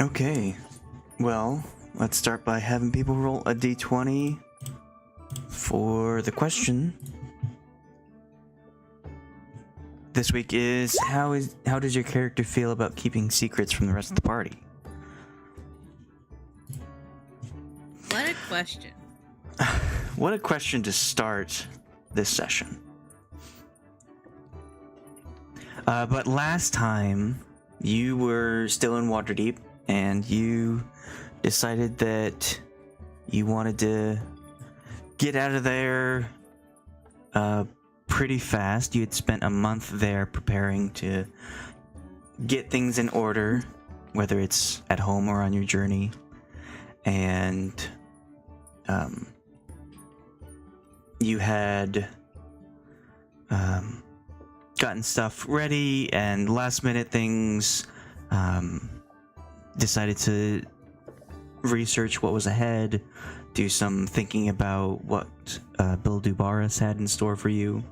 Okay, well, let's start by having people roll a d20 for the question. This week is how does your character feel about keeping secrets from the rest of the party? What a question. What a question to start this session. But last time, you were still in Waterdeep, and you decided that you wanted to get out of there pretty fast. You had spent a month there preparing to get things in order, whether it's at home or on your journey. And you had gotten stuff ready, and last minute things, decided to research what was ahead, do some thinking about what Bill Dubaris had in store for you.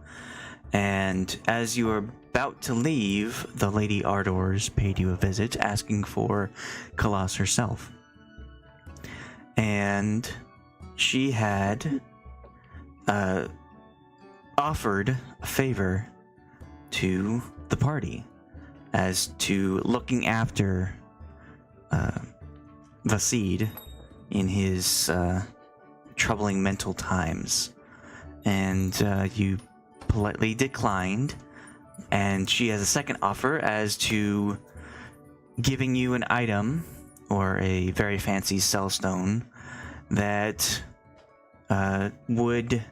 And as you were about to leave, the Lady Ardors paid you a visit, asking for Khalas herself. And she had offered a favor to the party as to looking after Vasid in his troubling mental times. And you politely declined, and she has a second offer as to giving you an item or a very fancy cellstone that would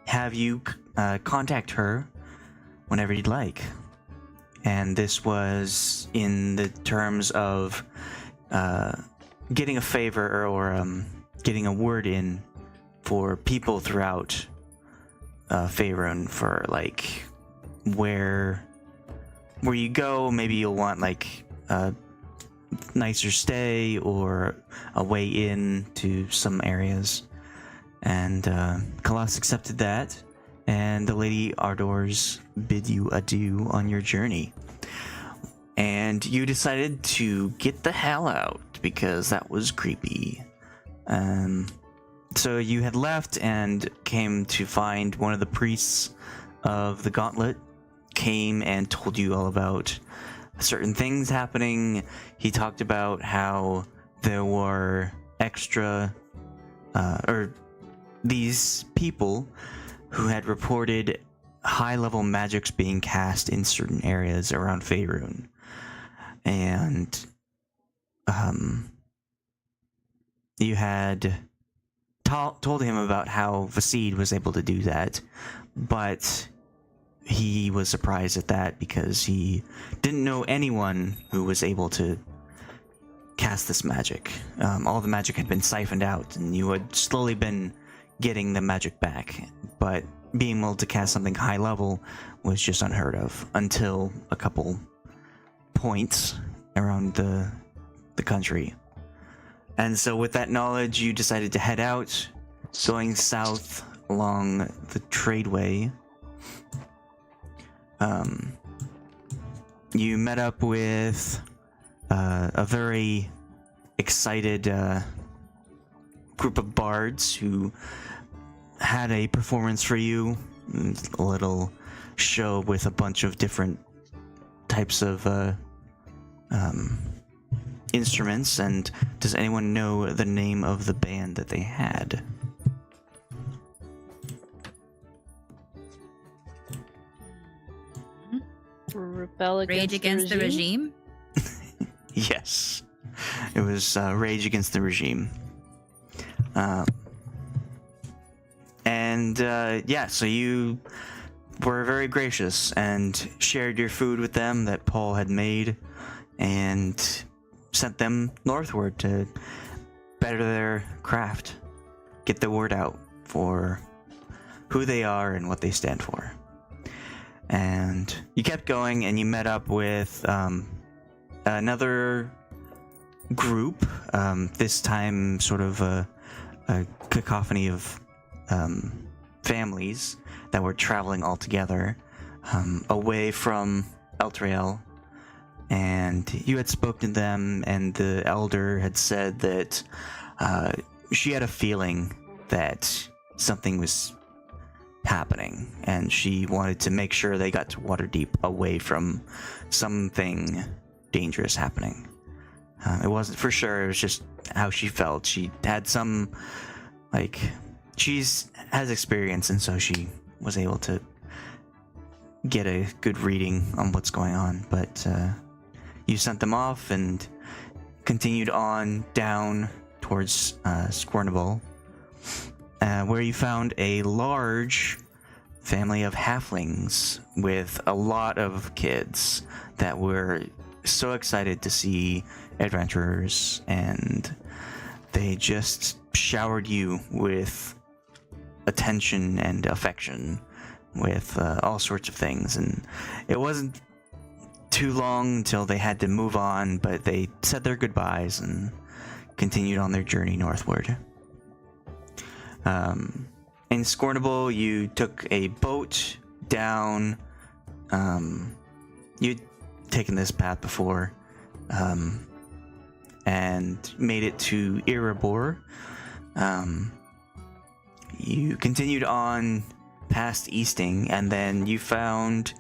have you contact her whenever you'd like. And this was in the terms of getting a favor or getting a word in for people throughout Faerun for like where you go. Maybe you'll want like a nicer stay or a way in to some areas. And Khalas accepted that, and the Lady Ardors bid you adieu on your journey. And you decided to get the hell out because that was creepy. So you had left and came to find one of the priests of the Gauntlet, came and told you all about certain things happening. He talked about how there were extra, these people who had reported high-level magics being cast in certain areas around Faerun. And you had told him about how Vasid was able to do that, but he was surprised at that because he didn't know anyone who was able to cast this magic. All the magic had been siphoned out, and you had slowly been getting the magic back, but being able to cast something high level was just unheard of until a couple points around the country. And so with that knowledge, you decided to head out, going south along the tradeway. You met up with a very excited group of bards who had a performance for you, a little show with a bunch of different types of instruments. And does anyone know the name of the band that they had? Rebel Rage Against the Regime? Yes, it was Rage Against the Regime. So you were very gracious and shared your food with them that Paul had made, and sent them northward to better their craft, get the word out for who they are and what they stand for. And you kept going, and you met up with another group, this time sort of a cacophony of families that were traveling all together away from Eltrael and you had spoken to them, and the elder had said that she had a feeling that something was happening, and she wanted to make sure they got to Waterdeep away from something dangerous happening. It wasn't for sure, it was just how she felt. She had some, has experience, and so she was able to get a good reading on what's going on. But you sent them off and continued on down towards Scornable, where you found a large family of halflings with a lot of kids that were so excited to see adventurers, and they just showered you with attention and affection with all sorts of things. And it wasn't too long until they had to move on, but they said their goodbyes and continued on their journey northward. In Scornable, you took a boat down. You'd taken this path before, and made it to Erebor. You continued on past Easting, and then you found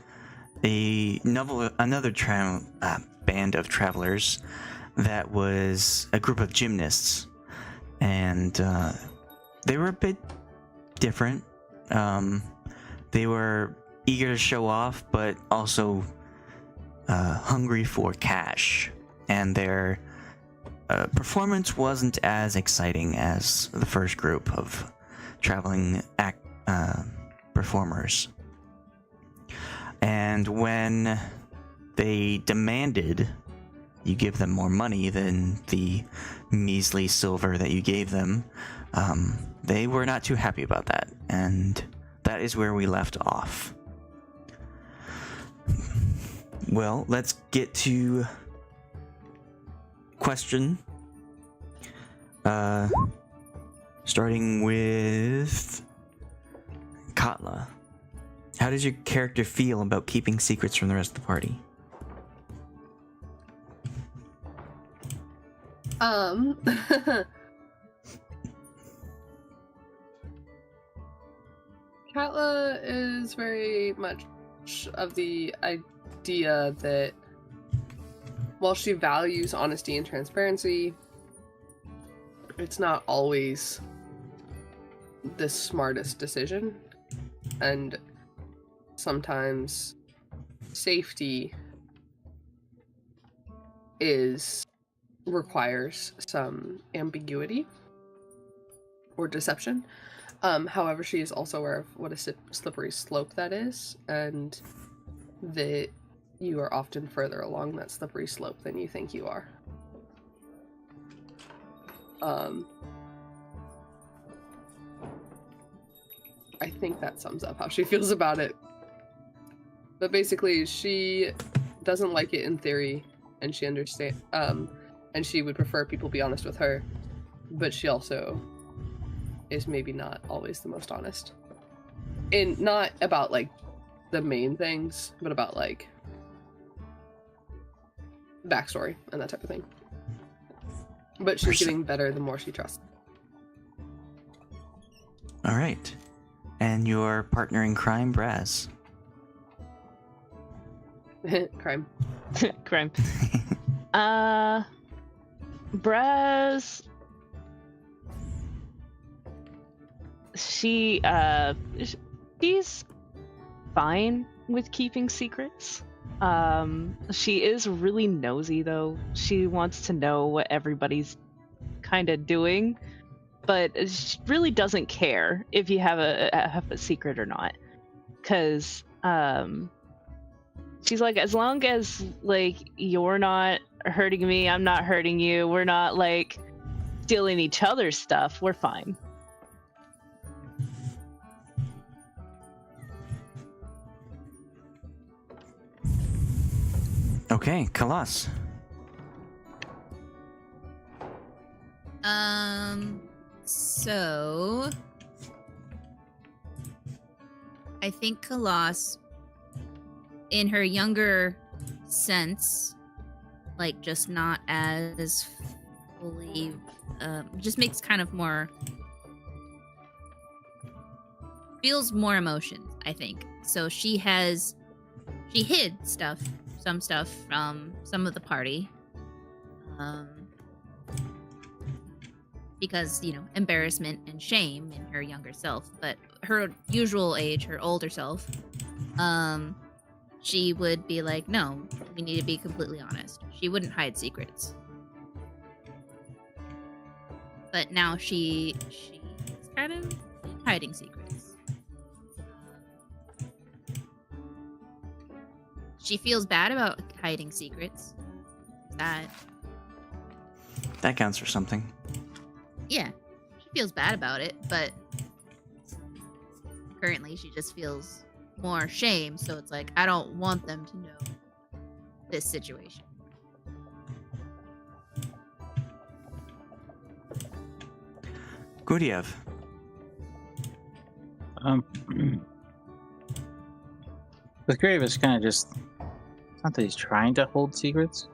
another band of travelers that was a group of gymnists, and they were a bit different. They were eager to show off, but also hungry for cash, and their performance wasn't as exciting as the first group of traveling performers. And when they demanded you give them more money than the measly silver that you gave them, they were not too happy about that, and that is where we left off. Well, let's get to question. Starting with Katla. How does your character feel about keeping secrets from the rest of the party? Katla is very much of the idea that while she values honesty and transparency, it's not always the smartest decision, and sometimes safety requires some ambiguity or deception. However, she is also aware of what a slippery slope that is, and that you are often further along that slippery slope than you think you are. I think that sums up how she feels about it. But basically, she doesn't like it in theory, and she understands, and she would prefer people be honest with her, but she also is maybe not always the most honest. And not about, like, the main things, but about, like, backstory and that type of thing. But she's getting better the more she trusts. All right. And your partner in crime, Brasz. Crime. Crime. Brasz... She's fine with keeping secrets. She is really nosy, though. She wants to know what everybody's kind of doing, but she really doesn't care if you have a secret or not. Because she's like, as long as, like, you're not hurting me, I'm not hurting you, we're not, like, stealing each other's stuff, we're fine. Okay, Khalas. So I think Khalas, in her younger sense, like just not as fully, just makes kind of more, feels more emotions, I think. So she hid some stuff from some of the party, because, embarrassment and shame in her younger self. But her usual age, her older self, she would be like, no, we need to be completely honest. She wouldn't hide secrets. But now she's kind of hiding secrets. She feels bad about hiding secrets. That counts for something. Yeah, she feels bad about it, but currently she just feels more shame, so it's like, I don't want them to know this situation. Guryev. With Guryev, it's kind of just, it's not that he's trying to hold secrets.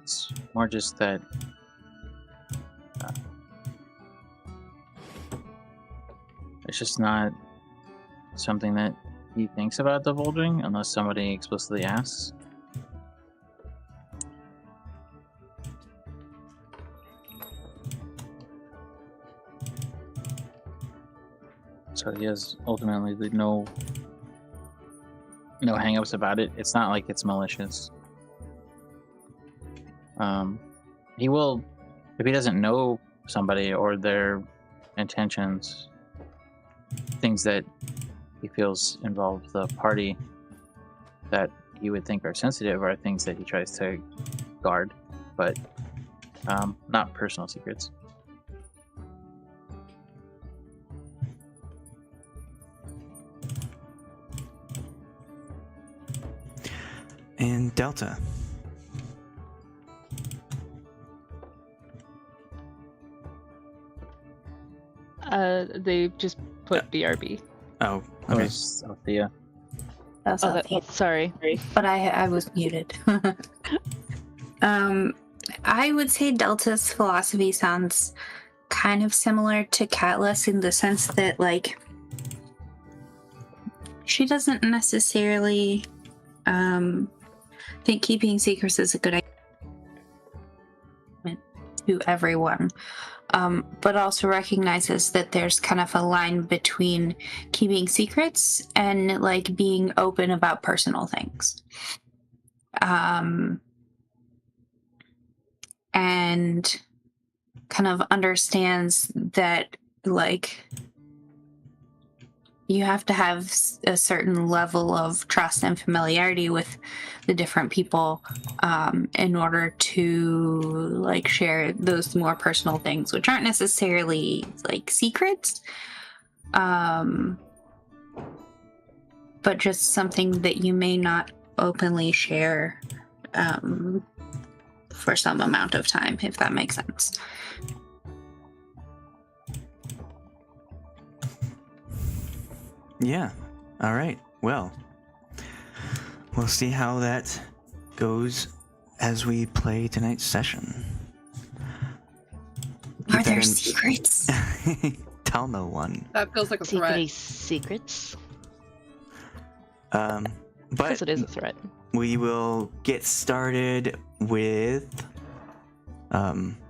It's more just that it's just not something that he thinks about divulging unless somebody explicitly asks. So he has ultimately no hang-ups about it. It's not like it's malicious. He will, if he doesn't know somebody or their intentions, things that he feels involve the party that he would think are sensitive are things that he tries to guard, but not personal secrets. And Delta. They just put BRB. Oh, That okay. was Althea. That's Oh, okay. sorry. But I was muted. I would say Delta's philosophy sounds kind of similar to Katla's in the sense that, like, she doesn't necessarily think keeping secrets is a good idea to everyone, but also recognizes that there's kind of a line between keeping secrets and, like, being open about personal things. And kind of understands that, like, you have to have a certain level of trust and familiarity with the different people in order to, like, share those more personal things, which aren't necessarily, like, secrets, but just something that you may not openly share for some amount of time, if that makes sense. Yeah. All right. Well, we'll see how that goes as we play tonight's session. Are Keep that there in- secrets? Tell no one. That feels like a threat. Secrety secrets? But Because it is a threat. we will get started with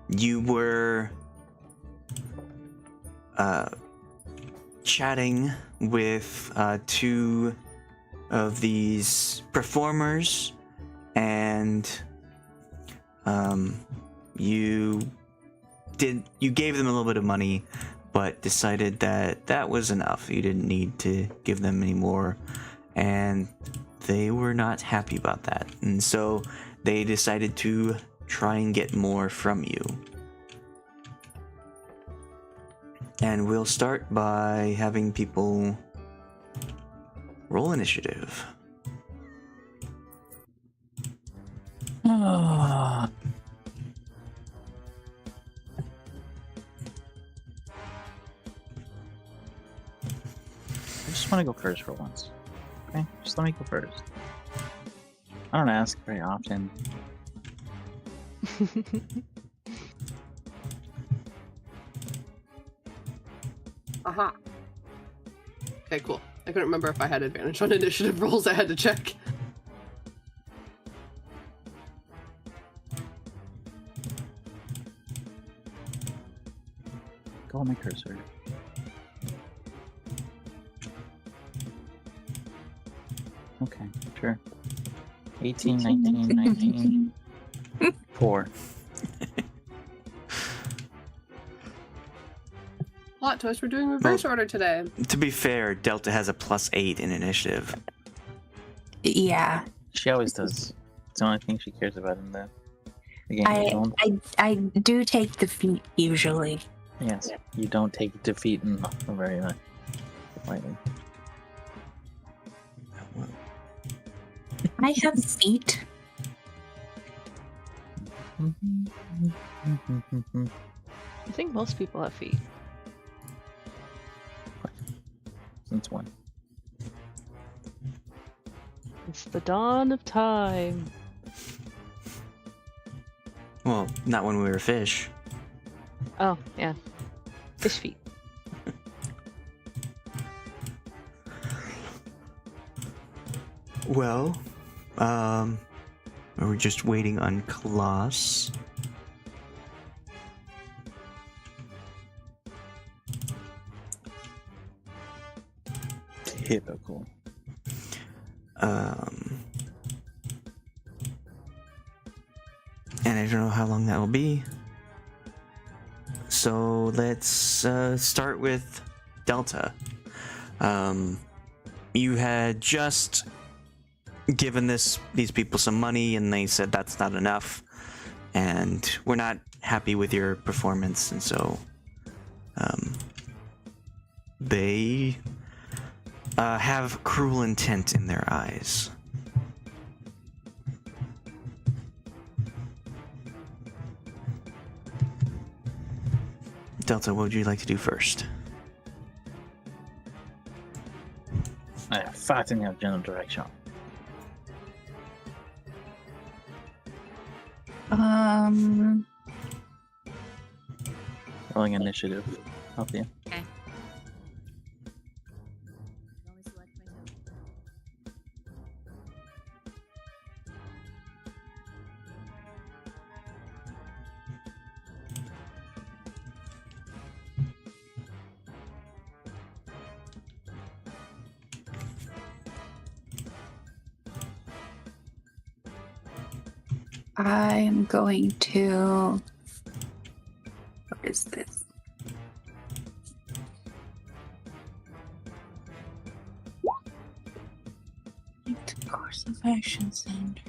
you were chatting with two of these performers, and you gave them a little bit of money, but decided that that was enough. You didn't need to give them any more, and they were not happy about that, and so they decided to try and get more from you. And we'll start by having people roll initiative. I just want to go first for once. Okay, just let me go first. I don't ask very often. Aha. Okay, cool. I couldn't remember if I had advantage on initiative rolls. I had to check. Go on my cursor. Okay, sure. 18, 19, 19. 4. Plot twist, we're doing reverse order today. To be fair, Delta has a +8 in initiative. Yeah. She always does. It's the only thing she cares about in the game. I do take defeat usually. Yes, you don't take defeat very lightly. I have feet. I think most people have feet. Since when? It's the dawn of time. Well, not when we were fish. Oh, yeah. Fish feet. Well, we're just waiting on Khalas. Typical. And I don't know how long that will be. So let's start with Delta. You had just given these people some money, and they said that's not enough, and we're not happy with your performance, and so they have cruel intent in their eyes. Delta, what would you like to do first? I am fighting in a general direction. Rolling initiative. Help you. Okay. Always select myself. I am going to. What is this? The course of actions and.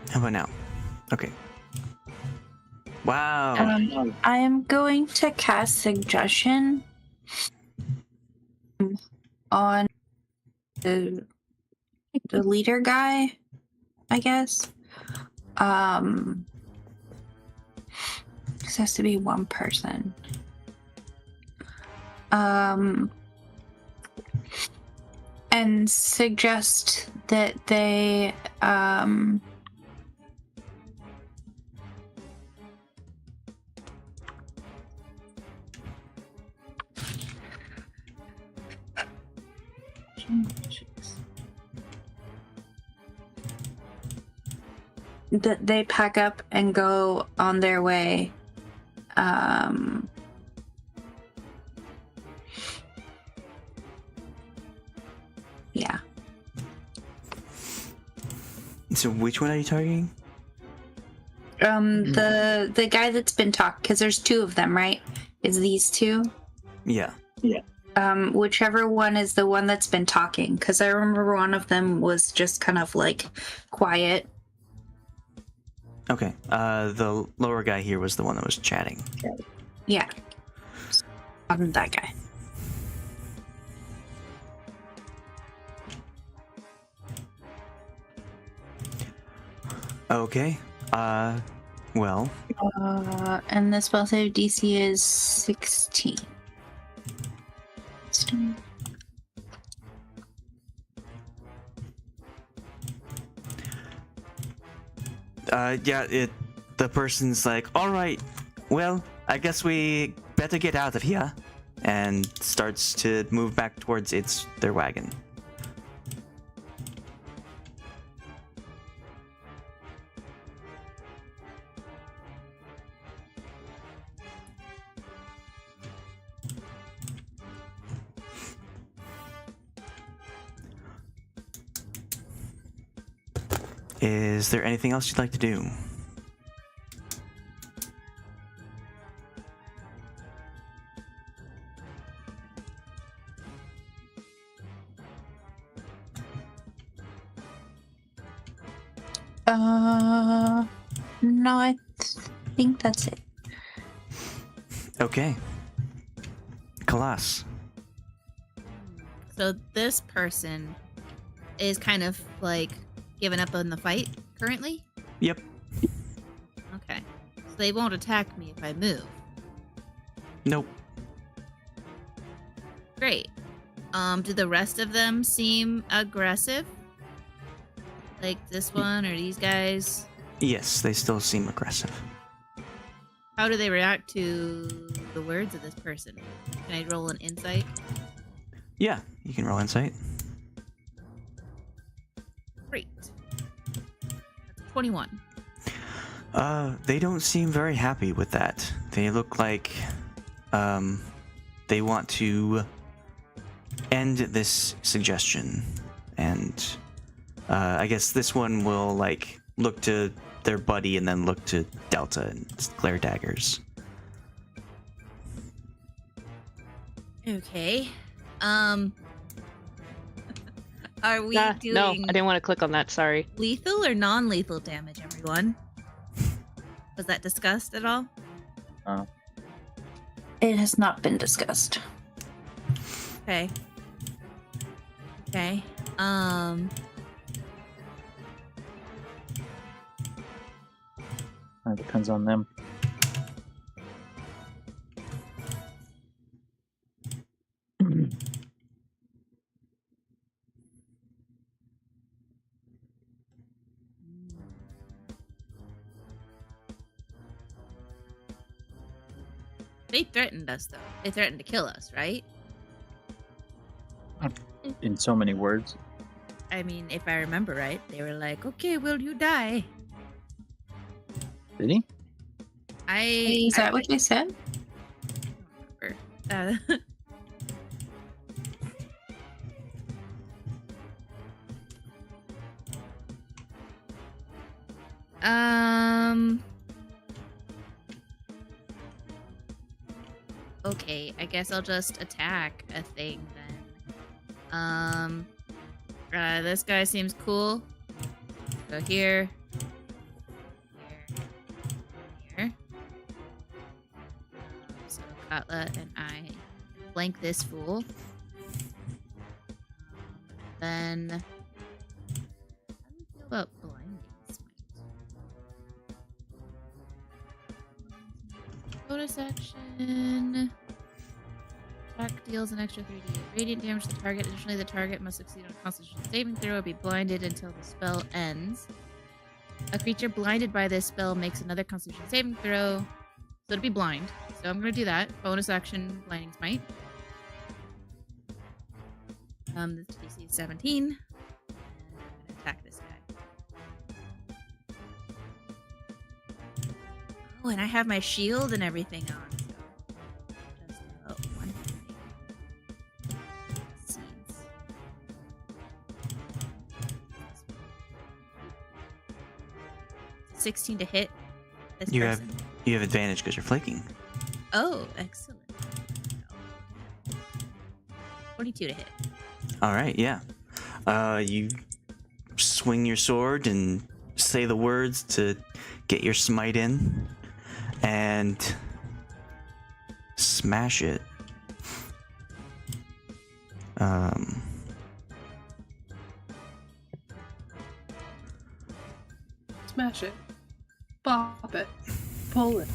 How about now? Okay. Wow. I am going to cast Suggestion on the leader guy, I guess. This has to be one person. And suggest that they that they pack up and go on their way. Yeah. So which one are you targeting? The guy that's been talking, because there's two of them, right? Is these two? Yeah. Whichever one is the one that's been talking, because I remember one of them was just kind of like quiet. Okay. The lower guy here was the one that was chatting. Yeah. That guy. Okay. Well, And the spell save DC is 16. yeah, the person's like, all right, well, I guess we better get out of here, and starts to move back towards their wagon. Is there anything else you'd like to do? No, I think that's it. Okay. Khalas. So this person is kind of like giving up on the fight currently? Yep. Okay. So they won't attack me if I move. Nope. Great. Do the rest of them seem aggressive? Like this one or these guys? Yes, they still seem aggressive. How do they react to the words of this person? Can I roll an insight? Yeah, you can roll insight. Great. That's 21. They don't seem very happy with that. They look like, they want to end this suggestion. And, I guess this one will, like, look to their buddy and then look to Delta and glare daggers. Okay. Are we doing No, I didn't want to click on that. Sorry. lethal or non-lethal damage, everyone? Was that discussed at all? It has not been discussed. Okay. Okay. It depends on them. They threatened us, though. They threatened to kill us, right? In so many words. I mean, if I remember right, they were like, "Okay, will you die?" Did he? Is that what they said? Uh, Okay, I guess I'll just attack a thing then. This guy seems cool. Go here. Here. So Katla and I flank this fool. Then, how do we feel about blinding smite? Bonus action. Attack deals an extra 3d radiant damage to the target. Additionally, the target must succeed on a Constitution saving throw or be blinded until the spell ends. A creature blinded by this spell makes another Constitution saving throw. So it'll be blind. So I'm going to do that. Bonus action, blinding smite. The DC is 17. And I'm going to attack this guy. Oh, and I have my shield and everything on. So just one seeds. 16 to hit this You person. have advantage because you're flanking. Oh, excellent. 22 to hit. All right, yeah. You swing your sword and say the words to get your smite in, and smash it. Smash it. Bop it. Pull it.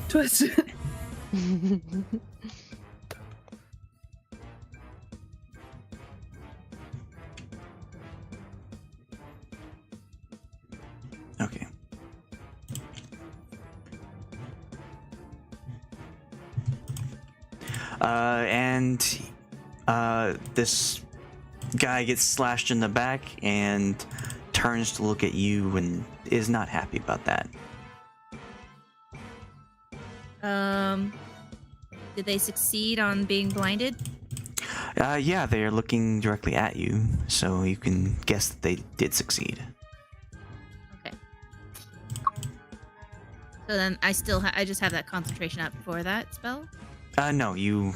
Twist it. Okay. This guy gets slashed in the back and turns to look at you and is not happy about that. Did they succeed on being blinded? Yeah, they are looking directly at you, so you can guess that they did succeed. Okay. So then I still I just have that concentration up for that spell? No, you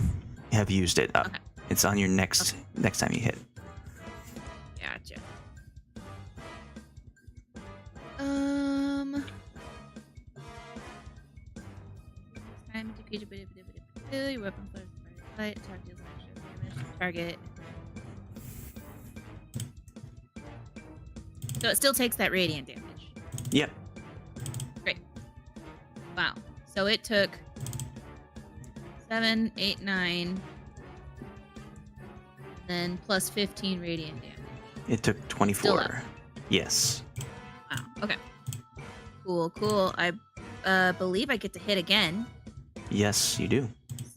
have used it up. Okay. It's on your next time you hit. Gotcha. Time defeated. Your weapon fires light. Attack deals an extra damage to target. So it still takes that radiant damage. Yep. Great. Wow. So it took 7, 8, 9, then plus 15 radiant damage. It took 24. Still up. Yes. Wow. Okay. Cool. I believe I get to hit again. Yes, you do.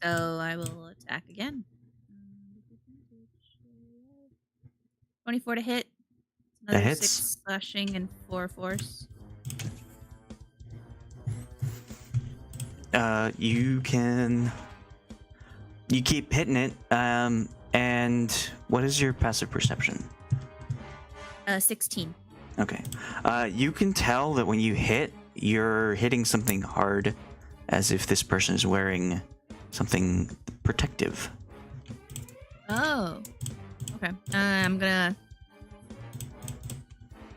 So I will attack again. 24 to hit. That Another hits. 6 slashing and 4 force. You keep hitting it. And what is your passive perception? 16. Okay. You can tell that when you hit, you're hitting something hard, as if this person is wearing something protective. Oh. Okay. I'm gonna.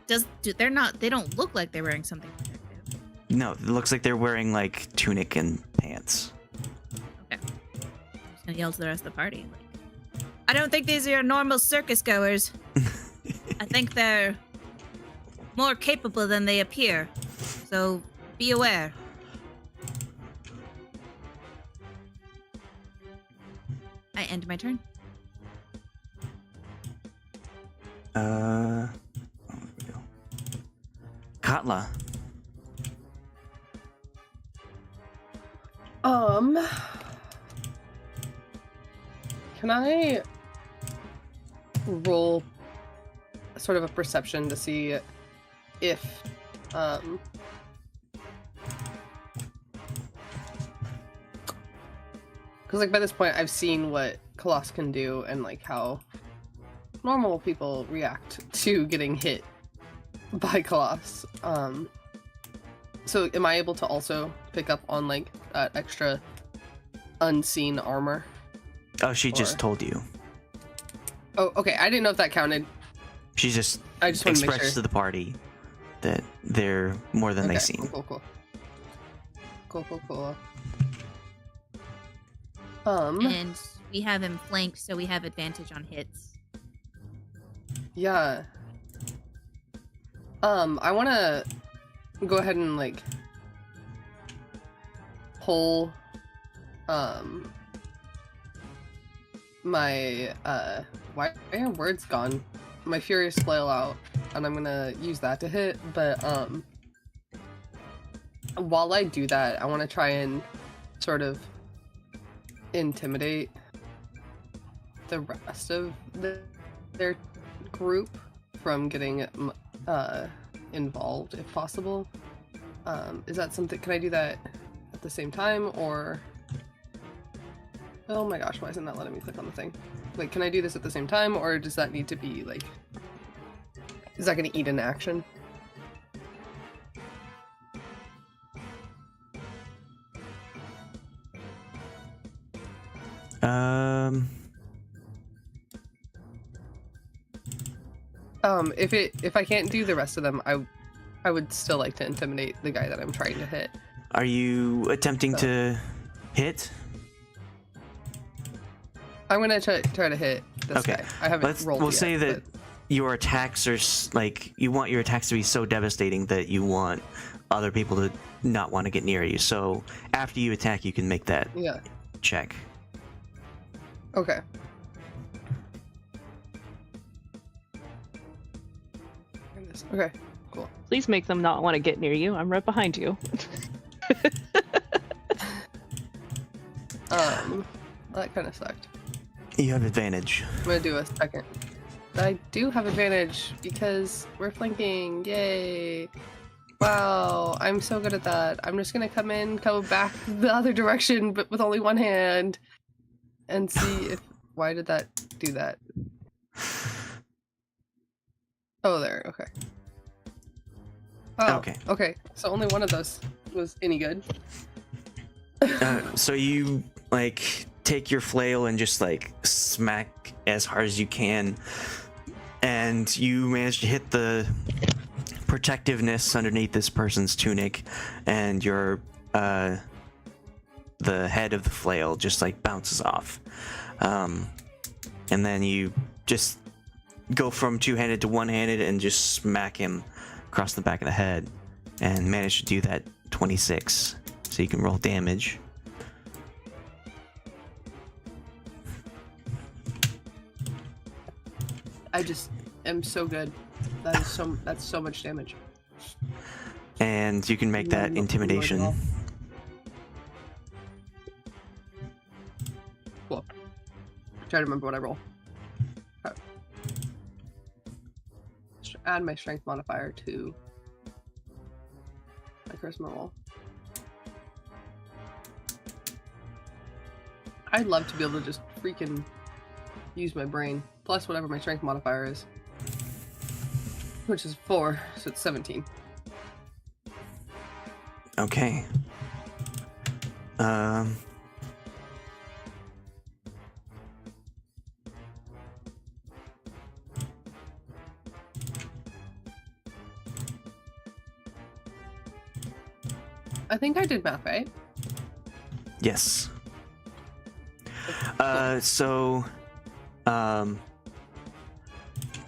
They don't look like they're wearing something protective. No, it looks like they're wearing like tunic and pants. Okay. I'm just gonna yell to the rest of the party. I don't think these are your normal circus goers. I think they're more capable than they appear. So be aware. I end my turn. Where we go? Katla. Can I roll sort of a perception to see if because like by this point I've seen what Khalas can do and like how normal people react to getting hit by Khalas. So am I able to also pick up on like that extra unseen armor? Oh, she just told you. Oh, okay. I didn't know if that counted. She just I just want to make expressed sure. to the party that they're more than they seem. Cool. And we have him flanked, so we have advantage on hits. Yeah. I want to go ahead and like pull my why are words gone? My furious flail out, and I'm gonna use that to hit, but while I do that, I want to try and sort of intimidate the rest of their group from getting involved if possible. Is that something, can I do that at the same time, or oh my gosh, why isn't that letting me click on the thing? Like, can I do this at the same time, or does that need to be like, is that going to eat an action? If I can't do the rest of them, I would still like to intimidate the guy that I'm trying to hit. Are you attempting to hit? I'm gonna try to hit this guy. I haven't rolled We'll yet, say that your attacks are like you want your attacks to be so devastating that you want other people to not want to get near you. So after you attack, you can make that Yeah. check. Okay. Okay. Cool. Please make them not want to get near you. I'm right behind you. That kind of sucked. You have advantage. I'm gonna do a second. I do have advantage because we're flanking. Yay! Wow, I'm so good at that. I'm just gonna go back the other direction, but with only one hand, and see if. Why did that do that? Oh, there. Okay. Oh, Okay. Okay. So only one of those was any good. So you like take your flail and just like smack as hard as you can, and you manage to hit the protectiveness underneath this person's tunic, and your the head of the flail just like bounces off, and then you just go from two-handed to one-handed and just smack him across the back of the head, and manage to do that 26. So you can roll damage. I just am so good. That's so much damage. And you can make that intimidation. Cool. Try to remember what I roll. Okay. Add my strength modifier to my charisma roll. I'd love to be able to just freaking use my brain, plus whatever my strength modifier is. Which is 4, so it's 17. Okay. I think I did math right. Yes.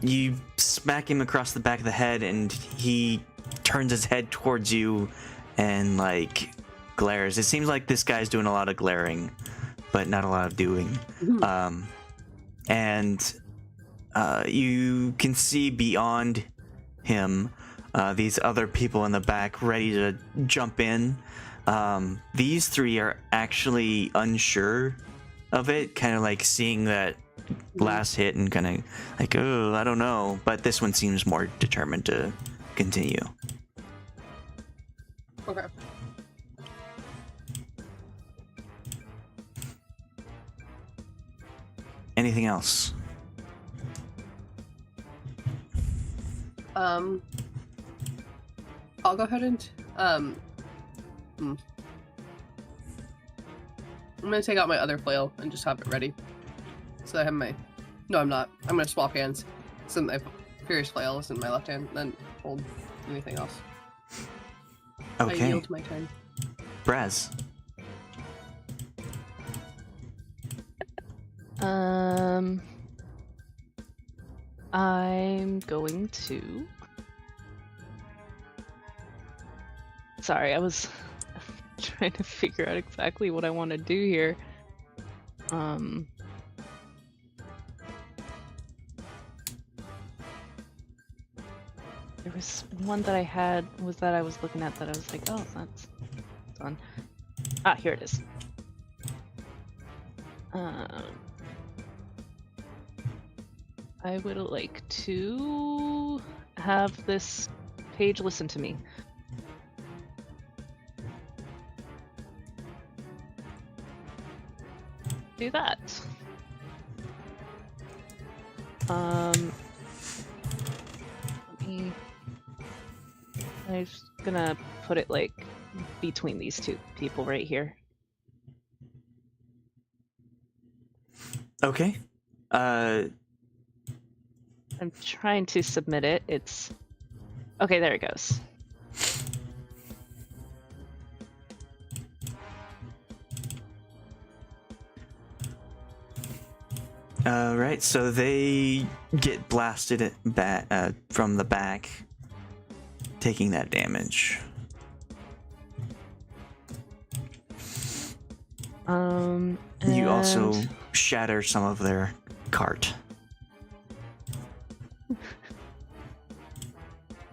You smack him across the back of the head, and he turns his head towards you and like glares. It seems like this guy's doing a lot of glaring, but not a lot of doing. And you can see beyond him these other people in the back ready to jump in. These three are actually unsure of it, kind of like seeing that last hit and kind of like, oh, I don't know. But this one seems more determined to continue. Okay. Anything else? I'll go ahead and I'm gonna take out my other flail and just have it ready. So I have my. No, I'm not. I'm gonna swap hands. So my furious flail is in my left hand, then hold anything else. I Okay. yield my turn. Brasz. I'm going to. Sorry, I was trying to figure out exactly what I want to do here. There was one that I had that I was looking at that I was like, oh, that's fun. Ah, here it is. I would like to have this page listen to me. Do that. I'm just gonna put it like between these two people right here. Okay. I'm trying to submit it. It's okay. There it goes. Right, so they get blasted from the back, taking that damage. You also and- shatter some of their cart.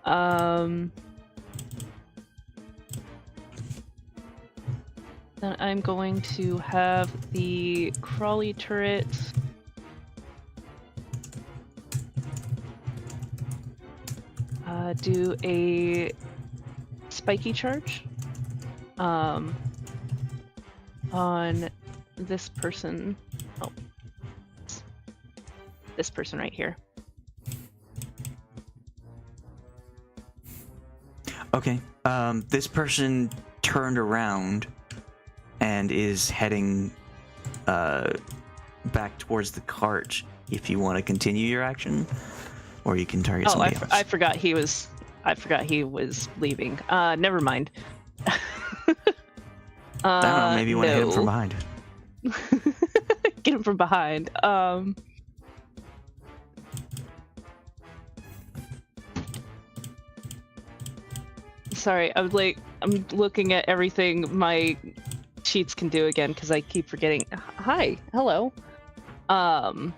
Then I'm going to have the crawly turret do a spiky charge on this person. Oh, this person right here. Okay. This person turned around and is heading back towards the cart. If you want to continue your action, or you can target somebody else. I forgot he was. I forgot he was leaving. Never mind. I don't know. Maybe you want to hit him from no. behind. Get him from behind. Sorry, I'm looking at everything my sheets can do again because I keep forgetting. Hi, hello. I'm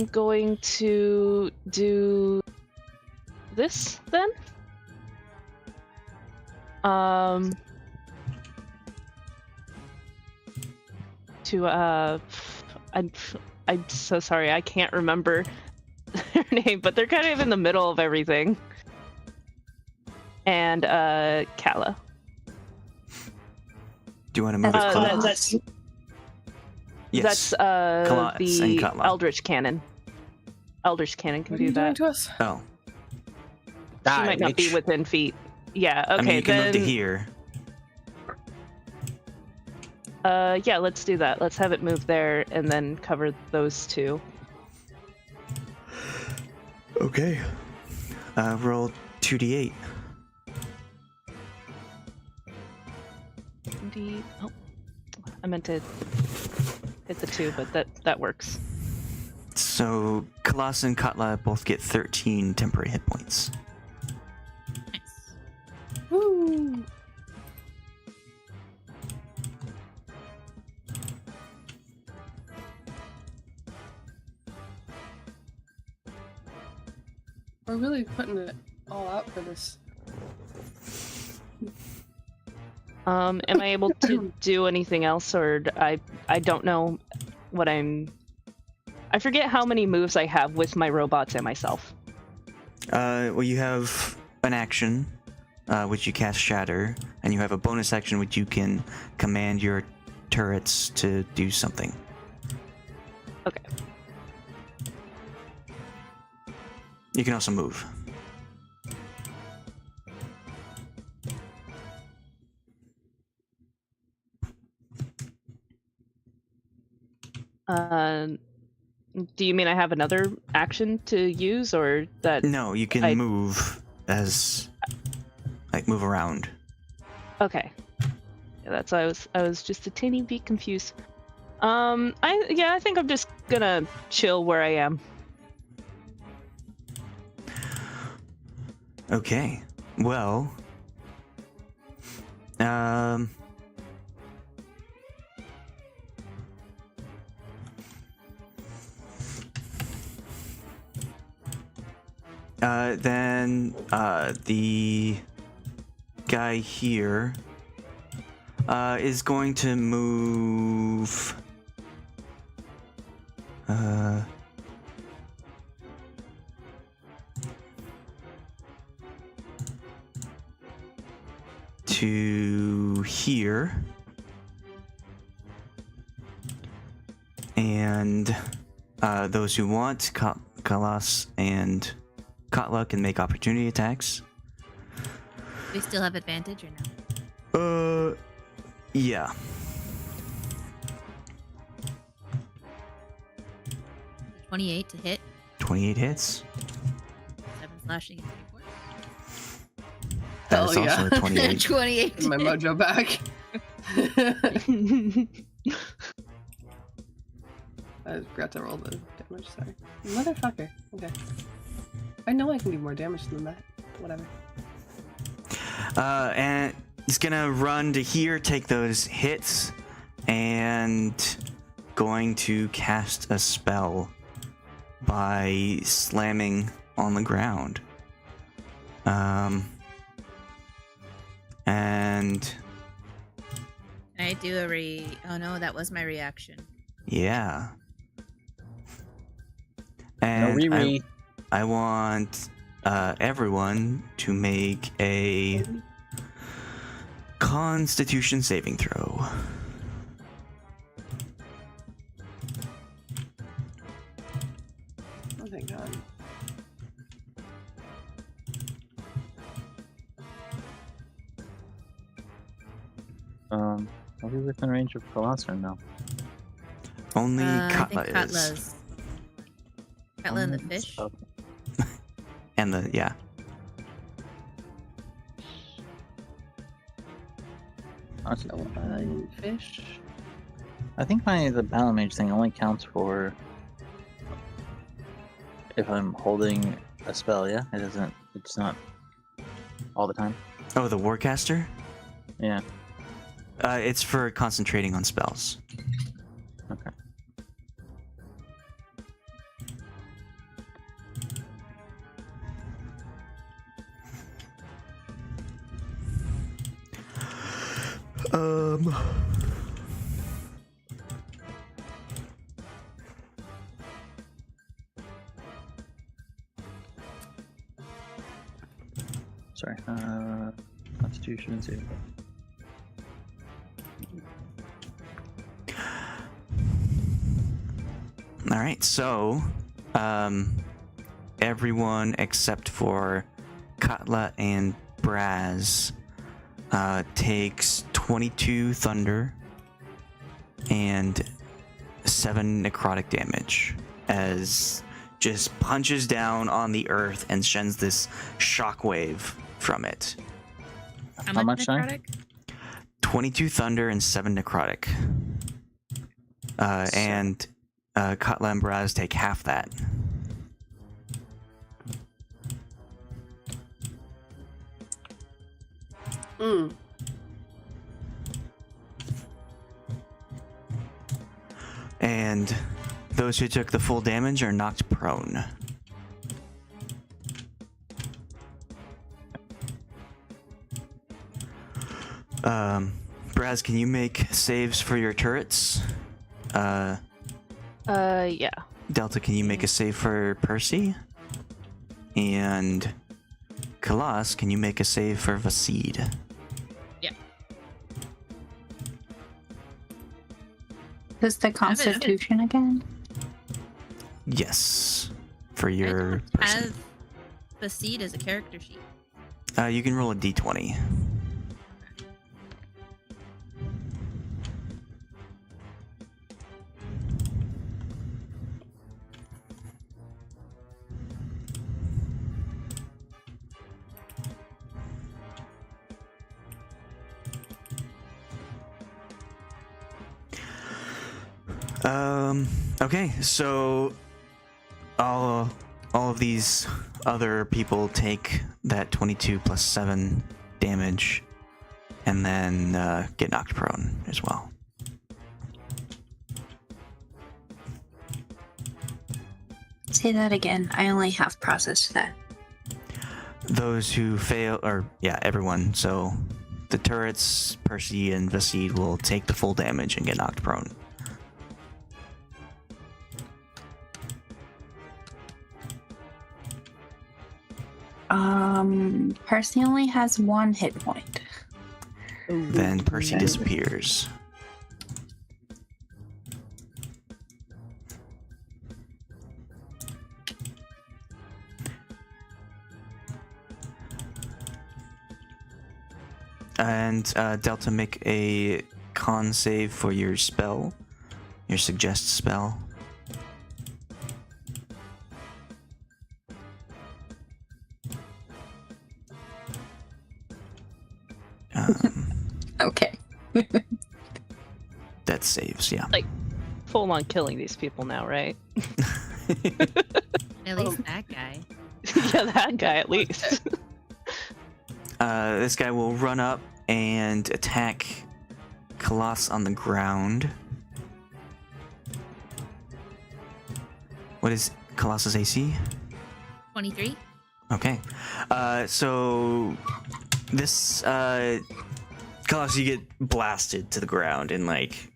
going to do this then. I'm so sorry, I can't remember their name, but they're kind of in the middle of everything. And Katla. Do you want to move it close? That's Yes. That's Khalas and the Katla. Eldritch Cannon. Eldritch Cannon can What are do you doing that. to us? Oh. She might not be within feet. Yeah, okay, I mean, you can then... move to here. Yeah, let's do that. Let's have it move there and then cover those two. Okay. Roll 2d8. Oh, I meant to hit the 2, but that works. So, Khalas and Katla both get 13 temporary hit points. Nice. Woo! We're really putting it all out for this. Am I able to do anything else, or I don't know what I'm... I forget how many moves I have with my robots and myself. Well, you have an action, which you cast Shatter, and you have a bonus action which you can command your turrets to do something. Okay. You can also move. Do you mean I have another action to use, or that? No, you can move as, like, move around. Okay. Yeah, that's why I was just a teeny bit confused. I think I'm just gonna chill where I am. Okay. Well, then the guy here is going to move to here, and those who want, Khalas and Katla can make opportunity attacks. We still have advantage or no? Yeah. 28 to hit. 28 hits. 7 slashing and 3 That Hell is yeah. also a 28. 28. My mojo back. I forgot to roll the damage, sorry. Motherfucker. Okay. I know I can do more damage than that. Whatever. And it's gonna run to here, take those hits, and going to cast a spell by slamming on the ground. And Can I do a Oh no, that was my reaction. yeah. No And re-re. I want everyone to make a Constitution saving throw. Oh, thank God. Are we within range of Khalas or no? Only I Katla think is. Katla's. Katla and the fish. Oh, And the, yeah. honestly, Fish. I think the battle mage thing only counts for if I'm holding a spell. Yeah, it doesn't. It's not all the time. Oh, the Warcaster? Yeah. It's for concentrating on spells. Okay. Sorry. Constitution save. All right, so everyone except for Katla and Brasz takes 22 thunder and 7 necrotic damage as just punches down on the earth and sends this shockwave from it. How much, sorry? necrotic? 22 thunder and 7 necrotic. And Katla and Brasz take half that. Mm. And those who took the full damage are knocked prone. Brasz, can you make saves for your turrets? Yeah. Delta, can you make a save for Percy? And Khalas, can you make a save for Vasid? Who's the Constitution again? Yes. For I your don't person. have the seed as a character sheet. You can roll a d20. Okay, so all of these other people take that 22 plus 7 damage and then get knocked prone as well. Say that again. I only half processed that. Those who fail, or yeah, everyone. So the turrets, Percy and Vasid will take the full damage and get knocked prone. Percy only has 1 hit point. Then Percy disappears. And Delta, make a con save for your spell, your suggest spell. Okay. Death saves, yeah. Full on killing these people now, right? At least that guy. Yeah, that guy at least. This guy will run up and attack Khalas on the ground. What is Khalas's AC? 23. Okay. So this Khalas, you get blasted to the ground and like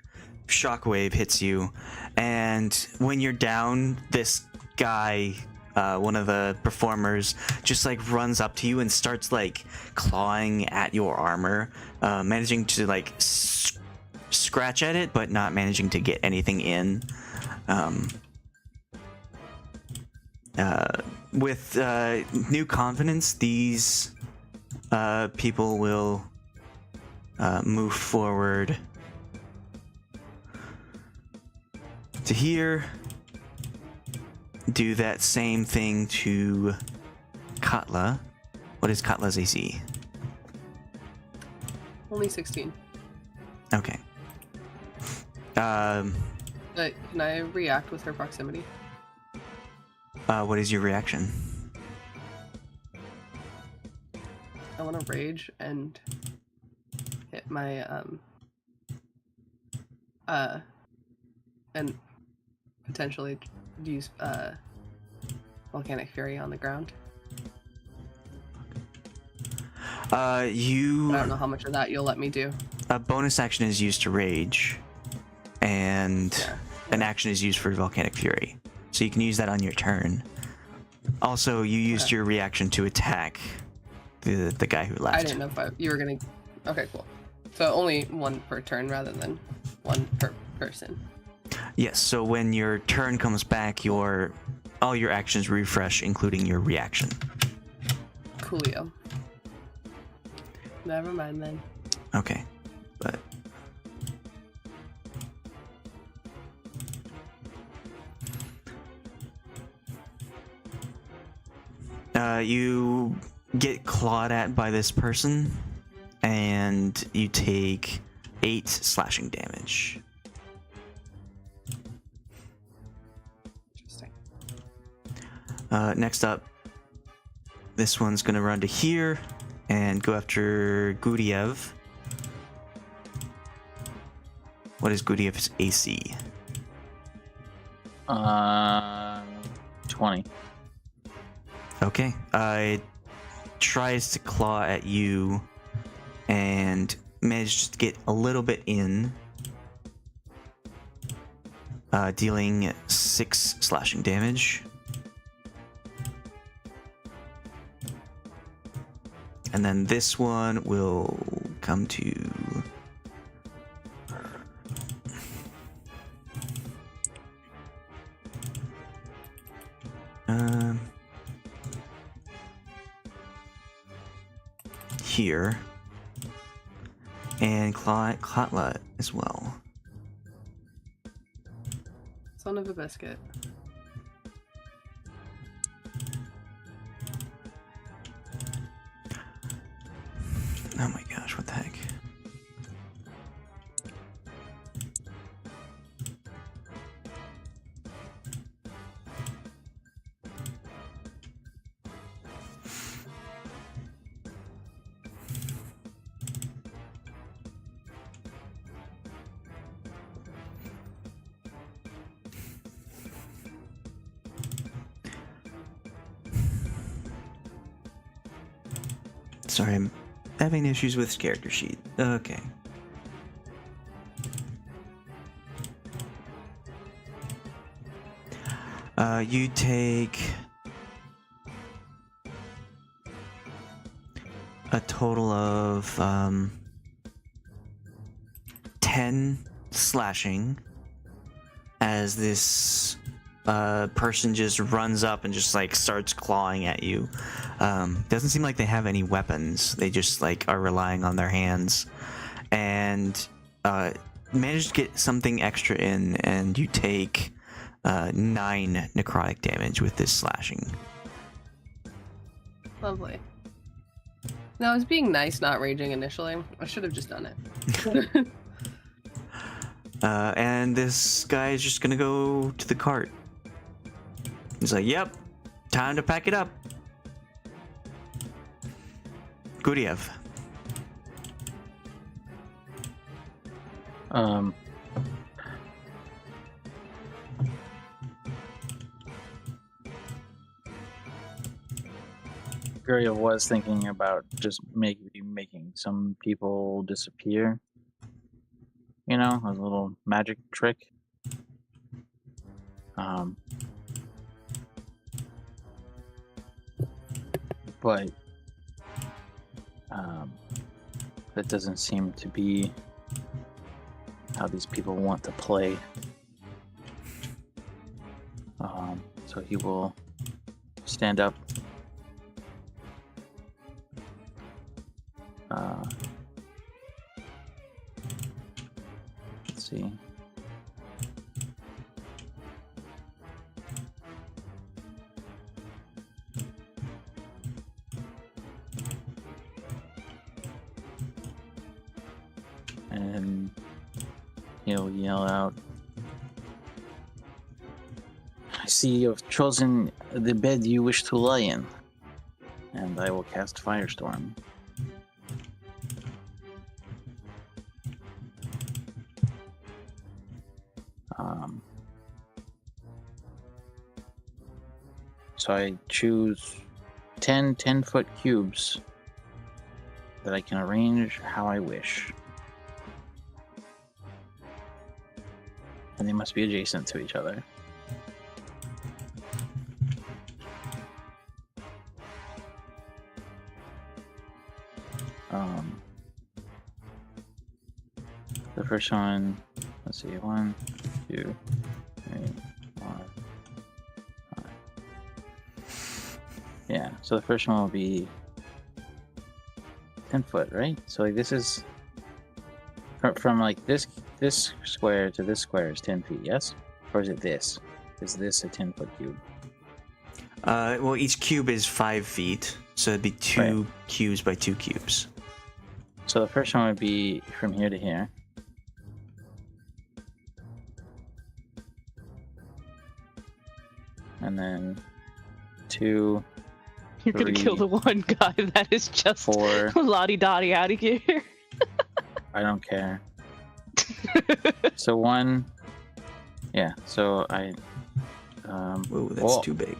shockwave hits you, and when you're down, this guy, one of the performers, just like runs up to you and starts like clawing at your armor, managing to like scratch at it, but not managing to get anything in. With new confidence, these people will move forward to here, do that same thing to Katla. What is Katla's AC? Only 16. Okay. Can I react with her proximity? What is your reaction? I want to rage and hit my and potentially use volcanic fury on the ground. You. But I don't know how much of that you'll let me do. A bonus action is used to rage, and an action is used for volcanic fury. So you can use that on your turn. Also, you used your reaction to attack the guy who left. I didn't know if you were gonna. Okay, cool. So only one per turn rather than one per person. Yes. So when your turn comes back, all your actions refresh, including your reaction. Coolio. Never mind then. Okay, but. You get clawed at by this person, and you take 8 slashing damage. Interesting. Next up, this one's gonna run to here and go after Guryev. What is Guryev's AC? 20. Okay. It tries to claw at you and manages to get a little bit in, dealing 6 slashing damage. And then this one will come to here, and Katla as well. Son of a biscuit. Oh my gosh, what the heck? Sorry, I'm having issues with character sheet. Okay. You take a total of 10 slashing as this person just runs up and just like starts clawing at you. Doesn't seem like they have any weapons. They just like are relying on their hands, and manage to get something extra in, and you take 9 necrotic damage with this slashing. Lovely. No, I was being nice, not raging initially. I should have just done it. And this guy is just gonna go to the cart. He's like, "Yep, time to pack it up." Guryev. Guryev was thinking about just making some people disappear. You know, a little magic trick. But that doesn't seem to be how these people want to play. So he will stand up. Let's see. And he'll yell out, "I see you've chosen the bed you wish to lie in, and I will cast Firestorm." So I choose 10 10-foot cubes that I can arrange how I wish. And they must be adjacent to each other. The first one, let's see, 1, 2, 3, 4, 5. Yeah, so the first one will be 10 foot, right? So like this is from like this square to this square is 10 feet, yes? Or is it this? Is this a 10-foot cube? Well, each cube is 5 feet, so it'd be 2 cubes by 2 cubes. So the first one would be from here to here. And then 2. You're gonna kill the one guy that is just 4. lottie-dottie out of here. I don't care. So 1. Yeah, so I. Ooh, that's too big.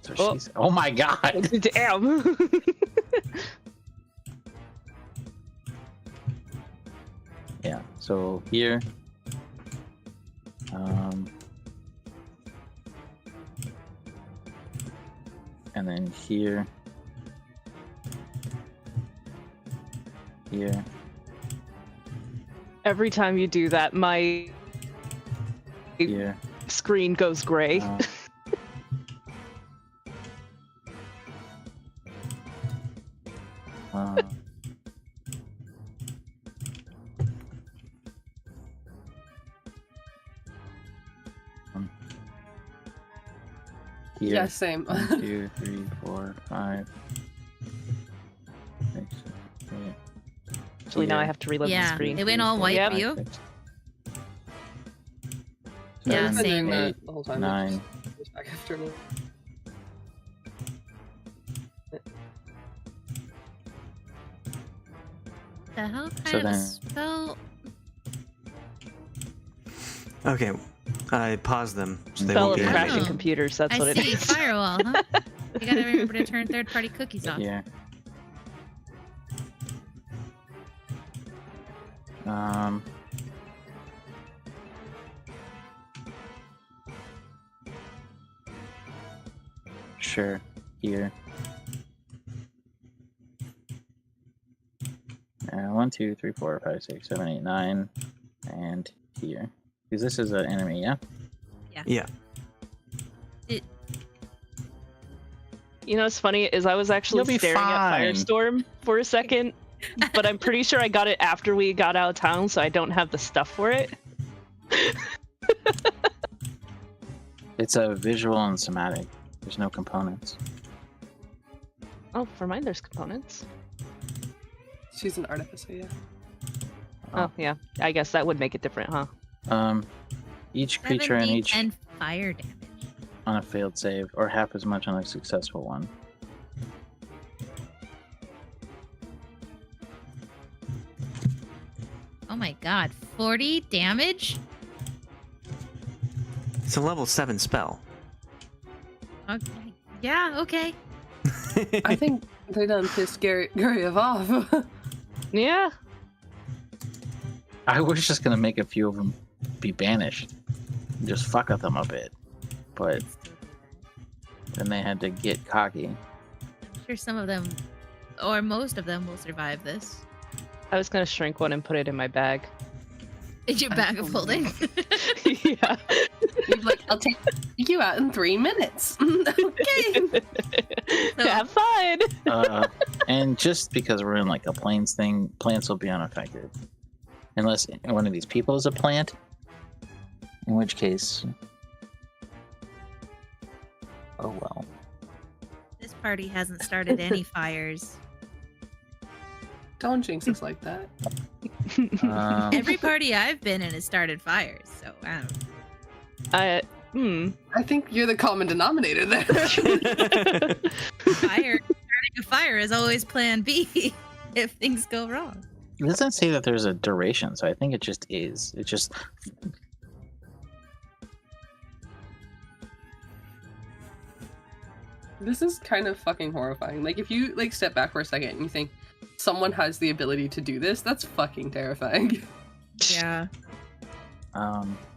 So she's. Oh my god! Damn! Yeah, so here. And then here. Here. Every time you do that, my Here. screen goes gray. Here. Yeah, same. 1, 2, 3, 4, 5, 6, 7, 8. Actually, now I have to reload the Yeah, screen. it went all white Yep. for you. 6, Yeah, I've been same. doing that 8, the whole time. 9. It just goes back after me. The hell kind So of then- spell? Okay, I paused them so they Spell won't of be crashing crashing animated. computers, that's I what it see. is. Firewall, huh? You gotta remember to turn third-party cookies off. Here. Sure. Here. 1, 2, 3, 4, 5, 6, 7, 8, 9, and here. Because this is an enemy, yeah? Yeah. You know what's funny is I was actually You'll be staring at fine. Firestorm for a second, but I'm pretty sure I got it after we got out of town, so I don't have the stuff for it. It's a visual and somatic. There's no components. Oh, for mine, there's components. She's an artificer, yeah. Oh, yeah. I guess that would make it different, huh? Each creature in each 7d10 fire damage. on a failed save, or half as much on a successful one. Oh my god, 40 damage? It's a level 7 spell. Okay. Yeah, okay. I think they done pissed Guryev off. Yeah. I was just gonna make a few of them be banished, and just fuck with them a bit, but then they had to get cocky. I'm sure some of them, or most of them, will survive this. I was gonna shrink one and put it in my bag. In your bag of holding. Yeah. You're like, I'll take you out in 3 minutes. Okay. Have fun. And just because we're in like a plains thing, plants will be unaffected. Unless one of these people is a plant. In which case... Oh well. This party hasn't started any fires. Don't jinx us like that. Every party I've been in has started fires, so I don't know. I think you're the common denominator there. Starting a fire is always plan B if things go wrong. It doesn't say that there's a duration, so I think it just is. It just... This is kind of fucking horrifying. Like, if you, like, step back for a second and you think someone has the ability to do this, that's fucking terrifying. Yeah.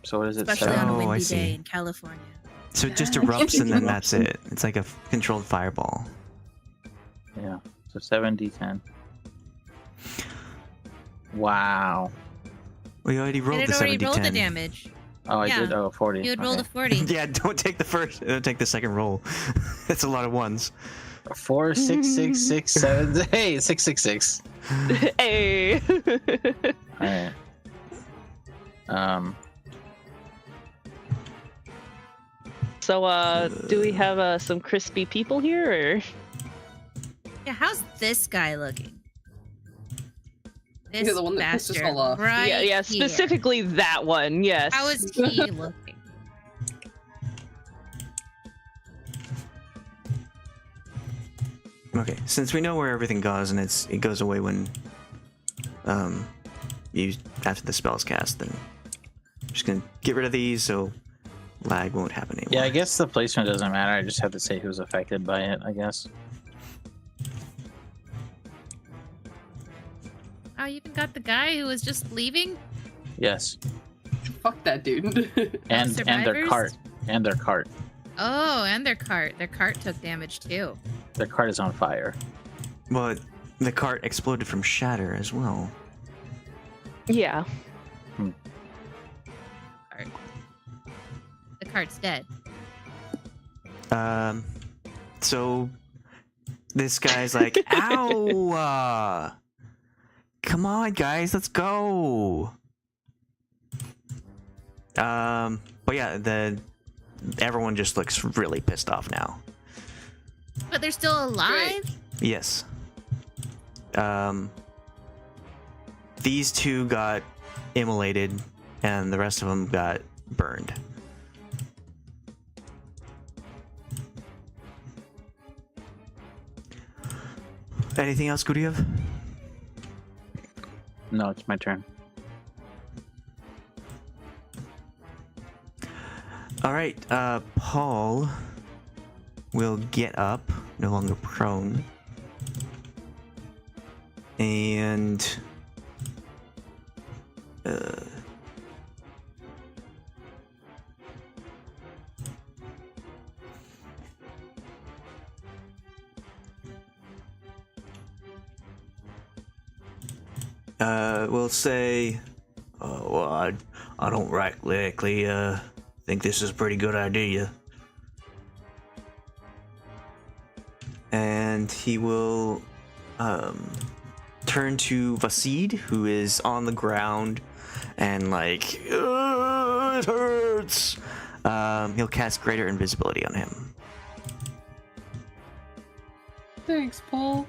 So what is it? Especially on a Oh, I windy see. day in California. So it just erupts and then that's it. It's like a controlled fireball. Yeah. So 7d10. Wow. We already And rolled it the already 70 rolled the 10. damage. Oh, I Yeah. did? Oh, 40. You would roll the Okay. 40. Yeah, don't take the second roll. That's a lot of ones. 4, 6, 6, 6, 7. Hey, 6, 6, 6. Hey. Alright. So, do we have some crispy people here, or? Yeah, how's this guy looking? This Yeah, the one that pissed us bastard all off. right yeah, here. specifically that one. Yes. How is he looking? Okay, since we know where everything goes and it goes away when you after the spell's cast, then I'm just gonna get rid of these so lag won't happen anymore. Yeah, I guess the placement doesn't matter. I just have to say who's affected by it, I guess. Oh, you even got the guy who was just leaving? Yes. Fuck that dude. And their survivors? cart. And their cart. Oh, and their cart. Their cart took damage too. Their cart is on fire. But the cart exploded from shatter as well. Yeah. The cart's dead. So this guy's like, ow! Come on, guys, let's go. But yeah, everyone just looks really pissed off now. But they're still alive? Yes. These two got immolated, and the rest of them got burned. Anything else, Guryev? No, it's my turn. All right, Paul will get up, no longer prone, and we'll say, well, I don't likely think this is a pretty good idea. And he will turn to Vasid, who is on the ground and like, it hurts. He'll cast Greater Invisibility on him. Thanks, Paul.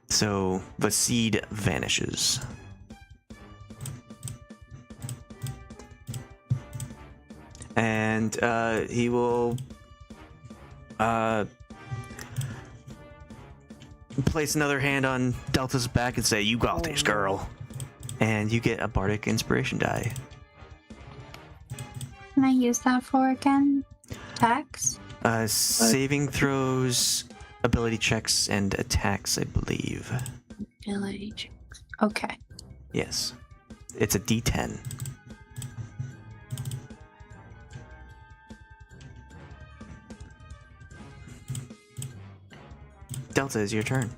So the seed vanishes. And he will place another hand on Delta's back and say, "You got this, girl." And you get a bardic inspiration die. Can I use that for again? Attacks? Saving throws, ability checks, and attacks, I believe. Ability checks. Okay. Yes. It's a D10. Delta, is your turn.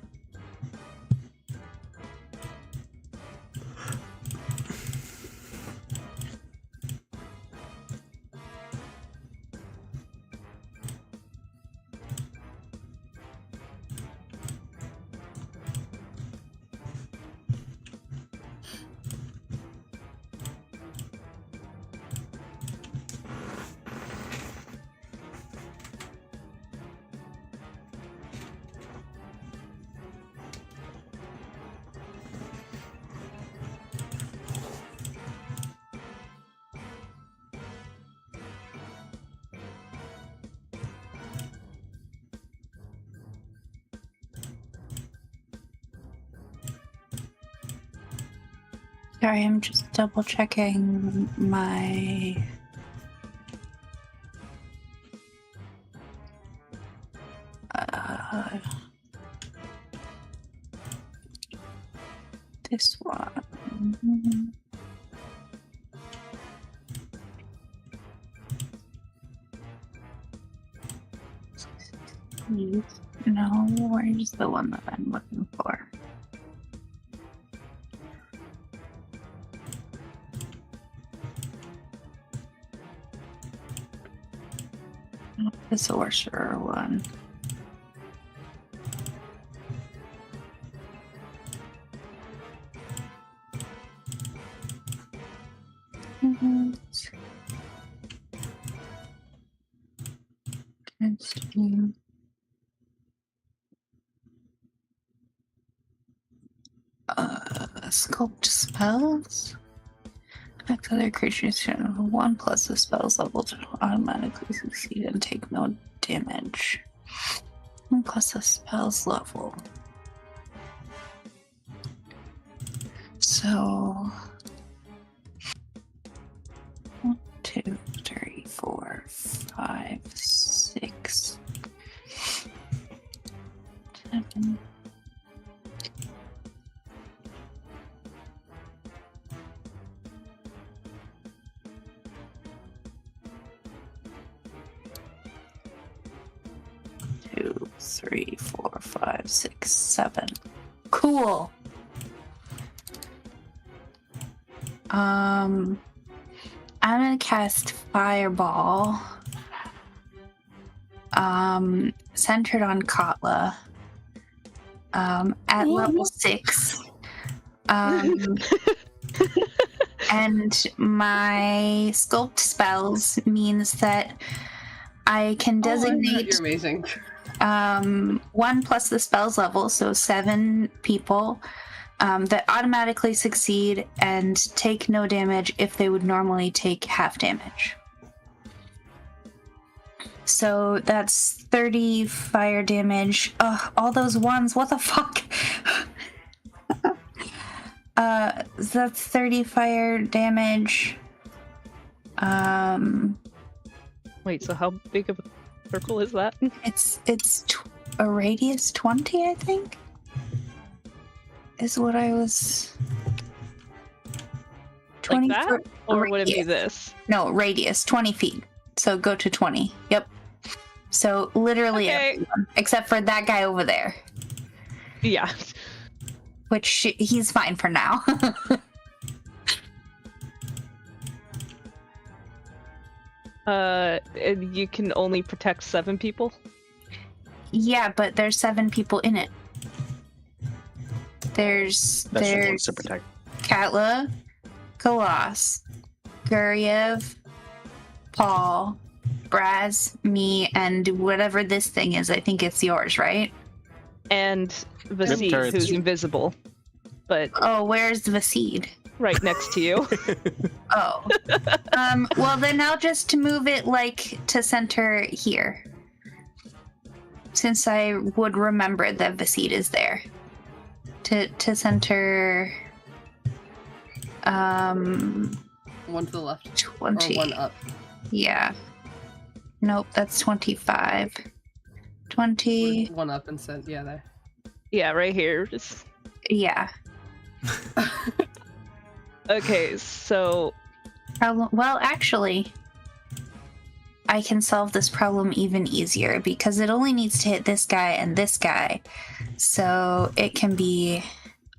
Sorry, I'm just double checking my. This one. No, where's the one that I'm looking for? The sorcerer one. Sculpt spells. Affect other creatures to 1 plus the spell's level to automatically succeed and take no damage. 1 plus the spell's level. So 1, 2, 3, 4, 5, 6, 7. Two, 3, 4, 5, 6, 7. Cool. I'm gonna cast Fireball. Centered on Katla. At level 6. And my sculpt spells means that I can designate You're amazing. 1 plus the spell's level, so 7 people that automatically succeed and take no damage if they would normally take half damage. So that's 30 fire damage. Ugh, all those ones, what the fuck? That's 30 fire damage. Wait, so how big of a circle is that? It's a radius 20, I think. Is what I was. 20 Like that? foot Or would it be radius. this? No, radius 20 feet. So go to 20. Yep. So literally Okay. everyone, except for that guy over there, Yeah. which he's fine for now. And you can only protect 7 people? Yeah, but there's 7 people in it. There's That's just ones to protect. Katla, Khalas, Guryev, Paul, Brasz, me, and whatever this thing is. I think it's yours, right? And Vasid, turrets. who's invisible, but Oh, where's Vasid? right next to you. Oh. Well, then I'll just move it, like, to center here. Since I would remember that Vasid is there. To center... One to the left. 20. Or one up. Yeah. Nope, that's 25. 20. One up and sent. Yeah, there. Yeah, right here. Just Yeah. okay. So Problem. Well, actually, I can solve this problem even easier because it only needs to hit this guy and this guy. So it can be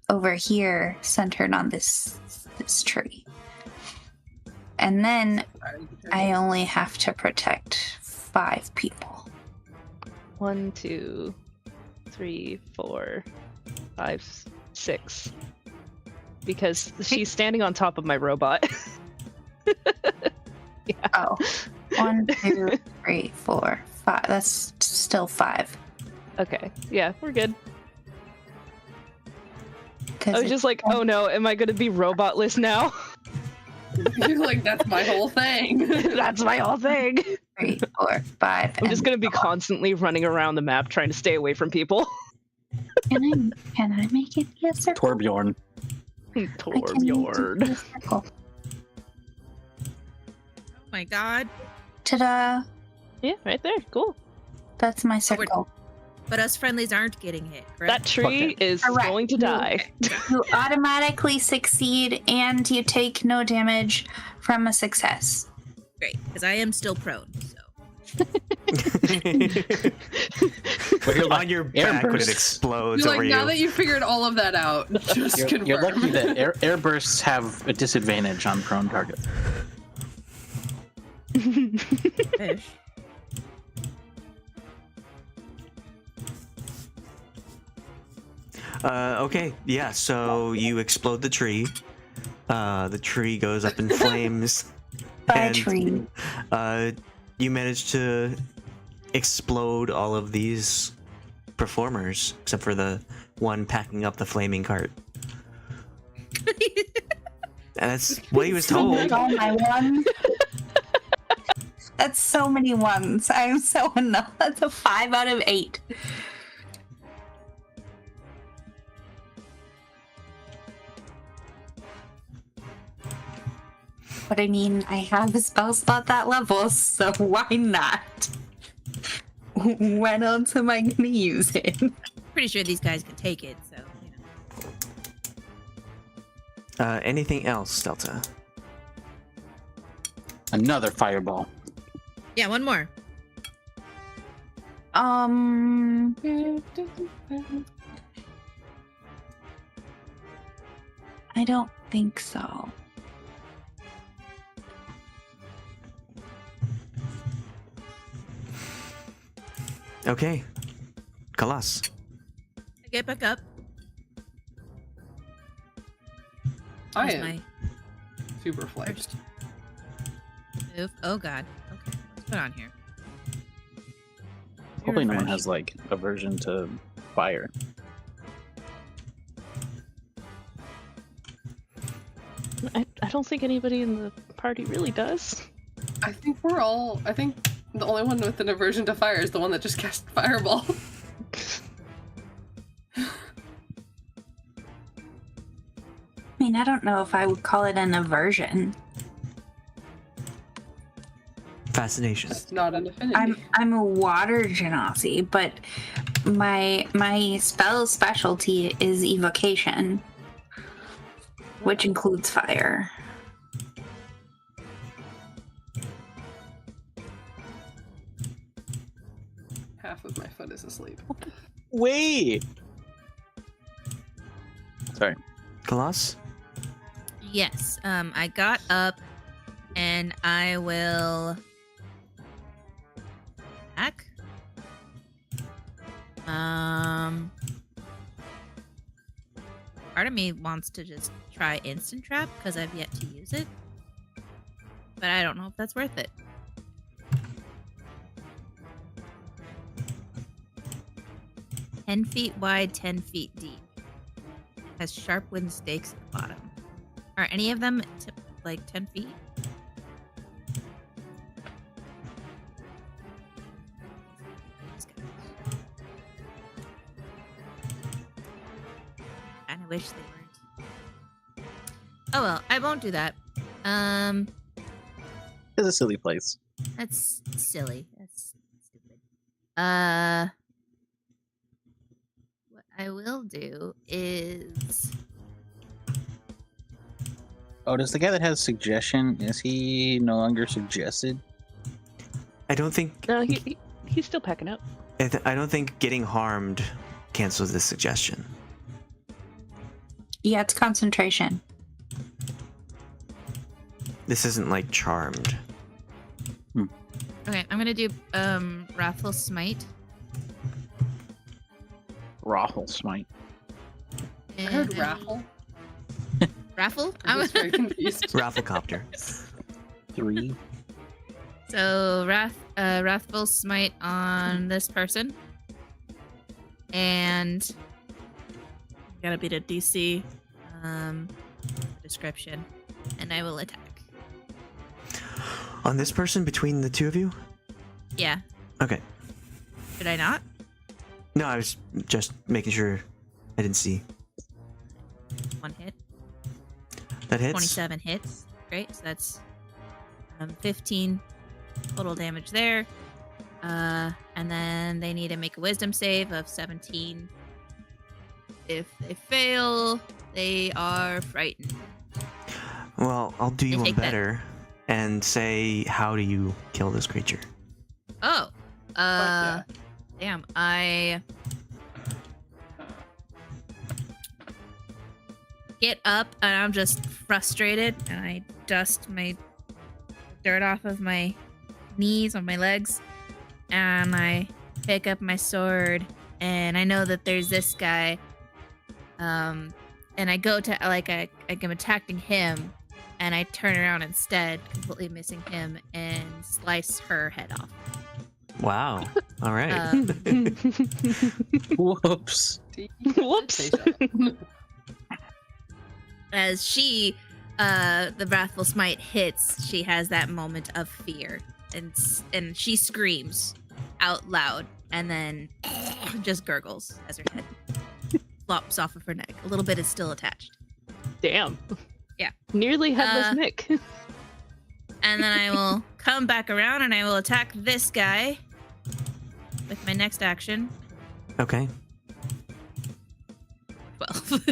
over here, centered on this tree. And then I only have to protect 5 people. 1, 2, 3, 4, 5, 6. Because she's standing on top of my robot. Oh. 1, 2, 3, 4, 5. That's still 5. Okay. Yeah, we're good. I 'Cause was just like, oh no, am I gonna be robotless now? You're like, that's my whole thing. That's my whole thing. 3, 4, 5. I'm just gonna be constantly running around the map trying to stay away from people. Can I make it be a circle? Torbjorn. I can Torbjorn. make it be a circle. Oh my god. Ta-da! Yeah, right there. Cool. That's my we're- circle. But us friendlies aren't getting hit, That correct? tree is Correct. going to die. You automatically succeed and you take no damage from a success. Great, because I am still prone, so. But you're On your back when it bursts. explodes You're over like, you. now that you figured all of that out, just confirm. You're lucky that air bursts have a disadvantage on prone targets. Fish. Okay, yeah, so you explode the tree. The tree goes up in flames. By and, tree. You manage to explode all of these performers, except for the one packing up the flaming cart. And that's what he was told. Oh my one. That's so many ones. I'm so enough. That's a 5 out of 8. But I mean, I have a spell slot that level, so why not? When else am I gonna use it? Pretty sure these guys can take it, so, you know. Anything else, Delta? Another fireball. Yeah, one more. I don't think so. Okay. Khalas. I get back up. I Where's am my super flight. first move? Oh god. Okay, what's going on here? Hopefully no one Refresh. has like aversion to fire. I don't think anybody in the party really does. I think we're all. I think the only one with an aversion to fire is the one that just cast fireball. I mean, I don't know if I would call it an aversion. Fascination. It's not an affinity. I'm a water genasi, but my spell specialty is evocation, which includes fire. Half of my foot is asleep. Wait. Sorry. Khalas? Yes. I got up and I will attack. Part of me wants to just try instant trap because I've yet to use it. But I don't know if that's worth it. 10 feet wide, 10 feet deep. Has sharp wooden stakes at the bottom. Are any of them like 10 feet? Kinda wish they weren't. Oh well, I won't do that. It's a silly place. That's silly. That's stupid. What I will do is Oh, does the guy that has suggestion, is he no longer suggested? I don't think. No, he's still packing up. I don't think getting harmed cancels this suggestion. Yeah, it's concentration. This isn't like charmed. okay. I'm gonna do Wrathful Smite. Raffle smite. I heard And- raffle. Raffle? I was very confused. Rafflecopter. 3. So Wrathful Smite on this person, and gotta beat a DC description, and I will attack. On this person between the two of you? Yeah, Okay. did I not? No, I was just making sure I didn't see. One hit. That hits? 27 hits. Great. So that's 15 total damage there. And then they need to make a wisdom save of 17. If they fail, they are frightened. Well, I'll do you They one take that. better and say, how do you kill this creature? Oh. yeah. Damn. I get up and I'm just frustrated and I dust my dirt off of my knees, on my legs, and I pick up my sword and I know that there's this guy. And I go to I'm attacking him and I turn around instead, completely missing him, and slice her head off. Wow. All right. Whoops. Whoops. As she, the Wrathful Smite hits, she has that moment of fear, and she screams out loud, and then just gurgles as her head flops off of her neck. A little bit is still attached. Damn. Yeah. Nearly headless Uh, Nick. And then I will come back around and I will attack this guy with my next action. Okay. 12.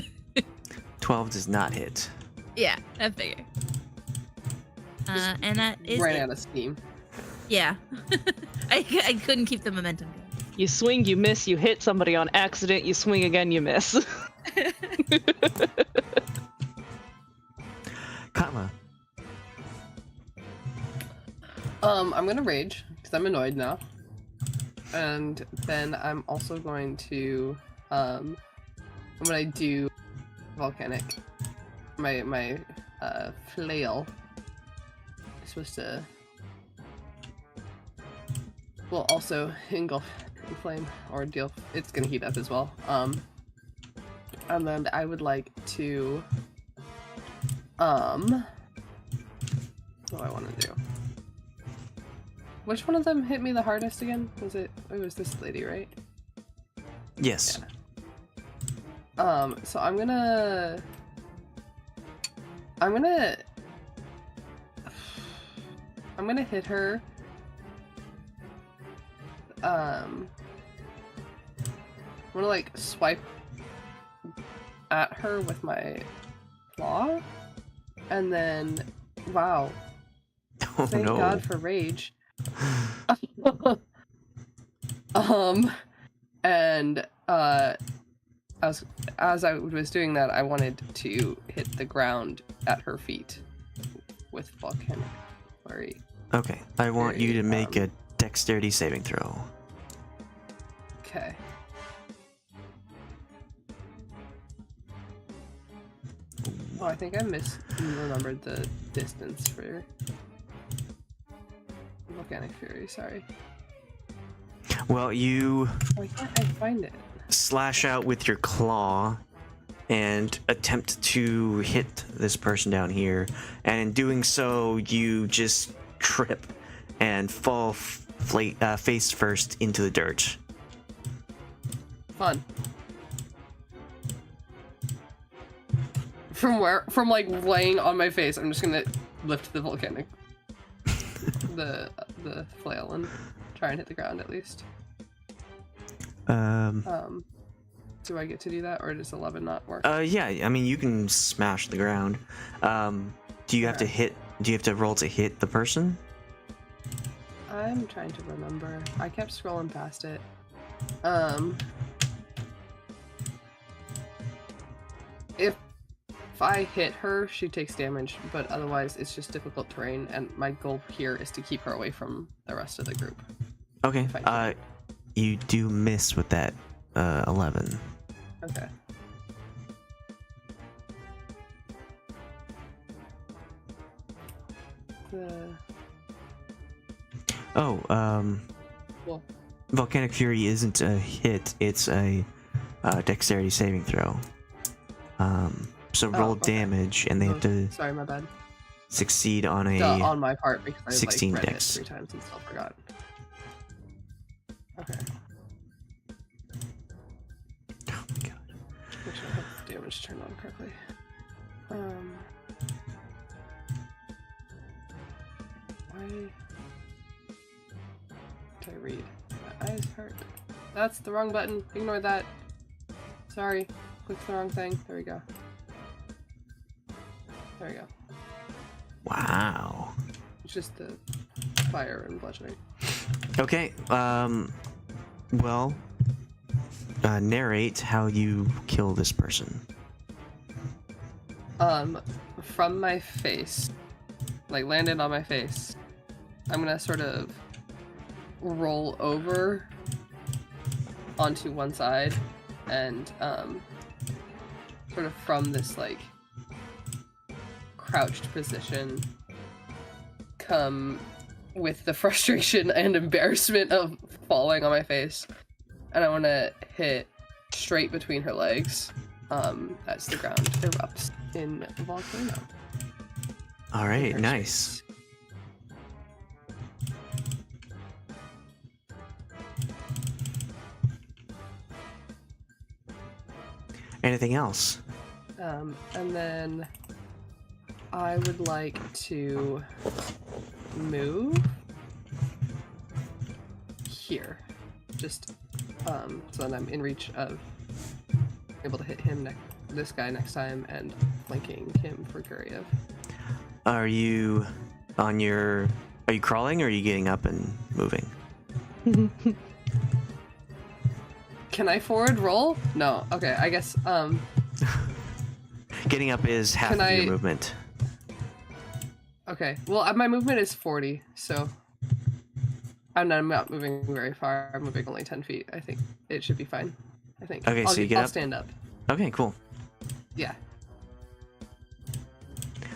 12 does not hit. Yeah, I figure. And that is Ran it. out of steam. Yeah. I couldn't keep the momentum going. You swing, you miss, you hit somebody on accident, you swing again, you miss. Katla. I'm gonna rage because I'm annoyed now, and then I'm also going to I'm gonna do volcanic. My flail is supposed to will also engulf in flame or deal. It's gonna heat up as well. And then I would like to what do I want to do? Which one of them hit me the hardest again? It was this lady, right? Yes. So I'm gonna hit her. I'm gonna like swipe at her with my claw, and then wow, Oh thank no. God for rage. And as I was doing that, I wanted to hit the ground at her feet with volcanic flurry. Okay. I want you to make Um, a dexterity saving throw. Okay. Oh, I think I remembered the distance for volcanic fury. Sorry. Well, you Why can't I find it? slash out with your claw and attempt to hit this person down here. And in doing so, you just trip and fall face first into the dirt. Fun. From like laying on my face, I'm just gonna lift the volcanic, the flail and try and hit the ground at least. Do I get to do that, or does 11 not work? Yeah, I mean, you can smash the ground. Do you have to hit? Do you have to roll to hit the person? I'm trying to remember. I kept scrolling past it. If I hit her, she takes damage, but otherwise it's just difficult terrain, and my goal here is to keep her away from the rest of the group. Okay. You do miss with that 11. Okay. Well, Volcanic Fury isn't a hit, it's a dexterity saving throw. So roll damage, and they have to sorry, my bad. succeed on a On my part, because I 16 read dex. it 3 times and still forgot. Okay. Oh my god. Make sure I have the damage turned on correctly. Why did I read? My eyes hurt. That's the wrong button. Ignore that. Sorry. Clicked the wrong thing. There we go. There we go. Wow. It's just the fire and bludgeoning. Okay, well, narrate how you kill this person. From my face, like landed on my face, I'm gonna sort of roll over onto one side and, sort of from this, like, crouched position, come with the frustration and embarrassment of falling on my face, and I want to hit straight between her legs as the ground erupts in volcano. All right, nice. Anything else? And then I would like to move here, just so that I'm in reach of able to hit him this guy next time and flanking him for Guryev. Are you crawling, or are you getting up and moving? Can I forward roll? No. Okay, I guess Getting up is half of your movement. okay. Well, my movement is 40, so I'm not moving very far. I'm moving only 10 feet. I think it should be fine. I think. Okay, so you get I'll up? stand up. Okay, cool. Yeah.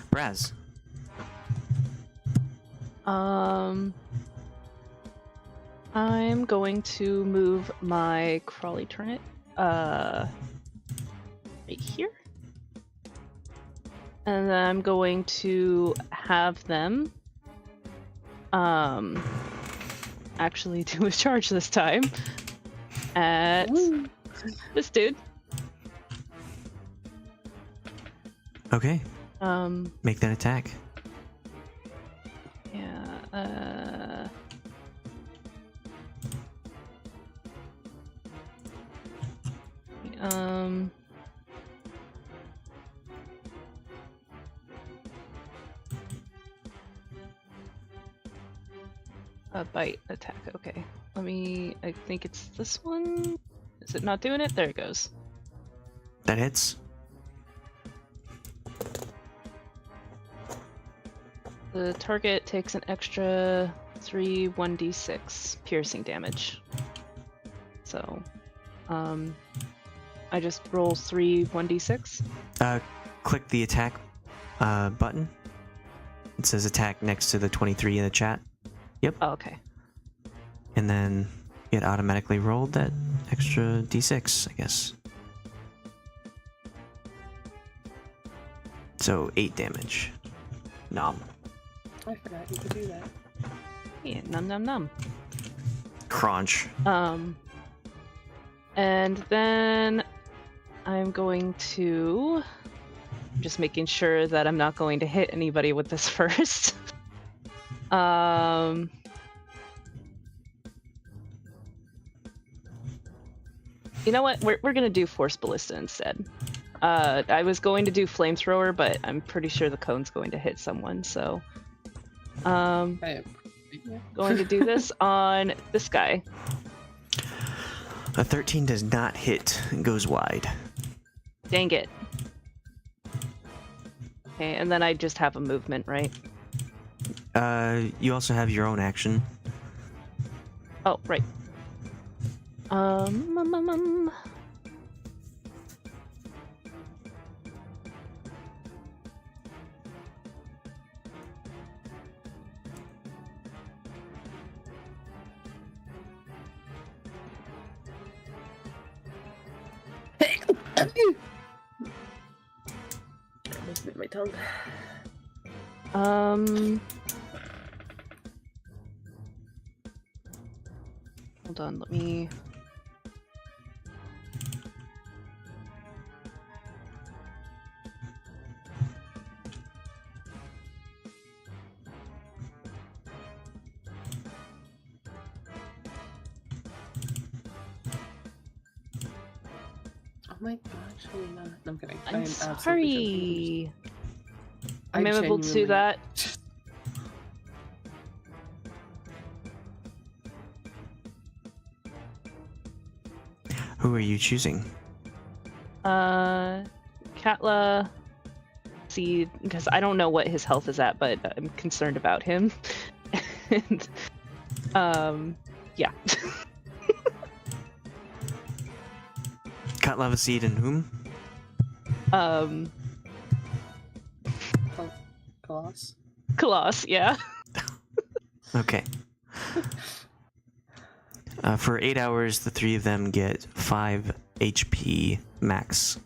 Brasz. I'm going to move my crawly turnip right here. And then I'm going to have them actually do a charge this time at this dude. Okay. Um Make that attack. yeah, a bite attack. Okay. I think it's this one. Is it not doing it? There it goes. That hits. The target takes an extra 3 1d6 piercing damage. So, I just roll 3 1d6. Click the attack button. It says attack next to the 23 in the chat. Yep. Oh, okay. And then it automatically rolled that extra d6, I guess. So 8 damage. Nom. I forgot you could do that. Yeah, num num num. Crunch. And then I'm going to just making sure that I'm not going to hit anybody with this first. You know what? We're gonna do Force Ballista instead. I was going to do Flamethrower, but I'm pretty sure the cone's going to hit someone, so I going to do this on this guy. A 13 does not hit and goes wide. Dang it. Okay, and then I just have a movement, right? You also have your own action. Oh, right. almost bit my tongue. Hold on, let me... Oh my gosh, are we not? No, I'm kidding. I I'm am absolutely sorry. I'm I able to do genuinely- that. Who are you choosing? Katla... See, because I don't know what his health is at, but I'm concerned about him. And, yeah. Katla the Seed and whom? Khalas. Khalas, yeah. Okay. For 8 hours, the three of them get 5 HP max.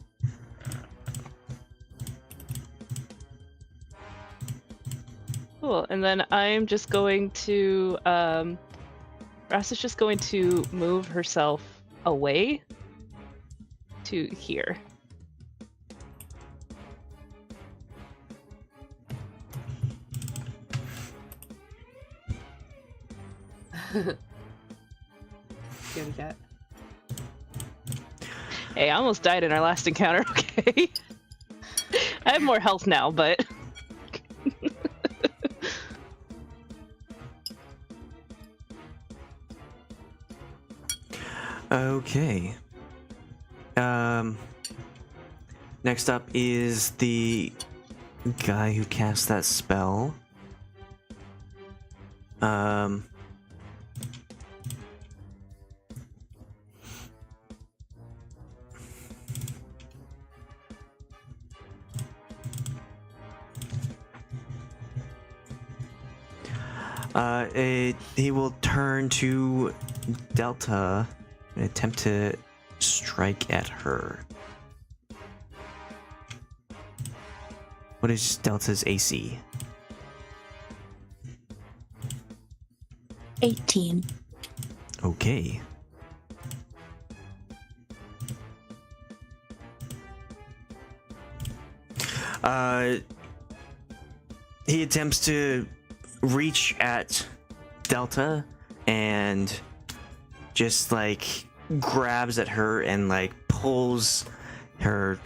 Cool, and then I'm just going to, Brasz is just going to move herself away to here. Scaredy cat. Hey, I almost died in our last encounter, okay? I have more health now, but... Okay. Next up is the guy who cast that spell. He will turn to Delta and attempt to strike at her. What is Delta's AC? 18. Okay. He attempts to reach at Delta and just like grabs at her and like pulls her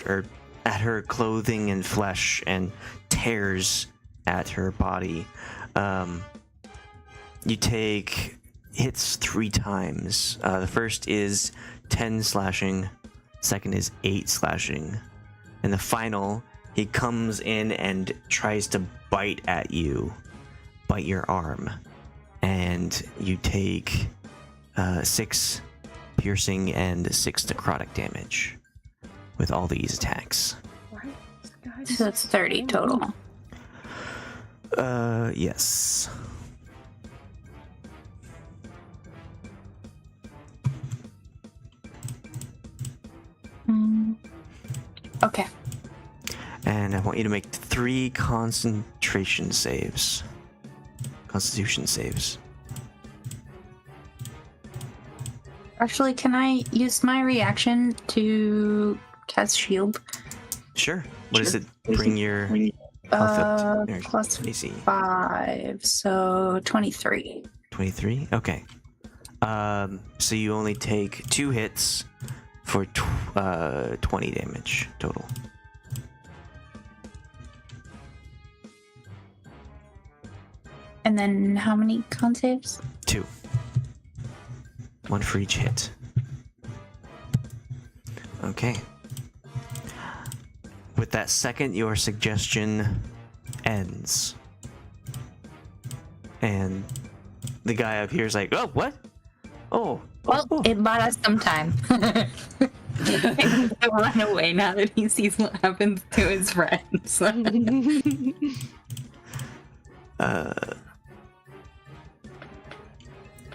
at her clothing and flesh and tears at her body. You take hits 3 times. The first is 10 slashing, second is 8 slashing, and the final, he comes in and tries to bite at you, bite your arm, and you take 6 piercing and 6 necrotic damage with all these attacks. So that's 30 total. Yes. Okay. And I want you to make 3 concentration saves. Constitution saves. Actually, can I use my reaction to cast shield? Sure. What does it bring your health up to? Or Plus AC? 5, so 23. 23? Okay. So you only take 2 hits for 20 damage total. And then how many con saves? 2. 1 for each hit. Okay. With that second, your suggestion ends. And the guy up here is like, oh, what? Oh. Well, it bought us some time. He'll run away now that he sees what happens to his friends.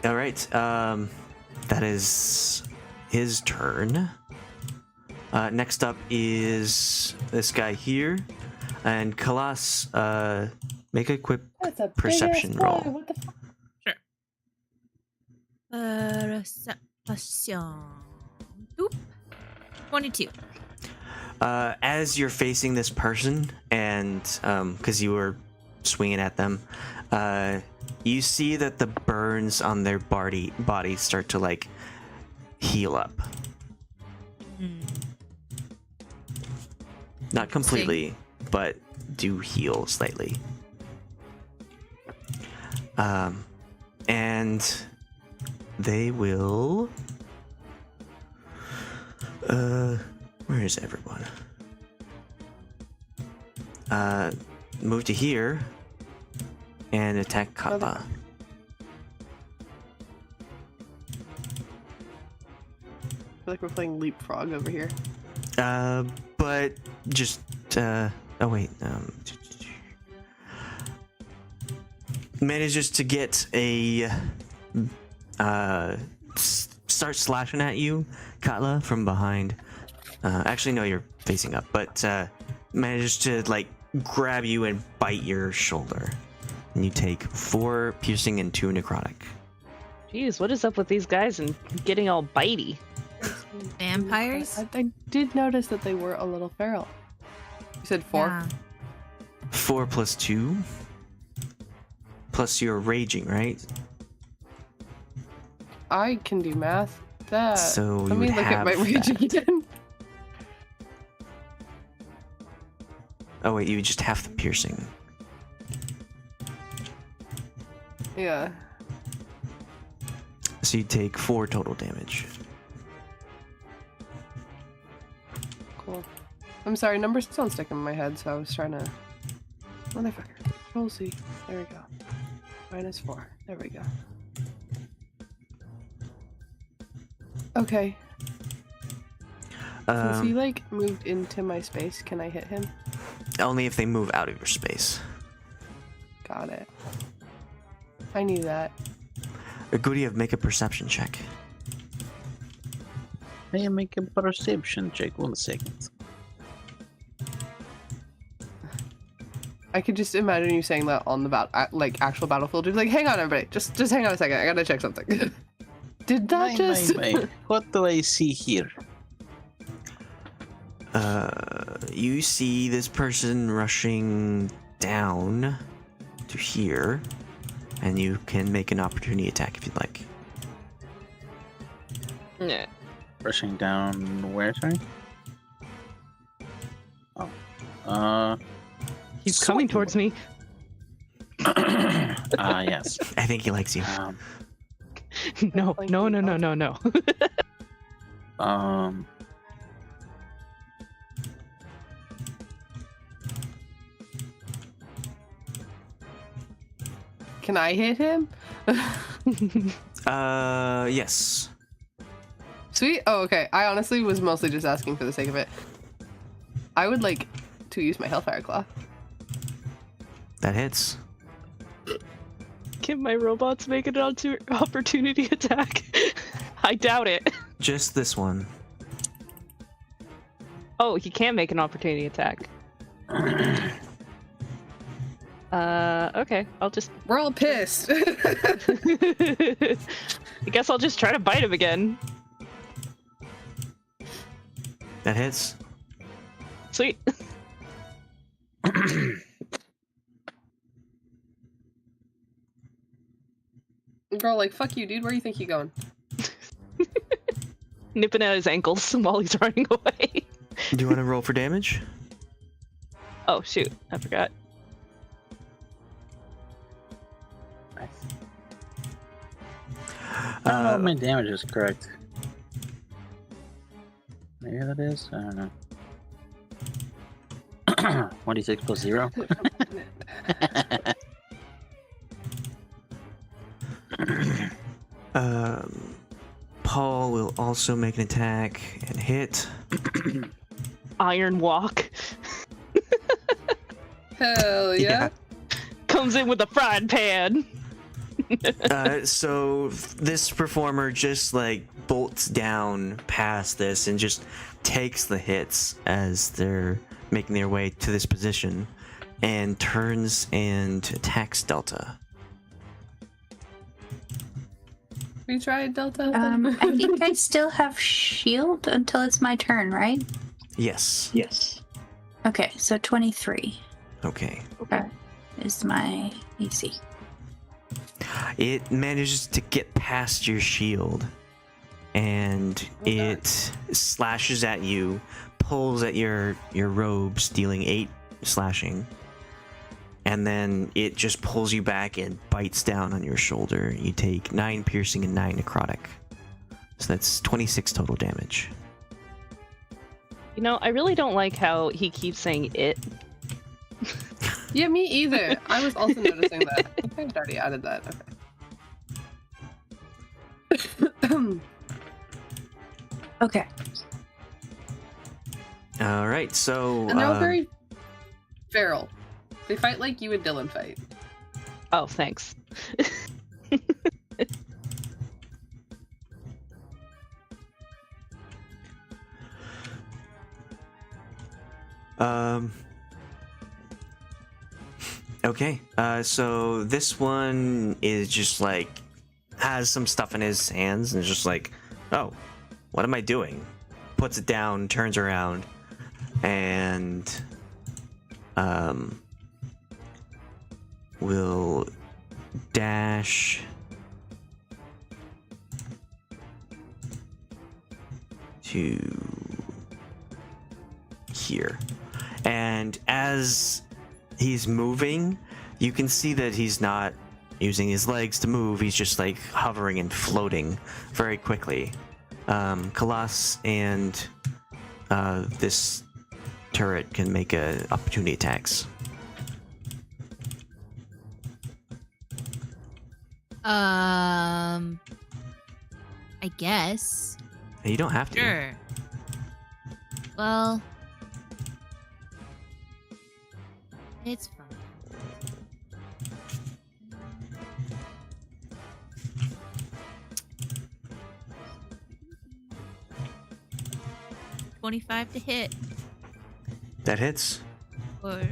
All right. That is his turn. Next up is this guy here, and Khalas. Make a quick That's a perception big-ass roll. boy. What the fuck? Perception. Oop. 22. As you're facing this person, and because you were swinging at them, you see that the burns on their body start to like heal up. Not completely, but do heal slightly. And they will. Where is everyone? Move to here and attack Katla. I feel like we're playing leapfrog over here. But just oh wait, manages to get a start slashing at you, Katla, from behind. Actually, no, you're facing up, but manages to like grab you and bite your shoulder, and you take 4 piercing and 2 necrotic. Jeez, what is up with these guys and getting all bitey? Vampires? I did notice that they were a little feral. You said 4? Yeah. 4 plus 2 plus your raging, right? I can do math. That. So Let you me would look at my have raging that. again. Oh wait, you just have the piercing. Yeah. So you take 4 total damage. Cool. I'm sorry, numbers don't stick in my head, so I was trying to. Motherfucker. Roll C. There we go. -4. There we go. Okay. Since he like moved into my space, can I hit him? Only if they move out of your space. Got it. I knew that. Guryev, make a perception check. I am making a perception check. 1 second. I could just imagine you saying that on the actual battlefield. You'd be like, hang on, everybody, just hang on a second. I gotta check something. Did that just? What do I see here? You see this person rushing down to here, and you can make an opportunity attack if you'd like. Yeah. Rushing down where, sorry? Oh. He's coming towards me. Yes. I think he likes you. No. Can I hit him? Yes. Sweet. Oh, okay. I honestly was mostly just asking for the sake of it. I would like to use my Hellfire Claw. That hits. Can my robots make an opportunity attack? I doubt it. Just this one. Oh, he can make an opportunity attack. Okay. I'll just. We're all pissed. I guess I'll just try to bite him again. That hits. Sweet. Girl, like, fuck you, dude. Where do you think you're going? Nipping at his ankles while he's running away. Do you want to roll for damage? Oh, shoot. I forgot. I don't know if my damage is correct. Maybe that is? I don't know. 1d6 plus 0? Paul will also make an attack and hit. Iron Walk. Hell yeah. Comes in with a frying pan. So this performer just like bolts down past this and just takes the hits as they're making their way to this position and turns and attacks Delta. We tried Delta. I think I still have shield until it's my turn, right? Yes. Yes. Okay, so 23 Okay. is my AC. It manages to get past your shield and it slashes at you, pulls at your robes, dealing 8 slashing. And then it just pulls you back and bites down on your shoulder. You take 9 piercing and 9 necrotic. So that's 26 total damage. You know, I really don't like how he keeps saying it. Yeah, me either. I was also noticing that. I think I'd already added that. Okay. Okay. All right, so And they're all very feral. They fight like you and Dylan fight. Oh, thanks. Okay, so this one is just like has some stuff in his hands and is just like, oh, what am I doing? Puts it down, turns around, and will dash to here. And as he's moving, you can see that he's not using his legs to move. He's just like hovering and floating very quickly. Khalas and this turret can make opportunity attacks. I guess. You don't have to. Sure. Well, it's fine. $25 to hit That hits. for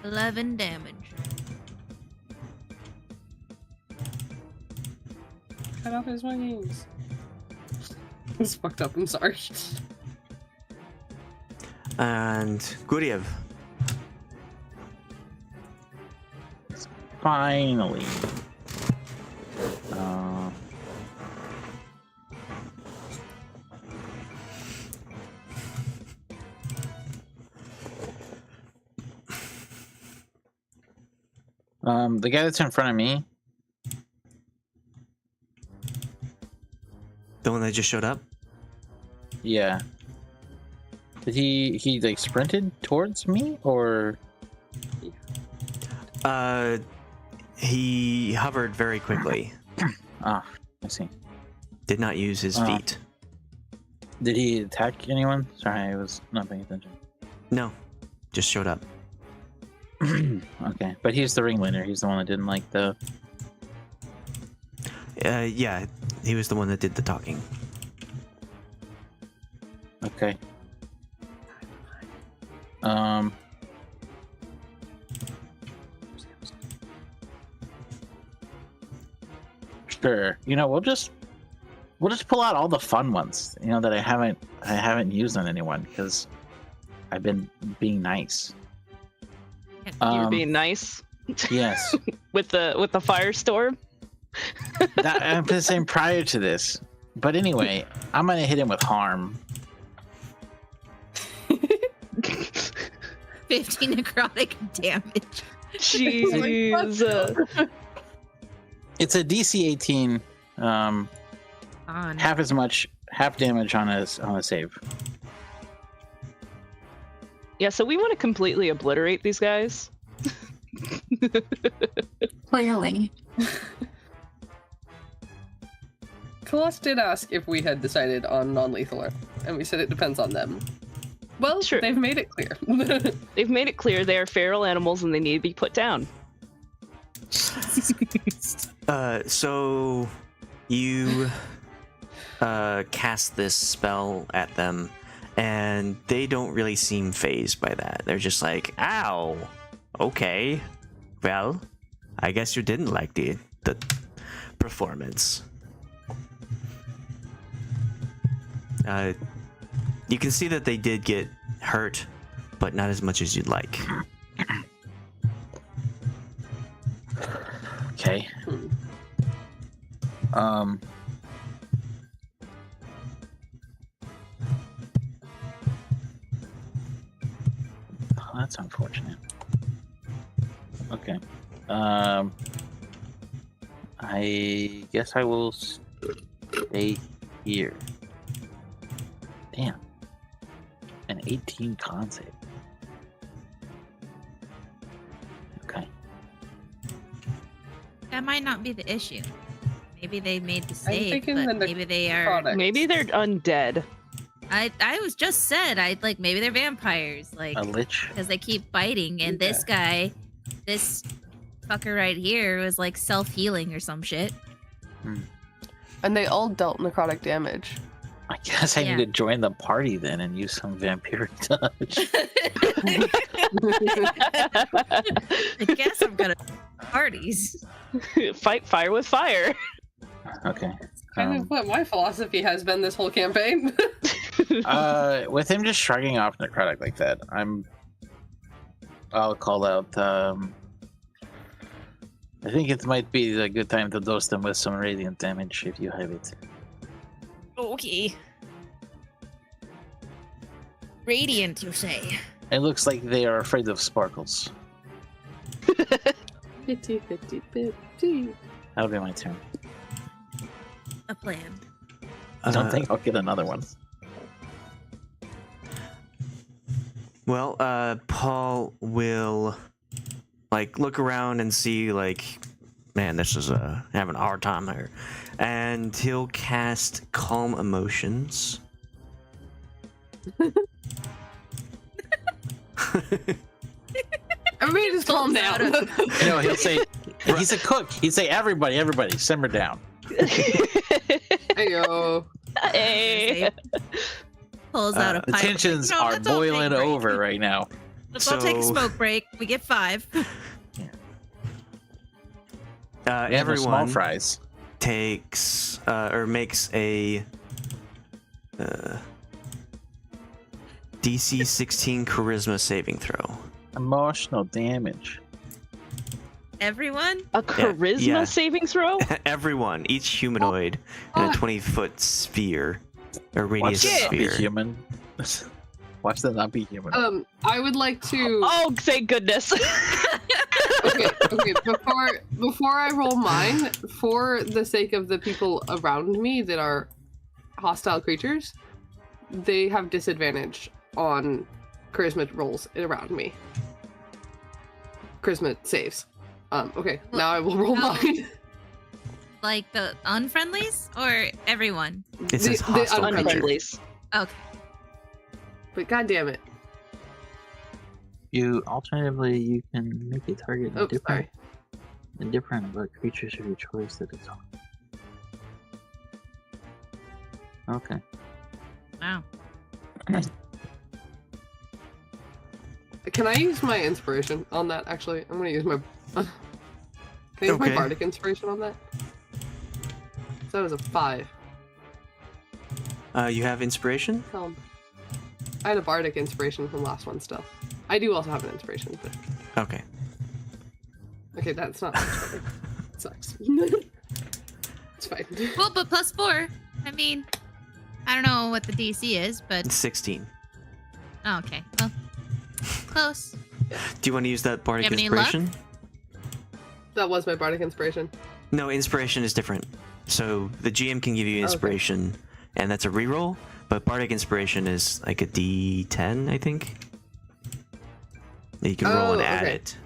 11 damage. Cut off his wings. It's fucked up, I'm sorry. And Guryev. Finally. The guy that's in front of me. The one that just showed up? Yeah. Did he like sprinted towards me or? He hovered very quickly. Ah, I see. Did not use his feet. Did he attack anyone? Sorry, I was not paying attention. No, just showed up. Okay, but he's the ringleader. He's the one that didn't like the. Yeah, he was the one that did the talking. Okay. Um. Sure. We'll just pull out all the fun ones. That I haven't used on anyone because I've been being nice. You're being nice Yes. with the firestorm. I'm just saying prior to this. But anyway, I'm gonna hit him with harm. 15 necrotic damage. Jeez. It's a DC 18. On. Half damage on a save. Yeah, so we want to completely obliterate these guys. Clearly. Khalas did ask if we had decided on non-lethal, and we said it depends on them. Well, Sure. they've made it clear. They've made it clear they are feral animals and they need to be put down. So you cast this spell at them, and they don't really seem phased by that. They're just like, "Ow, okay, well, I guess you didn't like the performance." You can see that they did get hurt, but not as much as you'd like. Okay. Oh, that's unfortunate. Okay. I guess I will stay here. Damn. An 18 con save. Okay. That might not be the issue. Maybe they made the save, thinking but the maybe they are. product. Maybe they're undead. I was just said maybe they're vampires, A lich? because they keep biting, and this fucker right here was like self-healing or some shit. And they all dealt necrotic damage. I guess I Yeah. need to join the party then and use some vampiric touch. I guess I'm gonna parties. Fight fire with fire. Okay. Kind of what my philosophy has been this whole campaign. With him just shrugging off necrotic like that, I'll call out. I think it might be a good time to dose them with some radiant damage if you have it. Okay. Radiant, you say? It looks like they are afraid of sparkles. 50-50-50. That'll be my turn. A plan. I don't think I'll get another one. Well, Paul will look around and see man, this is having a hard time here, and he'll cast Calm Emotions. Everybody just calm down. He'll say, he's a cook. He'd say, everybody, simmer down. Heyo. Hey. Pulls out a The pipe. tensions No, are let's all take a boiling break. over right now. Let's all take a So- smoke break. We get 5. And the small Everyone fries. takes or makes a DC 16 Charisma saving throw. Emotional damage. Everyone? A charisma yeah. saving throw? Everyone, each humanoid in a 20-foot sphere or radius Watch them not be sphere. human. Watch them not be human. I would like to. Oh, thank goodness. Okay. Before I roll mine, for the sake of the people around me that are hostile creatures, they have disadvantage on charisma rolls around me. Charisma saves. Okay, now I will roll mine. Like the unfriendlies or everyone? It says The hostile creature. Unfriendlies. Okay. But god damn it. Alternatively, you can make a target Oh, sorry. indifferent about creatures of your choice that it's on. Okay. Wow. Can I use my inspiration on that? Actually, I'm gonna use my. Can I use my Okay. bardic inspiration on that? So that was a 5. You have inspiration? I had a bardic inspiration from last one still. I do also have an inspiration, but Okay. okay, that's not much better. It sucks. It's fine. Well, but +4. I mean, I don't know what the DC is, but 16. oh, okay. Well, close. Do you want to use that bardic You have any luck? inspiration? That was my bardic inspiration. No, inspiration is different. So the GM can give you inspiration, and that's a reroll. But bardic inspiration is like a D10, I think. You can roll and add okay. it.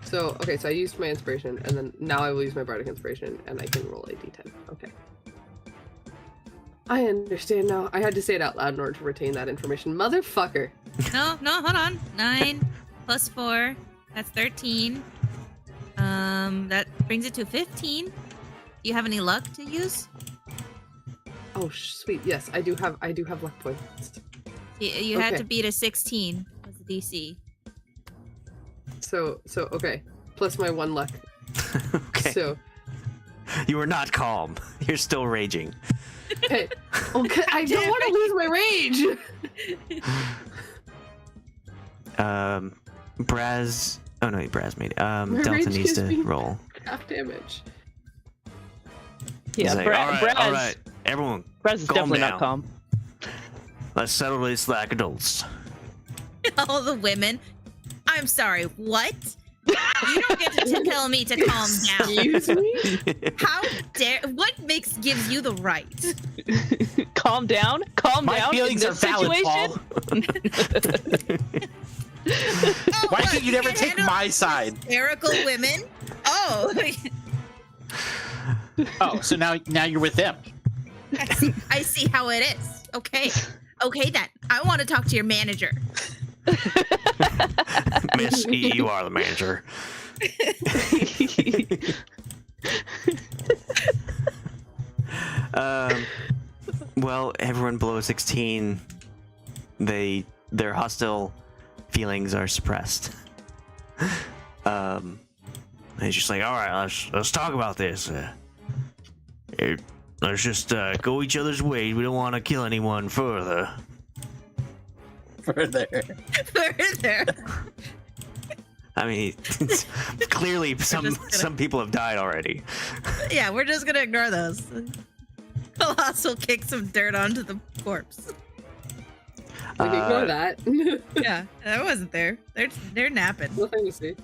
So okay, so I used my inspiration, and then now I will use my bardic inspiration, and I can roll a d10. Okay. I understand now. I had to say it out loud in order to retain that information. Motherfucker. No, hold on. 9 + 4. That's 13. That brings it to 15. Do you have any luck to use? Oh, sweet. Yes, I do have luck points. You had Okay. to beat a 16 was the DC. So okay, plus my 1 luck. Okay. So You are not calm. You're still raging. hey, okay, I don't want to lose my rage. Brasz. Oh no, Brasz made it. My Delta rage needs gives to me roll. half damage. He's Yeah, like, all Braz right, everyone, is calm definitely down. not calm. Let's settle this like adults. All the women. I'm sorry, what? You don't get to tell me to calm down. Excuse me? How dare? What gives you the right? Calm down. Calm My down. feelings in are this valid, situation. Paul. Oh, Why what, can't you never can't take handle my side? hysterical women? Oh, Oh, so now you're with them. I see how it is. Okay, then I want to talk to your manager. Miss E, you are the manager. Well, everyone below 16, their hostile feelings are suppressed. It's just like, all right, let's talk about this. Let's just go each other's ways. We don't want to kill anyone further. Further. Further. I mean, clearly just gonna- some people have died already. Yeah, we're just gonna ignore those. Khalas will kick some dirt onto the corpse. Like, ignore that. Yeah, that wasn't there. They're napping. Nothing to see.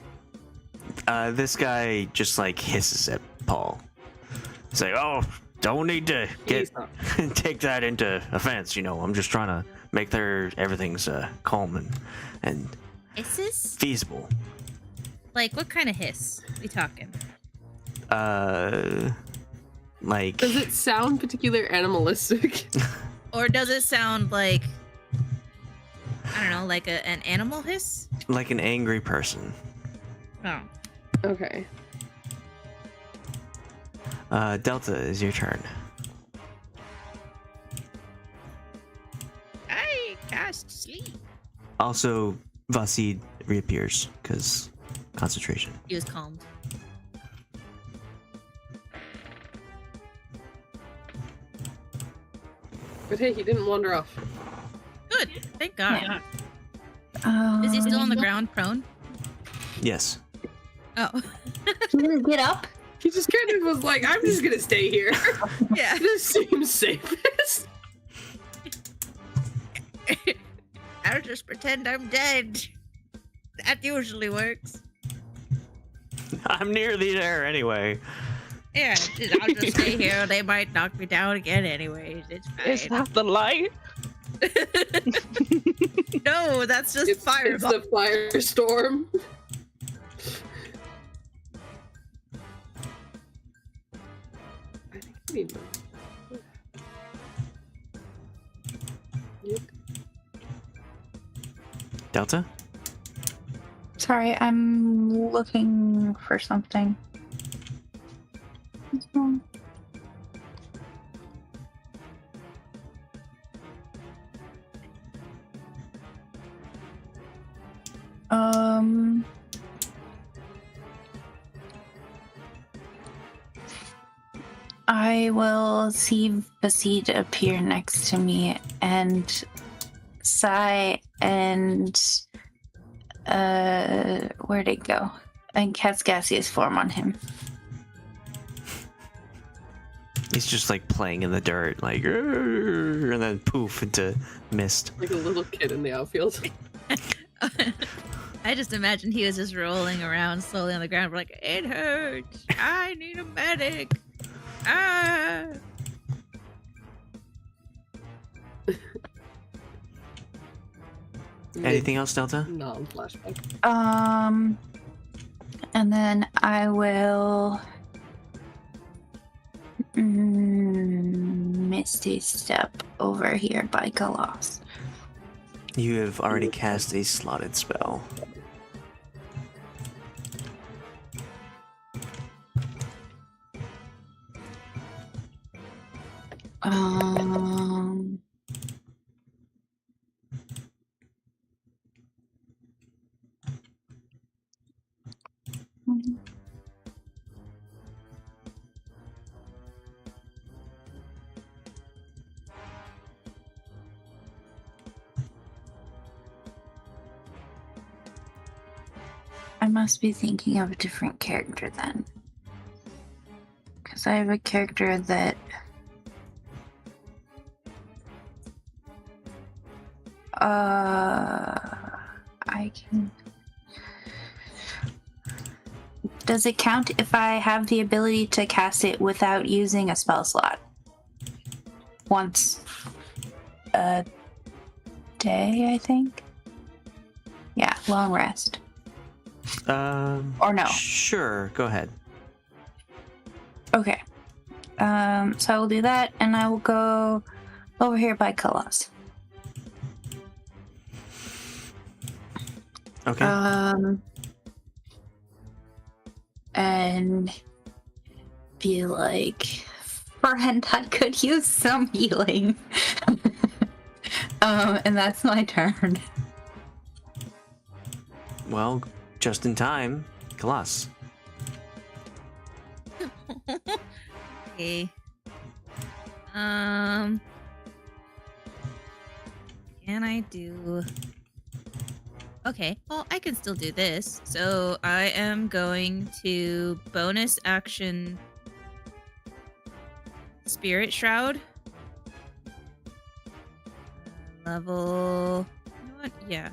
This guy just like hisses at Paul. He's like, "Oh, don't need to He's not. take that into offense. You know, I'm just trying to make everything's calm and Hisses? feasible." Like, what kind of hiss? We talking? Like Does it sound particular animalistic? Or does it sound like, I don't know, like an animal hiss? like an angry person. Oh. Okay. Delta, is your turn. I cast sleep. Also, Vasid reappears because concentration. He was calmed. But hey, he didn't wander off. Good. Thank God. Yeah. Is he still on the ground, prone? Yes. Oh. Get up. He just kind of was like, I'm just gonna stay here. Yeah. This seems safest. I'll just pretend I'm dead. That usually works. I'm near the air anyway. Yeah, I'll just stay here. They might knock me down again anyways. It's fine. Is that the light? No, that's just It's fireball. the firestorm. I think I need more. Yep. Delta? Sorry, I'm looking for something. What's wrong? I will see Basid appear next to me and sigh and where'd it go? And cast gaseous form on him. He's just like playing in the dirt, like, "Arr," and then poof into mist. Like a little kid in the outfield. I just imagined he was just rolling around slowly on the ground, like, it hurts. I need a medic. Ah. Anything else, Delta? Non-flashback. And then I will Misty Step over here by Khalas. You have already cast a slotted spell. I must be thinking of a different character then. Because I have a character that I can. Does it count if I have the ability to cast it without using a spell slot? Once a day, I think. Yeah, long rest. Or no? Sure, go ahead. Okay. So I will do that, and I will go over here by Khalas. Okay. And be like, friend, I could use some healing. And that's my turn. Well, just in time, Khalas. Okay. Can I do... Okay, well, I can still do this. So I am going to bonus action Spirit Shroud. Level... You know what? Yeah.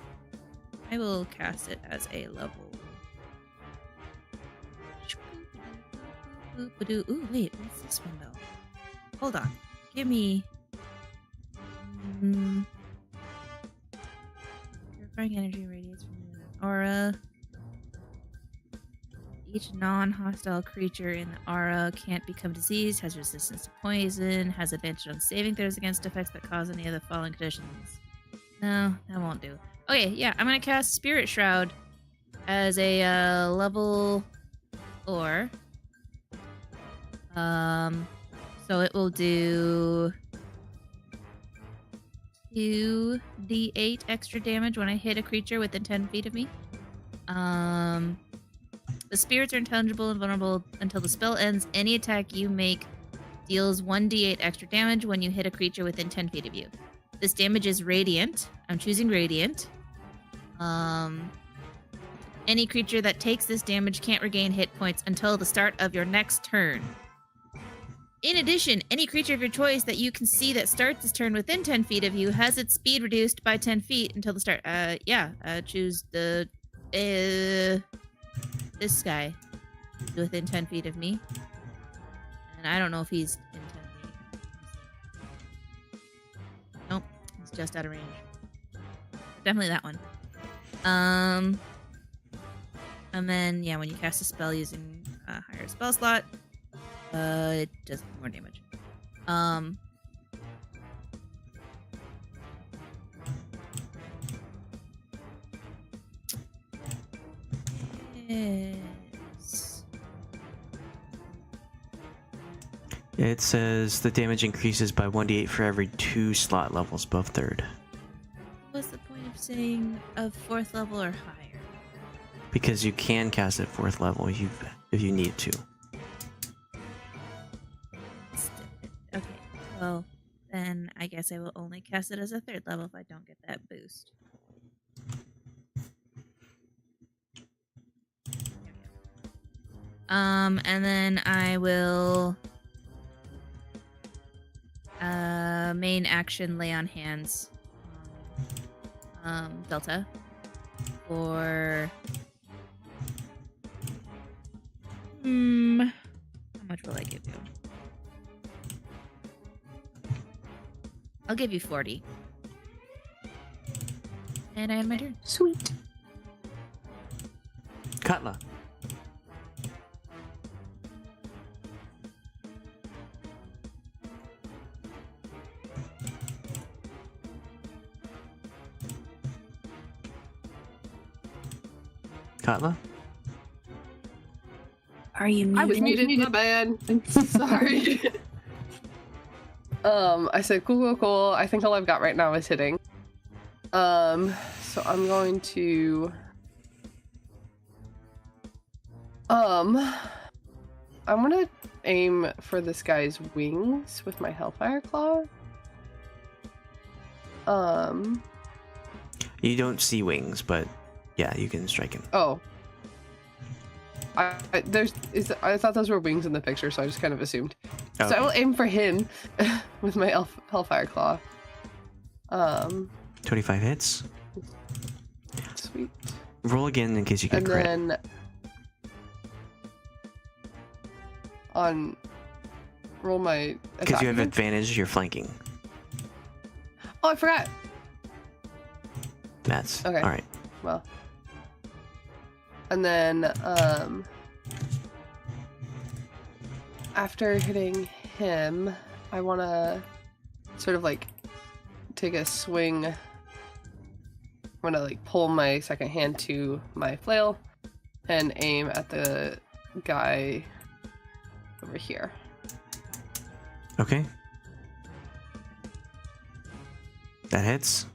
I will cast it as a level... Ooh, wait, what's this one though? Hold on. Give me... Purifying energy radiates from the aura. Each non-hostile creature in the aura can't become diseased, has resistance to poison, has advantage on saving throws against effects that cause any of the following conditions. No, that won't do. Okay, yeah, I'm gonna cast Spirit Shroud as a level 4. So it will do 2d8 extra damage when I hit a creature within 10 feet of me. The spirits are intangible and vulnerable until the spell ends. Any attack you make deals 1d8 extra damage when you hit a creature within 10 feet of you. This damage is radiant. I'm choosing radiant. Any creature that takes this damage can't regain hit points until the start of your next turn. In addition, any creature of your choice that you can see that starts its turn within 10 feet of you has its speed reduced by 10 feet until the start. Choose the... this guy. Within 10 feet of me. And I don't know if he's in 10 feet. Nope, he's just out of range. Definitely that one. And then, yeah, when you cast a spell using a higher spell slot, it does more damage. Yes. It says the damage increases by 1d8 for every 2 slot levels above 3rd. What's the point of saying of 4th level or higher? Because you can cast at 4th level if you need to. Well, then I guess I will only cast it as a 3rd level if I don't get that boost. And then I will main action lay on hands. Delta for how much will I give you? I'll give you 40. And I have my turn. Sweet. Katla. Katla? Are you muted? I was muted, my bad. Sorry. I said cool. I think all I've got right now is hitting. So I'm going to I'm gonna aim for this guy's wings with my Hellfire Claw. You don't see wings, but yeah, you can strike him. Oh. I thought those were wings in the picture, so I just kind of assumed. Okay. So I will aim for him with my Hellfire Claw. 25 hits. Sweet. Roll again in case you get And crit. then roll my Because you have attack. advantage, you're flanking. Oh, I forgot. That's Okay. all right. Well. And then after hitting him, I want to sort of like take a swing. I'm going to like pull my second hand to my flail and aim at the guy over here. Okay. That hits.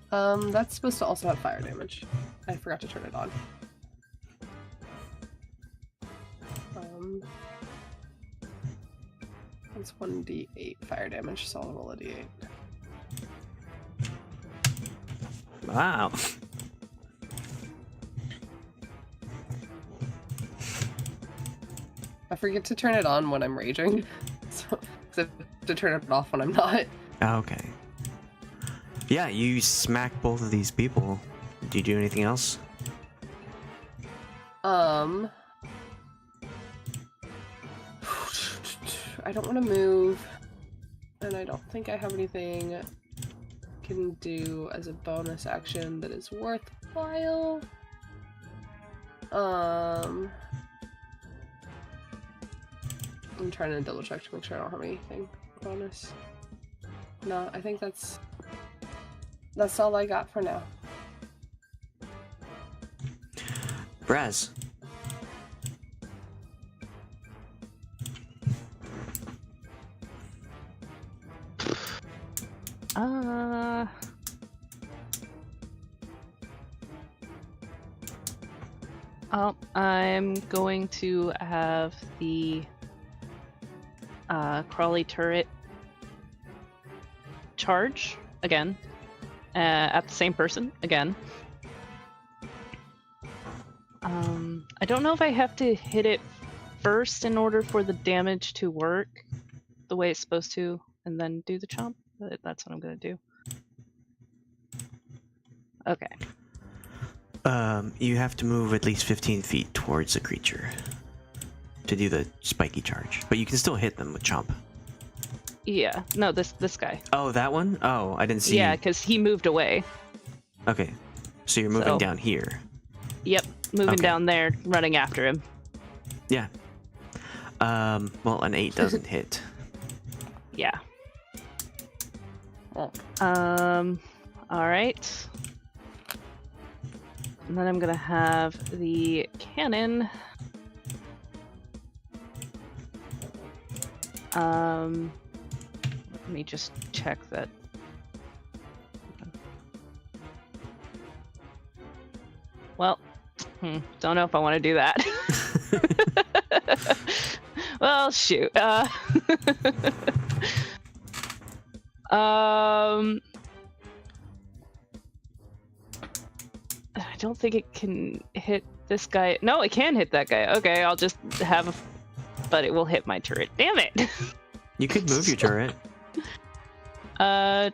That's supposed to also have fire damage. I forgot to turn it on. That's 1d8 fire damage, so I'll roll a d8. Wow. I forget to turn it on when I'm raging, so 'cause I have to turn it off when I'm not. Okay. Yeah, you smack both of these people. Do you do anything else? I don't want to move, and I don't think I have anything I can do as a bonus action that is worthwhile. I'm trying to double check to make sure I don't have anything bonus. No, I think that's all I got for now. Brasz. I'm going to have the crawly turret charge again at the same person again. I don't know if I have to hit it first in order for the damage to work the way it's supposed to, and then do the chomp, but that's what I'm gonna do. Okay. You have to move at least 15 feet towards the creature to do the spiky charge, but you can still hit them with chomp. Yeah. No, this guy. Oh, that one? Oh, I didn't see. Yeah, because he moved away. Okay, so you're moving So- down here. Yep. Moving Okay. down there, running after him. Yeah. Well, an 8 doesn't hit. Yeah. Oh. Alright. And then I'm gonna have the cannon. Let me just check that. Well, don't know if I want to do that. Well, shoot. I don't think it can hit this guy. No, it can hit that guy. Okay, I'll just have a... But it will hit my turret. Damn it! You could move your turret.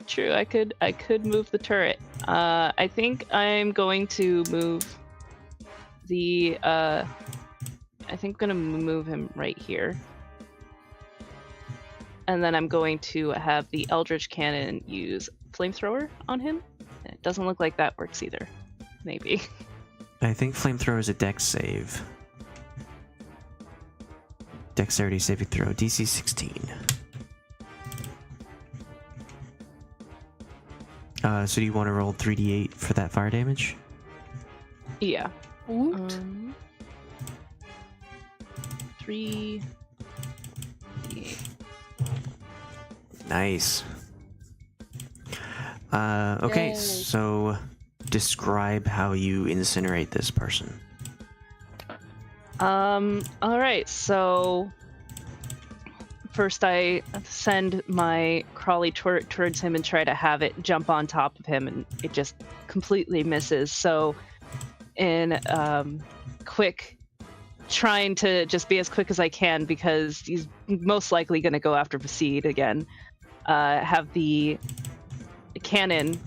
True. I could move the turret. I think I'm going to move the... I think I'm gonna move him right here. And then I'm going to have the Eldritch Cannon use Flamethrower on him. It doesn't look like that works either. Maybe. I think Flamethrower is a dex save. Dexterity saving throw, DC 16. So do you want to roll 3d8 for that fire damage? Yeah. Woot. 3... Nice. Okay, Yay. so describe how you incinerate this person. Alright, so first I send my crawly turret towards him and try to have it jump on top of him, and it just completely misses. So in quick, trying to just be as quick as I can because he's most likely going to go after Vasid again, have the cannon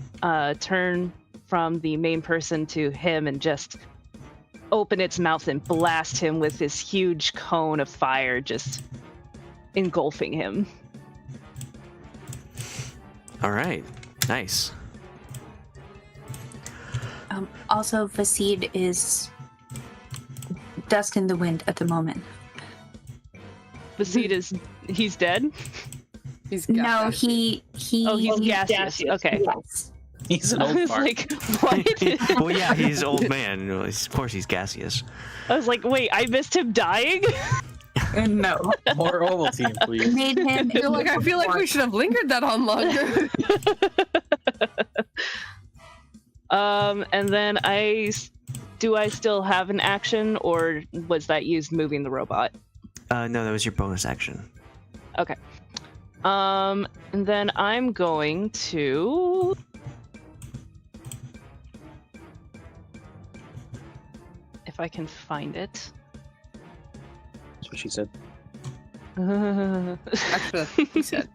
turn from the main person to him and just open its mouth and blast him with this huge cone of fire, just engulfing him. All right, nice. Also, Vasid is dust in the wind at the moment. Vasid he's dead? He's No, gaseous. he. Oh, he's gaseous. Okay. Yes. He's an I old was fart. like, what? Well, yeah, he's old man. Of course, he's gaseous. I was like, wait, I missed him dying? No. More Ovaltine, please. Made him. You're like, I feel like we should have lingered that on longer. And then do I still have an action, or was that used moving the robot? No, that was your bonus action. Okay. And then I'm going to... If I can find it. That's what she said. Actually, he said.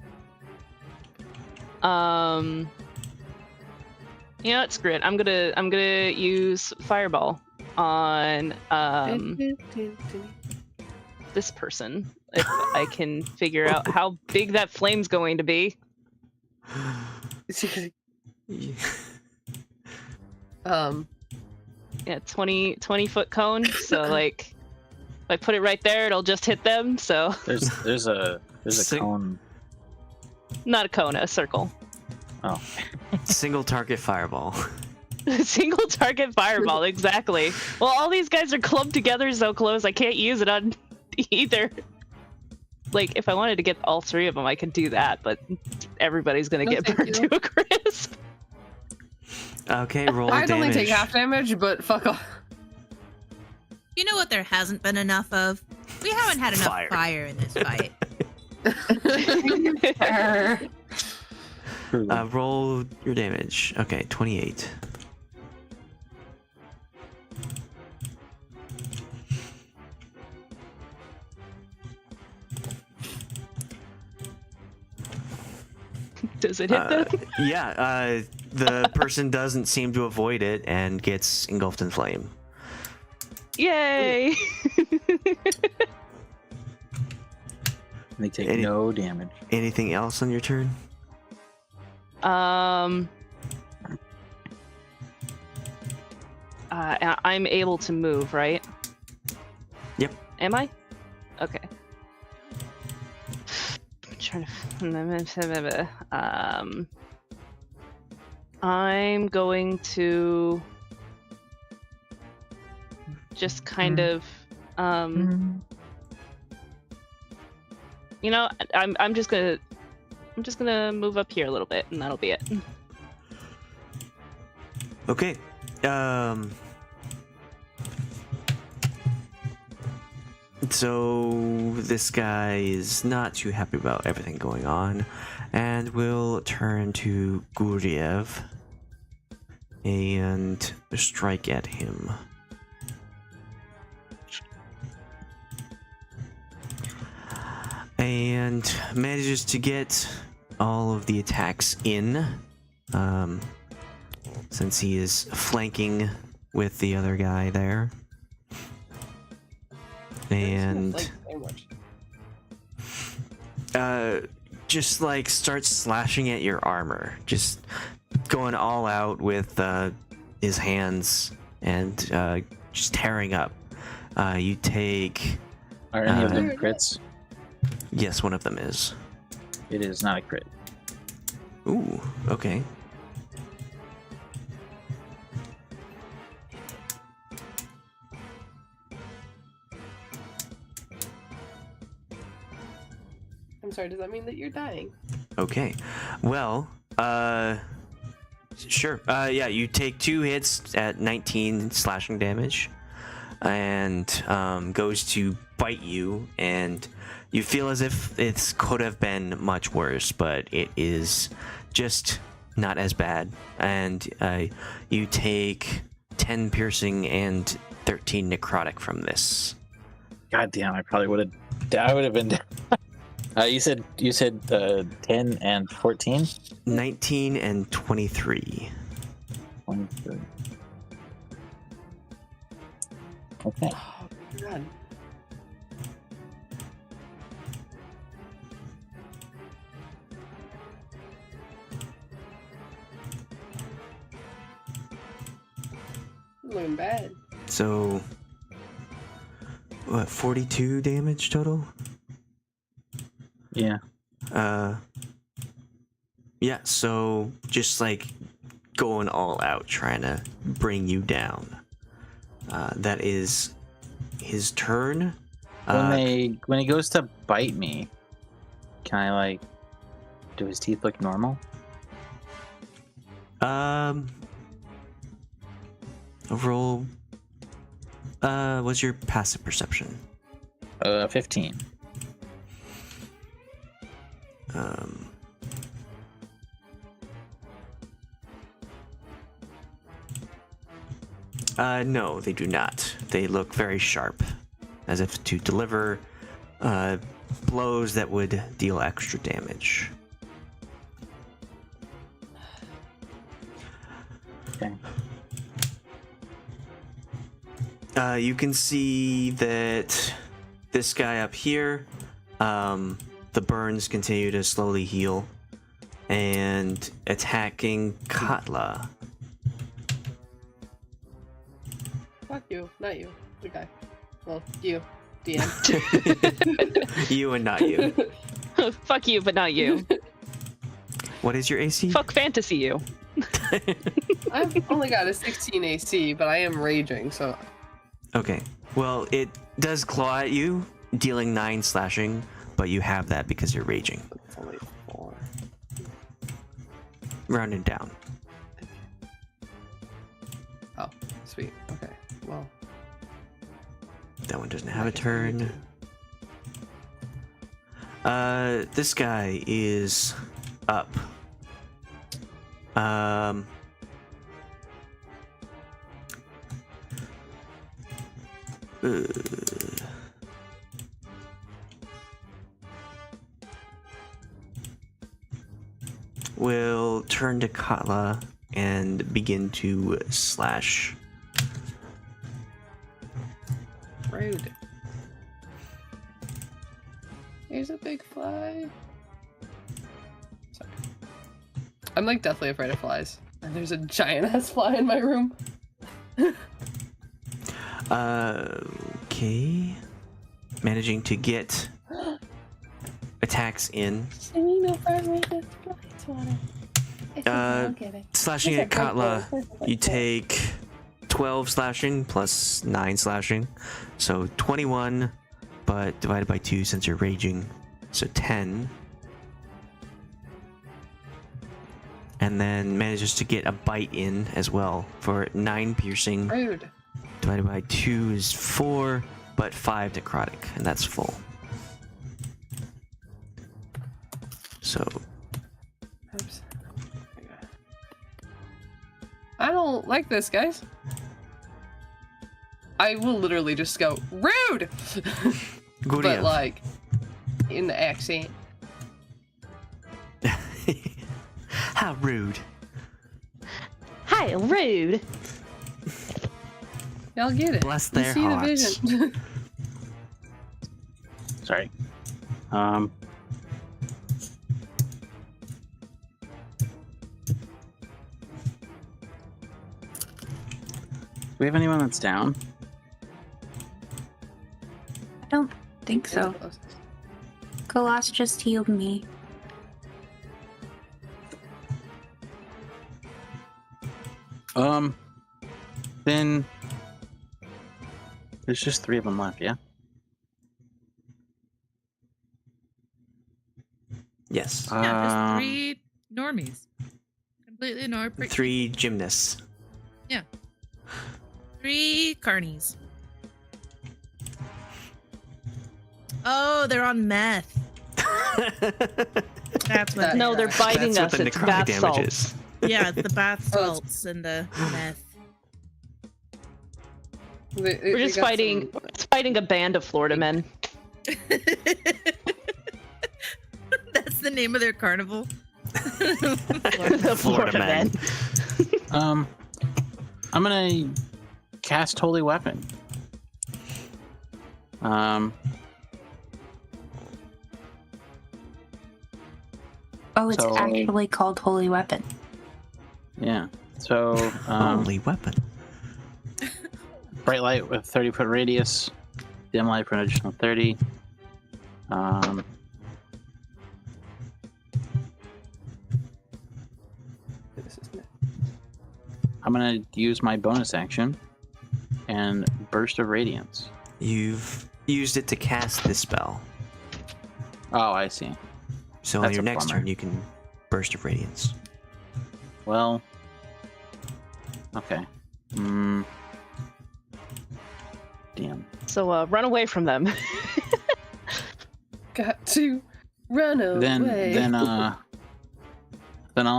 You know what, screw it. I'm gonna use Fireball on this person. If I can figure out how big that flame's going to be. Yeah, 20 foot cone. So like, if I put it right there, it'll just hit them. So There's a cone. not a cone, a circle. Oh, Single target fireball. Single target fireball, exactly. Well, all these guys are clumped together so close, I can't use it on either. Like, if I wanted to get all three of them, I could do that, but everybody's gonna No, get thank burned you. to a crisp. Okay, roll I'd damage. only take half damage, but fuck off. You know what there hasn't been enough of? We haven't had enough Fire. fire in this fight. truly. Roll your damage. Okay, 28. Does it hit them? Yeah, the person doesn't seem to avoid it and gets engulfed in flame. Yay! They take Any- no damage. Anything else on your turn? I'm able to move, right? Yep. Am I? Okay. I'm trying to. I'm going to just kind of. You know, I'm just gonna move up here a little bit, and that'll be it. Okay. So this guy is not too happy about everything going on, and will turn to Guryev and strike at him. And manages to get all of the attacks in, since he is flanking with the other guy there. And just like starts slashing at your armor, just going all out with his hands and just tearing up. You take. Are any of them crits? Yes, one of them is. It is not a crit. Ooh, okay. I'm sorry, does that mean that you're dying? Okay. Well, sure. Yeah, you take 2 hits at 19 slashing damage, and goes to bite you, and you feel as if it could have been much worse, but it is just not as bad. And you take 10 piercing and 13 necrotic from this. God damn! I probably would have. I would have been. You said 10 and 14. 19 and 23. 23. Okay. Oh, God. Looking bad. So, what, 42 damage total? Yeah. Yeah, so just like going all out, trying to bring you down. That is his turn. When he goes to bite me, can I like do his teeth look normal? Roll. What's your passive perception? 15. No, they do not. They look very sharp, as if to deliver blows that would deal extra damage. Okay. You can see that this guy up here, the burns continue to slowly heal, and attacking Katla. Fuck you, not you. The guy. Well, you. DM. You and not you. Fuck you, but not you. What is your AC? Fuck fantasy you. I've only got a 16 AC, but I am raging, so Okay. Well, it does claw at you, dealing 9 slashing, but you have that because you're raging. it's only 4. Rounded down. Oh, sweet. Okay. Well, That one doesn't have a turn. This guy is up. Will turn to Katla and begin to slash. rude. Here's a big fly. Sorry. I'm like deathly afraid of flies. And there's a giant ass fly in my room. Okay. Managing to get attacks in. Slashing at Katla, you take 12 slashing plus 9 slashing. So 21, but divided by 2 since you're raging. So 10. And then manages to get a bite in as well for 9 piercing. Rude. Divided by 2 is 4, but but 5 necrotic, and that's full. So Oops. I don't like this, guys. I will literally just go, rude! But Guryev. like, in the accent. How rude. Hi, rude. Y'all get it. Bless You their see hearts. the vision. Sorry. Do we have anyone that's down? I don't think so. Khalas just healed me. Then there's just 3 of them left, yeah? Yes. Yeah, just 3 normies. Completely normal. 3 gymnasts. 3 carnies. Oh, they're on meth. That's what. No, they're biting That's us. what the It's necrotic bath damage salts. is. Yeah, it's the bath salts and the meth. We're just fighting. It's fighting a band of Florida men. That's the name of their carnival. The Florida men. I'm gonna cast Holy Weapon. Oh, it's So- actually called Holy Weapon. Yeah. So, Holy weapon. bright light with 30-foot radius, dim light for an additional 30. I'm gonna use my bonus action and burst of radiance. You've used it to cast this spell. Oh, I see. So on That's your a next bummer. turn, you can burst of radiance. Well, okay. Damn. So run away from them. Got to run away. Then I'll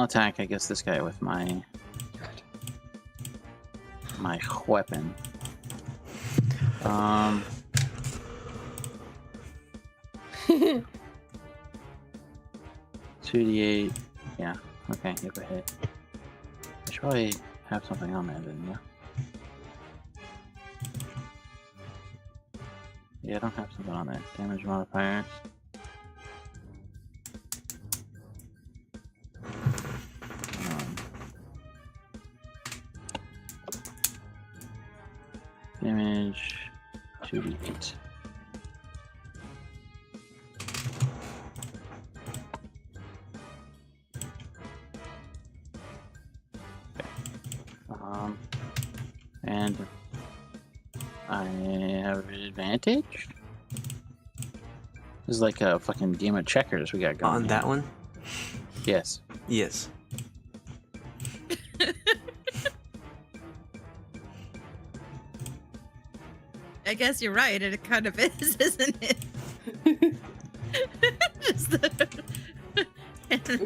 attack. I guess this guy with my weapon. 2d8. Yeah. Okay. You have a hit. I should probably have something on there, didn't you? Yeah, I don't have something on there. Damage modifiers. Damage 2d8. And I have advantage. This is like a fucking game of checkers we got going. On here. that one? Yes. Yes. I guess you're right. It kind of is, isn't it?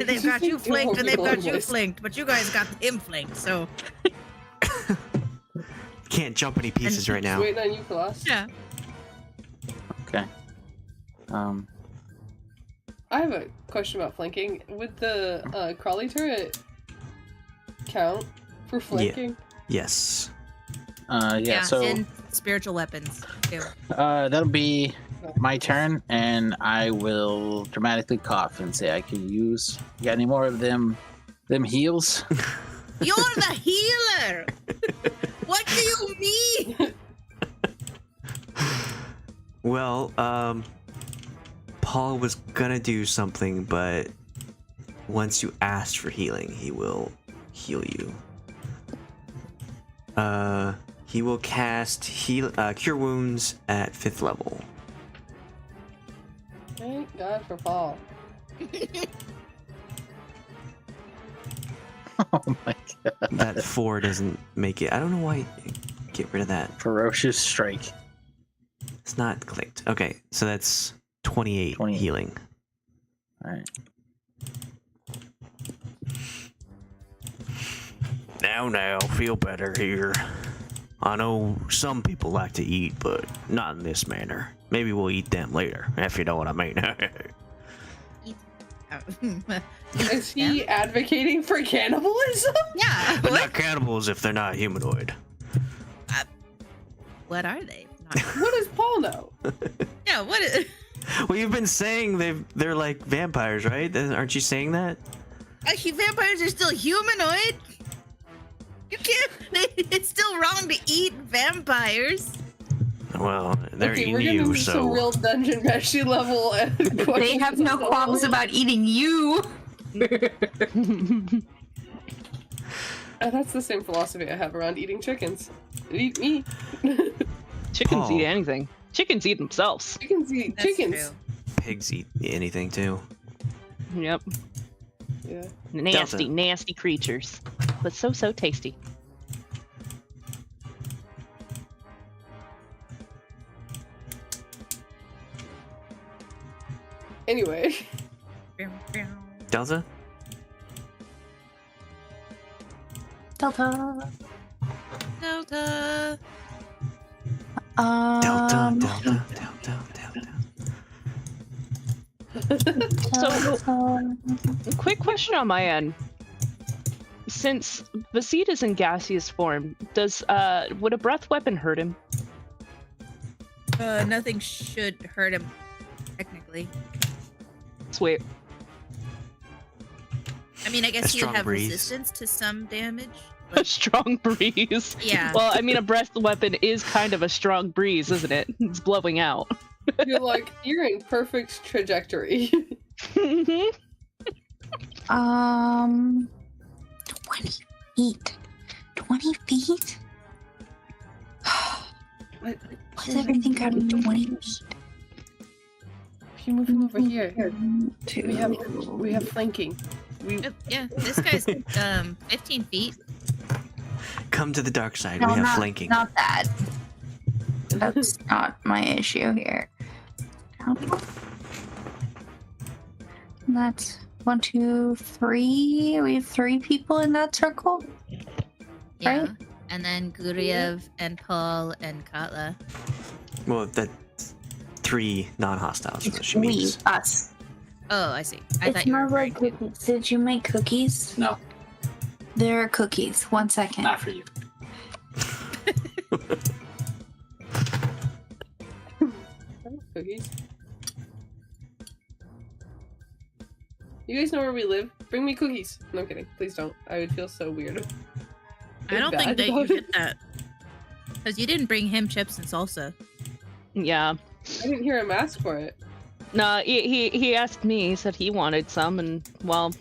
They've got you flanked and they've got you flanked, but you guys got him flanked, so. Can't jump any pieces right now. Waiting on you, Khalas. Yeah. Okay. I have a question about flanking. Would the crawly turret count for flanking? Yes. Yeah. So and spiritual weapons too. that'll be my turn, and I will dramatically cough and say, "I can use. You got any more of them heals?" You're the healer. What do you mean? Well, Paul was gonna do something, but once you asked for healing, he will heal you. He will cast Cure Wounds at 5th level. Thank God for Paul. Oh my god! That 4 doesn't make it. I don't know why. Get rid of that. Ferocious strike. It's not clicked. Okay, so that's 28 28. healing. All right. Now, feel better here. I know some people like to eat, but not in this manner. Maybe we'll eat them later, if you know what I mean. Is he advocating for cannibalism? Yeah. But What? not cannibals if they're not humanoid. What are they? Not- What does Paul know? yeah. What? Is... Well, you've been saying they're like vampires, right? Aren't you saying that? Vampires are still humanoid. You can't. It's still wrong to eat vampires. Well, they're Okay, eating we're gonna you, do some so real dungeon meshy level. They have no qualms about eating you. That's the same philosophy I have around eating chickens. Eat me. Chickens Paul. eat anything. Chickens eat themselves. Chickens eat That's chickens. true. pigs eat anything too. Yep. Yeah. Nasty, Delta. nasty creatures. But so tasty. Anyway, Delta? Delta. Delta. Delta. So, quick question on my end. Since Vasid is in gaseous form, would a breath weapon hurt him? Nothing should hurt him, technically. Sweet. I mean, I A guess he'd strong have breeze. resistance to some damage. A strong breeze. Yeah. Well, I mean, a breath weapon is kind of a strong breeze, isn't it? It's blowing out. you're like, you're in perfect trajectory. 20 feet. 20 feet? Why does everything gotta be 20 feet? If you move him over here, Two. we have flanking. Yeah, this guy's 15 feet. Come to the dark side. No, we have not, flanking. not that. That's not my issue here. That's 1, 2, 3. We have 3 people in that circle. Yeah. Right. And then Guryev and Paul and Katla. Well, that's 3 non-hostiles. is what she We, means. us. Oh, I see. I thought It's you were not like referring to. cookies. Did you make cookies? No, There are cookies. 1 second. not for you. Cookies. You guys know where we live? Bring me cookies. No, I'm kidding. Please don't. I would feel so weird. I don't think Bad that you about get that. Because you didn't bring him chips and salsa. Yeah. I didn't hear him ask for it. No, he asked me. He said he wanted some, and well,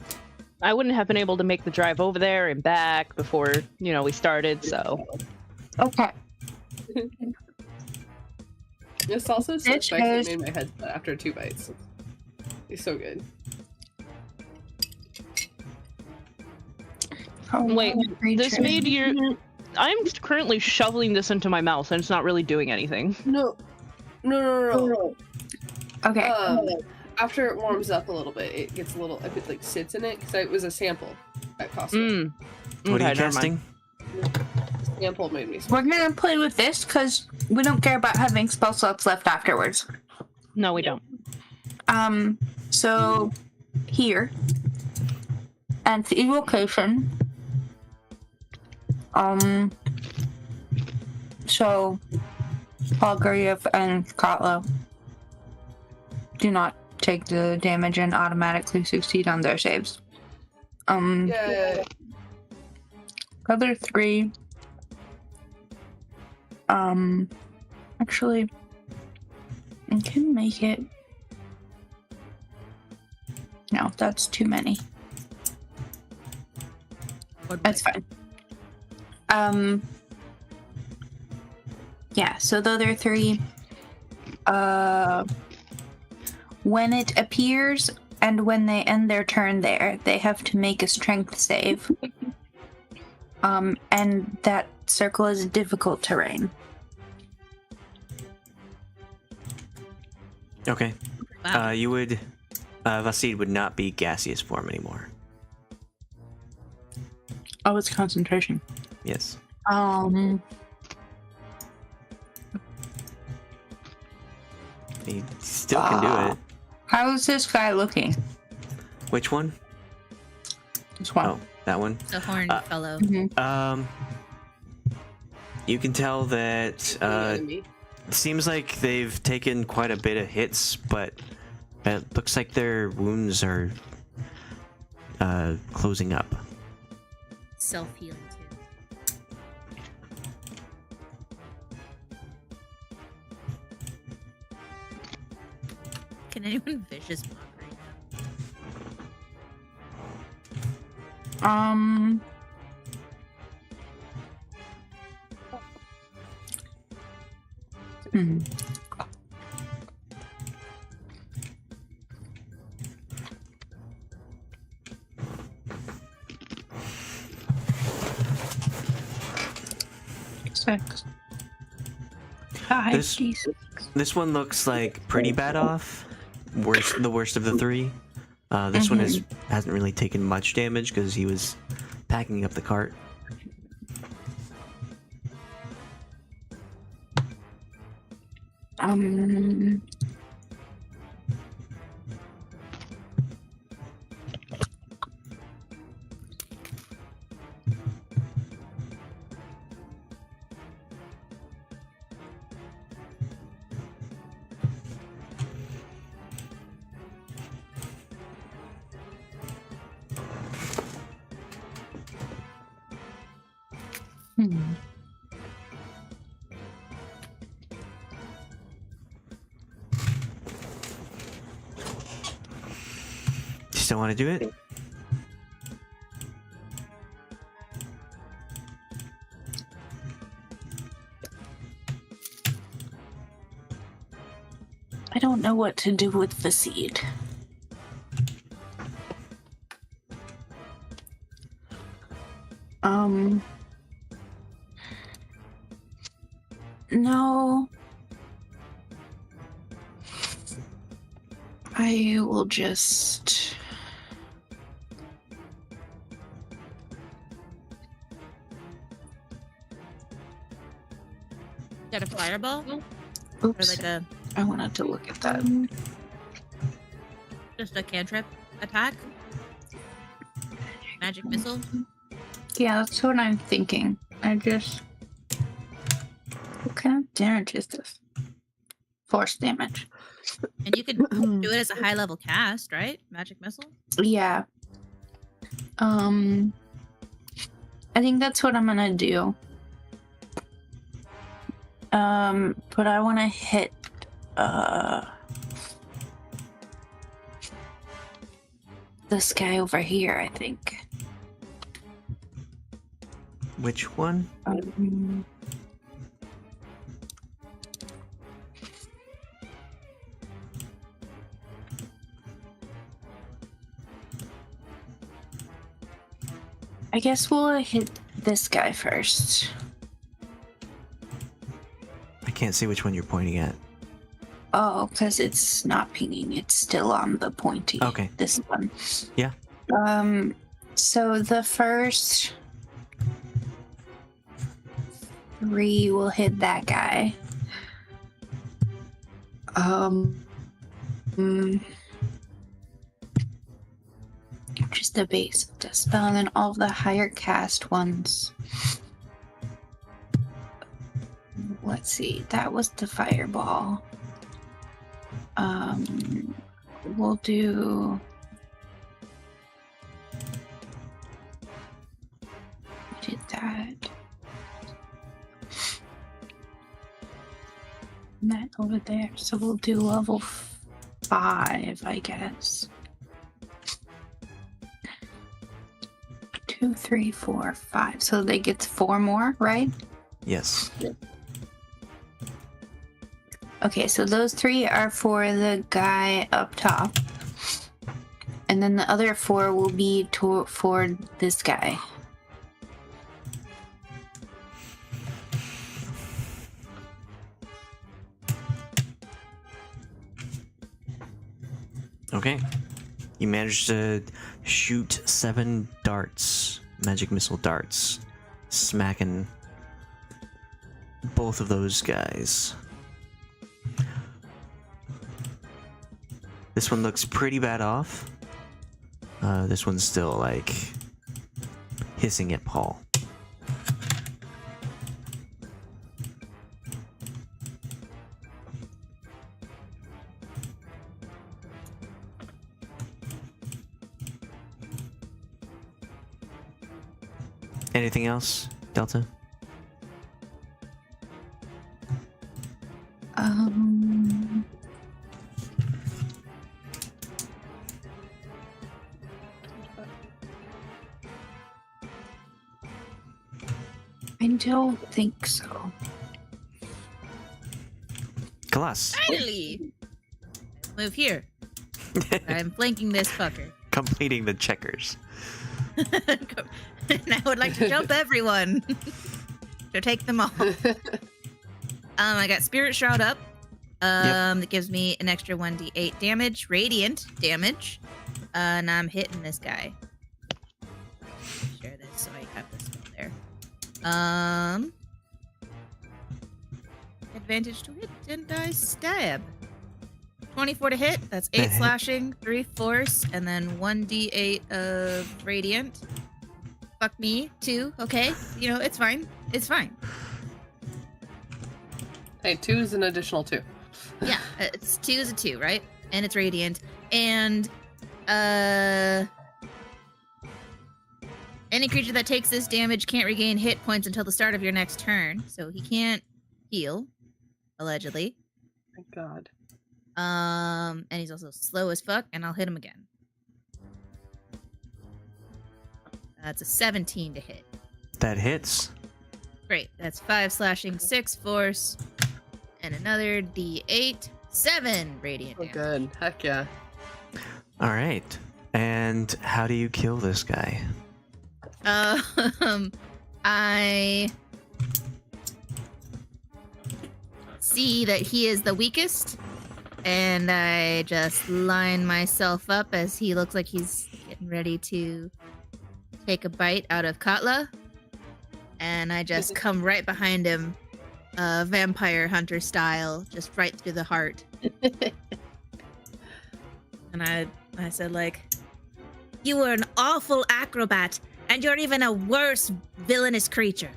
I wouldn't have been able to make the drive over there and back before we started. So Okay. The salsa is so Bitch spicy goes- it made my head after 2 bites. It's so good. Wait, this made you. I'm currently shoveling this into my mouth, and it's not really doing anything. No. No. Okay. After it warms up a little bit, it gets a little, if it like sits in it, because it was a sample at Costco. Mm. What are you Okay, never mind. casting? The sample made me We're gonna play with this because we don't care about having spell slots left afterwards. No, we don't. So here and the evocation. So Paul, Guryev, and Katla do not take the damage and automatically succeed on their saves. Yeah. Other 3. Actually, I can make it. No, that's too many. That's fine. Yeah, so the other 3, when it appears and when they end their turn there, they have to make a strength save. And that circle is difficult terrain. Okay. Wow. You would. Vasid would not be gaseous form anymore. Oh, it's concentration. Yes. He still can do it. How is this guy looking? Which one? This one. Oh, that one. The horned fellow. You can tell that The enemy. it seems like they've taken quite a bit of hits, but it looks like their wounds are closing up. Self-healing too. Can anyone vicious mock right now? Hmm. Six. Five. This- This one looks like pretty bad off. The worst of the three. This one hasn't really taken much damage because he was packing up the cart. You still want to do it? I don't know what to do with the seed. No. I will just... Got a fireball? Oops. Or like a I wanted to look at that. just a cantrip attack? Magic missile? Yeah, that's what I'm thinking. What kind of damage is this? Force damage. And you could do it as a high level cast, right? Magic missile? Yeah. I think that's what I'm gonna do. But I want to hit this guy over here, I think. Which one? I guess we'll hit this guy first. I can't see which one you're pointing at. Oh, because it's not pinging. It's still on the pointy. Okay. This one. Yeah. So the first 3 will hit that guy. Just the base of the spell, and then all of the higher cast ones. Let's see. That was the fireball. We'll do. We did that. And that over there. So we'll do level 5, I guess. 2, 3, 4, 5. So they get 4 more, right? Yes. Okay, so those 3 are for the guy up top. And then the other 4 will be for this guy. Okay. You managed to shoot 7 darts, magic missile darts, smacking both of those guys. This one looks pretty bad off. This one's still like hissing at Paul. Anything else, Delta? I don't think so. Khalas. Finally! Move here. I'm flanking this fucker. Completing the checkers. And I would like to jump everyone. So take them all. I got Spirit Shroud up. That gives me an extra 1d8 damage, radiant damage. And I'm hitting this guy. Share this so I got this one there. Advantage to hit and I stab. 24 to hit. That's 8 slashing, 3 force, and then 1d8 of radiant. Fuck me, 2. Okay, you know it's fine. It's fine. Hey, 2 is an additional 2. Yeah, it's 2 is a 2, right? And it's radiant. And any creature that takes this damage can't regain hit points until the start of your next turn. So he can't heal, allegedly. Thank God. And he's also slow as fuck, and I'll hit him again. That's a 17 to hit. That hits. Great. That's 5 slashing, 6 force, and another d8, 7 radiant Oh, damage. good. Heck yeah. All right. And how do you kill this guy? I see that he is the weakest, and I just line myself up as he looks like he's getting ready to take a bite out of Katla, and I just come right behind him, vampire hunter style, just right through the heart. And I said, like, you were an awful acrobat, and you're even a worse villainous creature.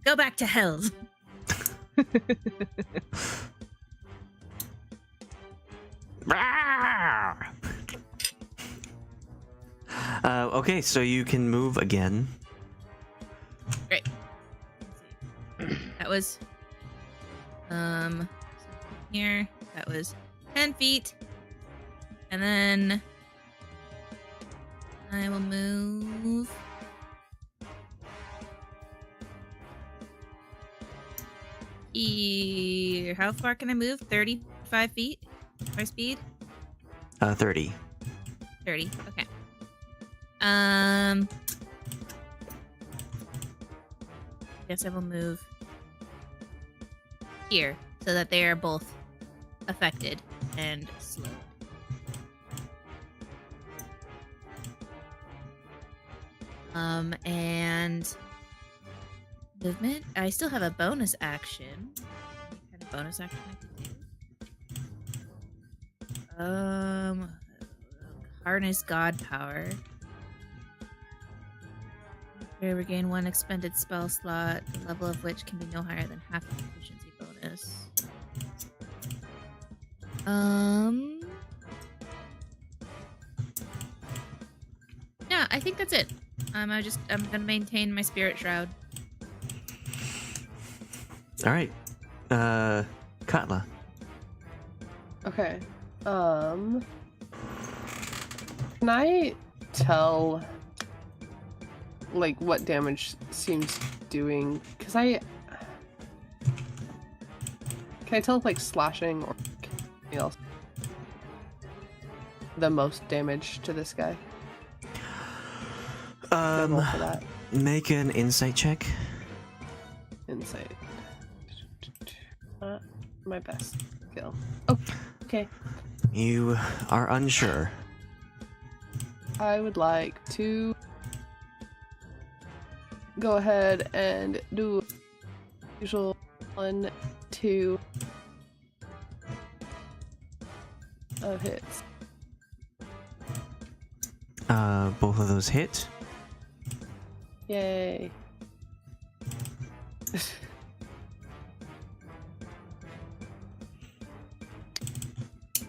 Go back to hell. Okay, so you can move again. Great. That was here. That was 10 feet. And then I will move here. How far can I move? 35 feet? My speed? 30. 30. Okay. Guess I will move here so that they are both affected and slow. And movement. I still have a bonus action. What kind of bonus action I can do? Harness God Power. You regain 1 expended spell slot, the level of which can be no higher than half the efficiency bonus. Yeah, I think that's it. I'm gonna maintain my spirit shroud. All right. Katla. Okay. Can I tell, like, what damage seems doing? Because can I tell if, like, slashing or anything else the most damage to this guy? Roll for that. Make an insight check. Insight. My best skill. Oh, okay. You are unsure. I would like to go ahead and do usual 1, 2 of hits. Both of those hit. Yay.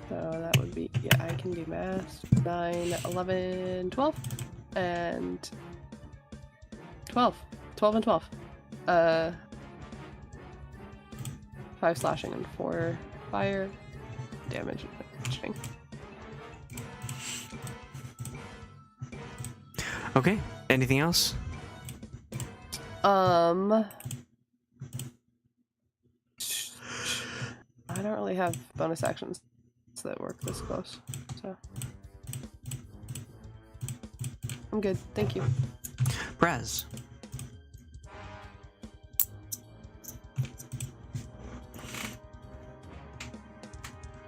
So that would be, yeah, I can do math. 9, 11, 12, and 12. 12 and 12. 5 slashing and 4 fire damage. Okay. Anything else? I don't really have bonus actions that work this close, so I'm good. Thank you. Brasz.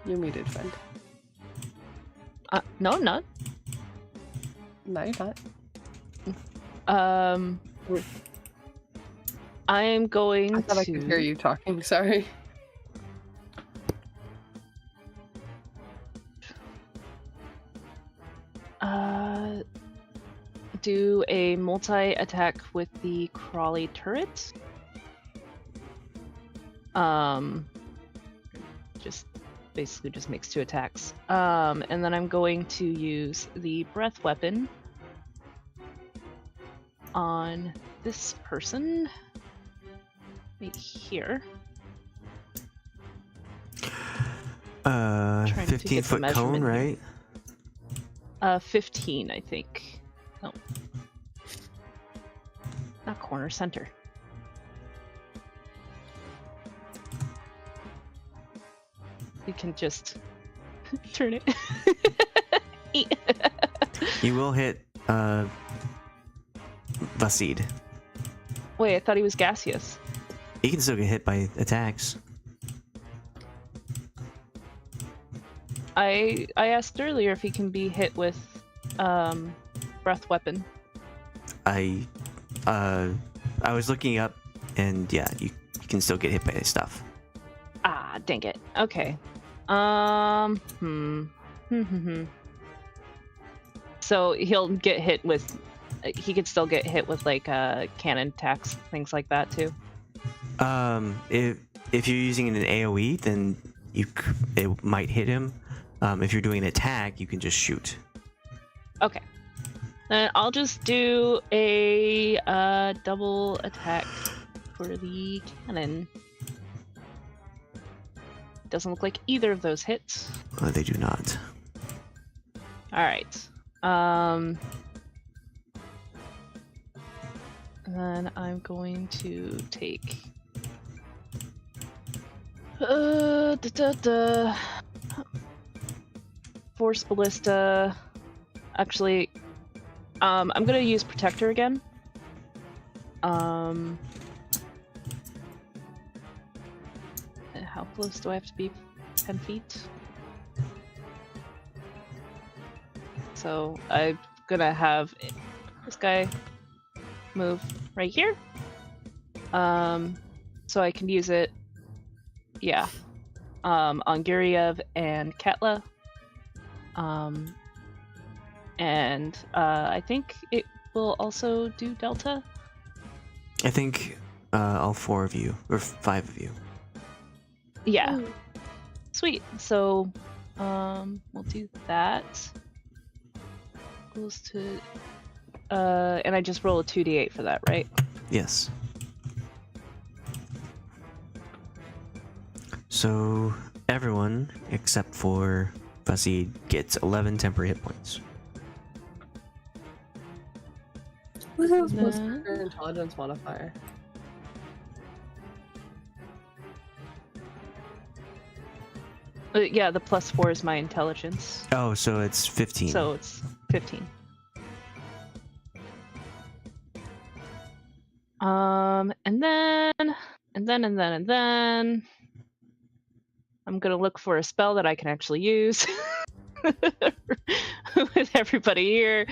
You're muted, friend. No, I'm not. No, you're not. I am going I thought to. I could hear you talking. Sorry. Do a multi-attack with the crawly turret. Just basically just makes 2 attacks. And then I'm going to use the breath weapon on this person right here. 15-foot cone, right? 15, I think. No. Not corner, center. You can just turn it. You will hit Vasid. Wait, I thought he was gaseous. He can still get hit by attacks. I asked earlier if he can be hit with breath weapon. I was looking up, and yeah, you can still get hit by stuff. Ah, dang it. Okay. So he'll get hit with. He could still get hit with like cannon attacks, things like that too. If you're using an AOE, then it might hit him. If you're doing an attack, you can just shoot. Okay. Then I'll just do a double attack for the cannon. Doesn't look like either of those hits. They do not. All right. Then I'm going to take. Force Ballista. Actually, I'm gonna use Protector again. How close do I have to be? 10 feet? So I'm gonna have this guy move right here. So I can use it, yeah, on Guryev and Katla. And I think it will also do Delta. I think all 4 of you, or 5 of you. Yeah. Ooh. Sweet. So we'll do that. Goes to and I just roll a 2d8 for that, right? Yes. So everyone except for Vasid gets 11 temporary hit points. What's her intelligence modifier? Yeah, the +4 is my intelligence. Oh, so it's 15. So it's 15. And then I'm gonna look for a spell that I can actually use with everybody here.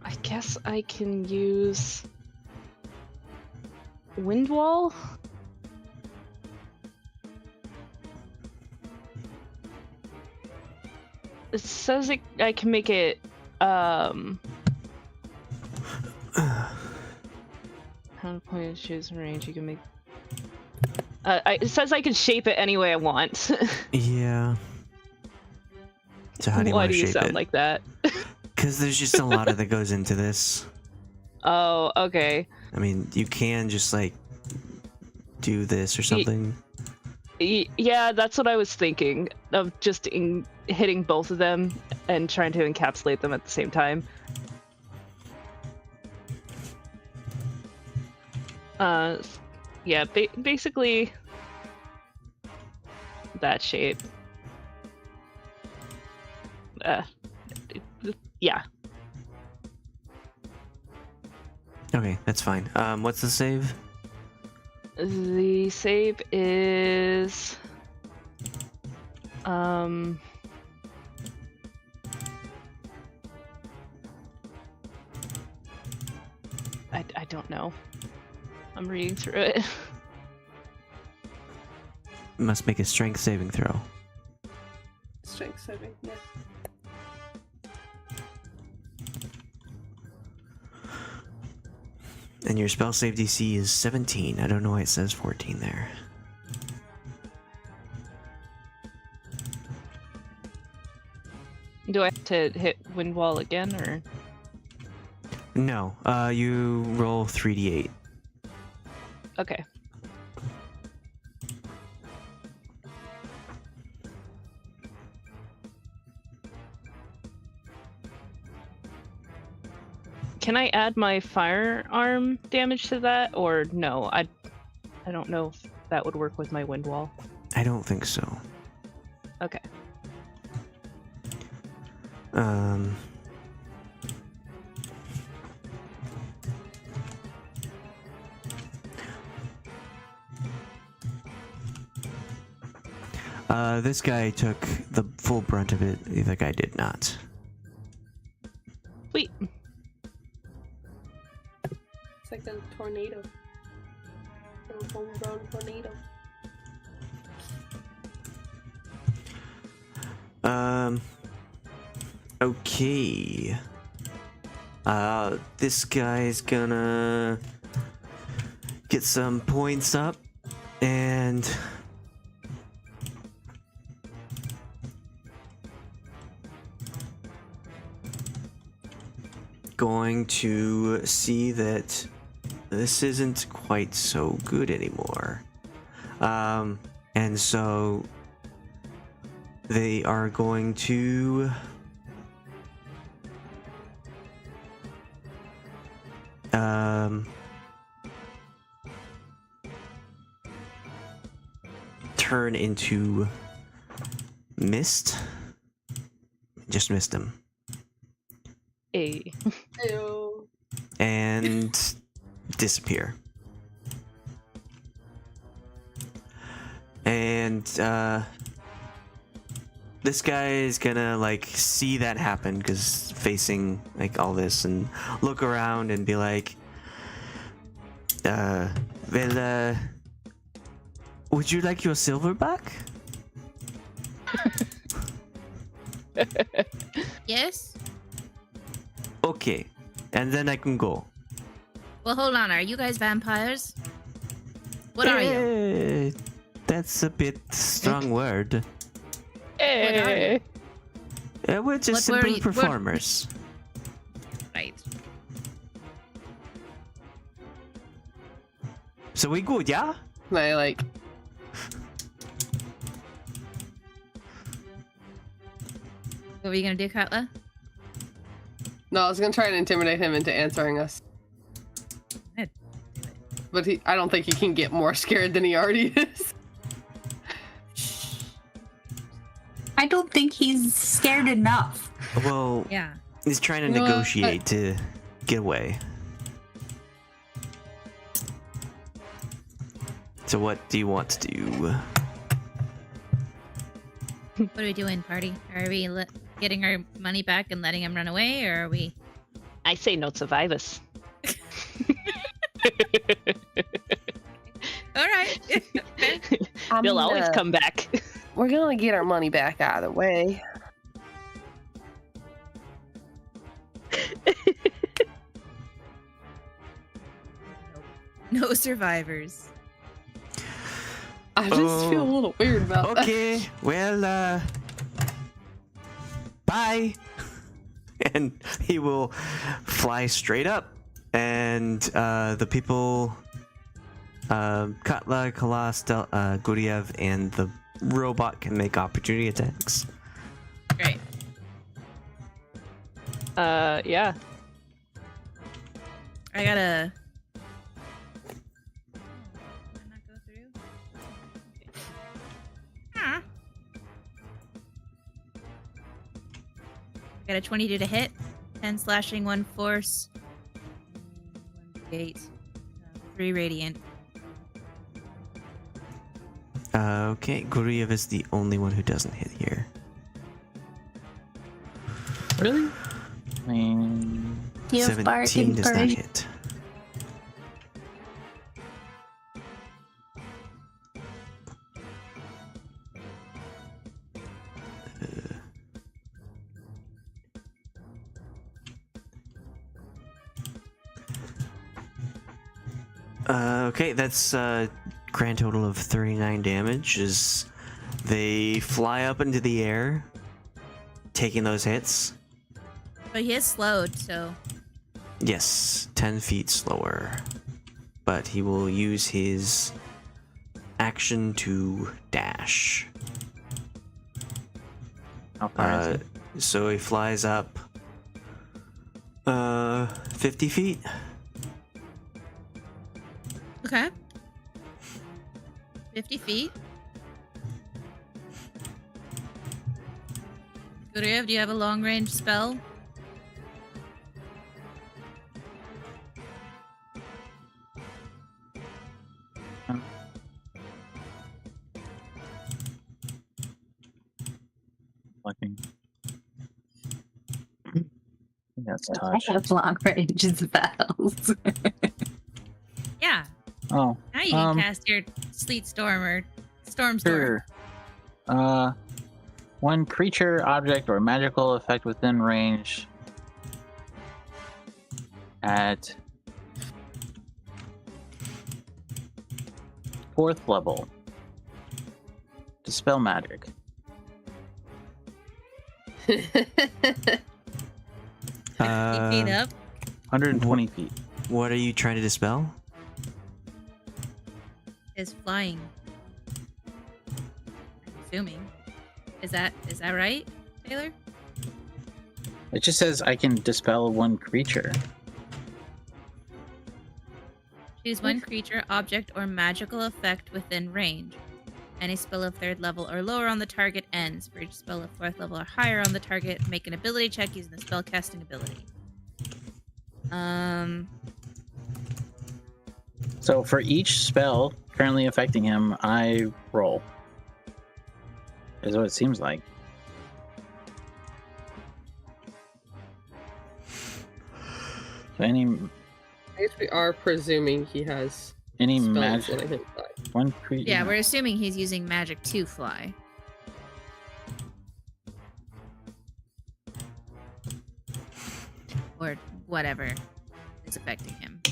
I guess I can use Wind Wall. It says I can make it how to point choose range. You can make. It says I can shape it any way I want. Yeah. So how do you Why want do to you shape sound it? like that? Because there's just a lot that goes into this. Oh, okay. I mean, you can just like do this or something. Yeah, that's what I was thinking of, just hitting both of them and trying to encapsulate them at the same time. Yeah, basically that shape. Yeah. Okay, that's fine. What's the save? The save is I don't know. I'm reading through it. Must make a strength saving throw. Strength saving, yeah. And your spell save DC is 17. I don't know why it says 14 there. Do I have to hit Wind Wall again, or? No, you roll 3d8. Okay. Can I add my firearm damage to that, or no? I don't know if that would work with my Wind Wall. I don't think so. Okay. This guy took the full brunt of it. The other guy did not. Sweet. It's like a tornado. A homegrown tornado. Okay. This guy's gonna get some points up and going to see that this isn't quite so good anymore. And so they are going to turn into mist. Just missed him. A. Ew. And disappear. And this guy is gonna like see that happen because facing like all this and look around and be like, well, would you like your silver back? Yes? Okay, and then I can go. Well, hold on. Are you guys vampires? What are you? That's a bit strong word. Hey. We're just What were simple you- what- performers. Right. So we good, yeah? And I like What were you gonna do, Katla? No, I was gonna try and intimidate him into answering us. Good. But I don't think he can get more scared than he already is. I don't think he's scared enough. Well, Yeah. he's trying to You know what? negotiate to get away. So what do you want to do? What are we doing, party? Are we getting our money back and letting him run away, or are we? I say no survive us. All right. They'll always come back. We're gonna get our money back either way. No survivors. I just feel a little weird about that. Okay, well, bye. And he will fly straight up, and the people, Katla, Khalas, Guryev, and the robot can make opportunity attacks. Great. Yeah. I gotta. Did I not go through? Ah. I got a 22 to hit, 10 slashing, 1 force, 1d8, 3 radiant. Okay, Guryev is the only one who doesn't hit here. Really? I mean, You have 17 bargain does not party. hit. Okay, that's grand total of 39 damage as they fly up into the air, taking those hits. But he is slowed, so. Yes, 10 feet slower. But he will use his action to dash. how far is it? So he flies up 50 feet. Okay. 50 feet. Guryev, do you have a long range spell? Looking. I think that's I touch. have long range spells. Yeah. Oh, Now you can cast your Sleet Storm or Storm Storm. sure. One creature, object, or magical effect within range at 4th level. Dispel magic. 50 feet up. 120 feet. What are you trying to dispel? Is flying. I'm assuming. Is that right, Taylor? It just says I can dispel one creature. Choose one creature, object, or magical effect within range. Any spell of 3rd level or lower on the target ends. For each spell of 4th level or higher on the target, make an ability check using the spell casting ability. So for each spell currently affecting him, I roll. Is what it seems like. So any I guess we are presuming he has spells magic letting him fly. one creature. Yeah, we're assuming he's using magic to fly. Or whatever is affecting him.